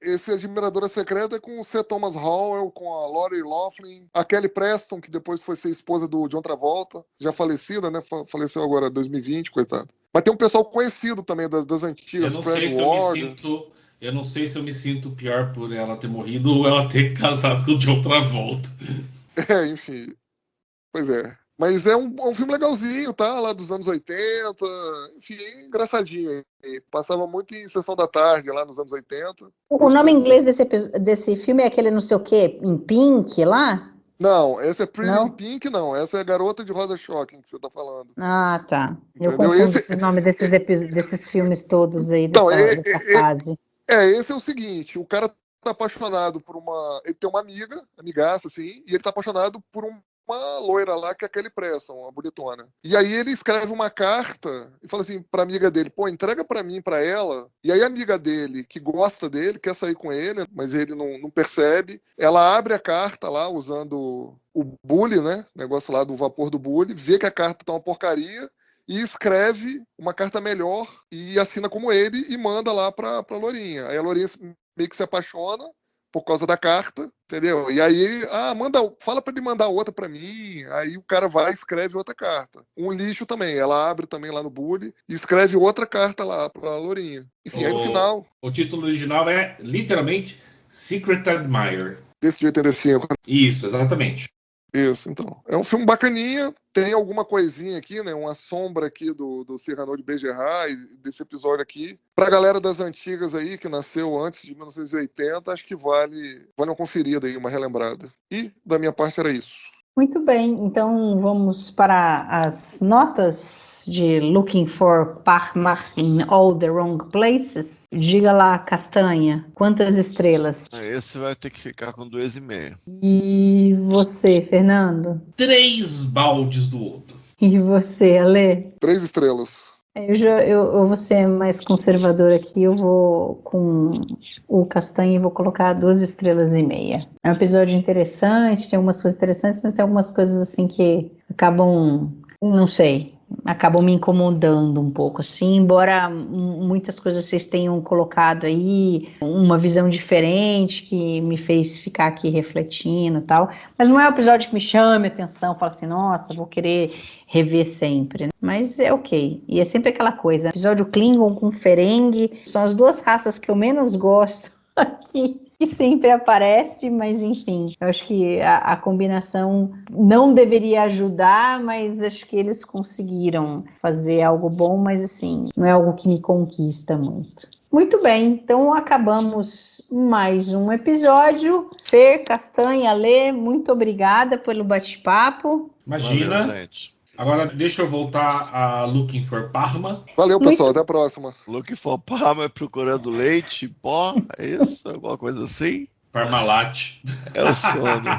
Esse Admiradora Secreta é com o C. Thomas Howell, com a Lori Loughlin, a Kelly Preston, que depois foi ser esposa do John Travolta, já falecida, né? Faleceu agora em 2020, coitado. Mas tem um pessoal conhecido também das antigas. Eu não sei se eu me sinto pior por ela ter morrido ou ela ter casado com o John Travolta. Enfim. Pois é. Mas é um filme legalzinho, tá? Lá dos anos 80, enfim, engraçadinho. Passava muito em Sessão da Tarde, lá nos anos 80. O nome em inglês desse filme é aquele não sei o quê, em Pink, lá? Não, essa é Pretty Não? in Pink, não. Essa é a Garota de Rosa Shocking que você tá falando. Ah, tá. Eu Entendeu? confundo o nome desses filmes todos aí, dessa fase. Esse é o seguinte, o cara tá apaixonado por ele tem uma amigaça, assim, e ele tá apaixonado por uma loira lá, que é a Kelly Preston, uma bonitona. E aí ele escreve uma carta e fala assim pra amiga dele, pô, entrega pra mim, pra ela. E aí a amiga dele, que gosta dele, quer sair com ele, mas ele não percebe. Ela abre a carta lá, usando o bule, né, negócio lá do vapor do bule, vê que a carta tá uma porcaria, e escreve uma carta melhor e assina como ele e manda lá pra Lourinha. Aí a Lourinha meio que se apaixona por causa da carta, entendeu? E aí, fala pra ele mandar outra pra mim. Aí o cara vai e escreve outra carta. Um lixo também. Ela abre também lá no bully e escreve outra carta lá pra Lourinha. Enfim, aí no final... O título original é, literalmente, Secret Admirer. Desse de 85. Isso, exatamente. Isso, então. É um filme bacaninha, tem alguma coisinha aqui, né? Uma sombra aqui do Cyrano de Bergerac, desse episódio aqui. Pra galera das antigas aí, que nasceu antes de 1980, acho que vale uma conferida aí, uma relembrada. E, da minha parte, era isso. Muito bem, então vamos para as notas de Looking for Parma in All the Wrong Places. Diga lá, Castanha, quantas estrelas? Esse vai ter que ficar com 2,5. E você, Fernando? 3 baldes do outro. E você, Ale? 3 estrelas. Eu vou ser mais conservador aqui, eu vou com o Castanha e vou colocar 2,5 estrelas. É um episódio interessante, tem algumas coisas interessantes, mas tem algumas coisas assim que acabam, não sei, acabam me incomodando um pouco, assim, embora muitas coisas vocês tenham colocado aí, uma visão diferente que me fez ficar aqui refletindo e tal, mas não é um episódio que me chame a atenção, fala assim, nossa, vou querer rever sempre, né? Mas é ok, e é sempre aquela coisa, episódio Klingon com Ferengi, são as duas raças que eu menos gosto aqui, que sempre aparece, mas enfim, eu acho que a combinação não deveria ajudar, mas acho que eles conseguiram fazer algo bom, mas assim, não é algo que me conquista muito. Muito bem, então acabamos mais um episódio. Fer, Castanha, Lê, muito obrigada pelo bate-papo. Imagina. Valeu, gente. Agora deixa eu voltar a Looking for Parma. Valeu, pessoal. Até a próxima. Looking for Parma é procurando leite, pó, é isso? Alguma coisa assim? Parmalat. É o sono.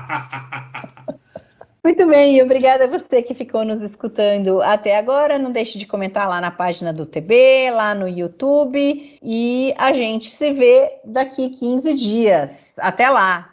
Muito bem, obrigada a você que ficou nos escutando até agora. Não deixe de comentar lá na página do TB, lá no YouTube. E a gente se vê daqui 15 dias. Até lá!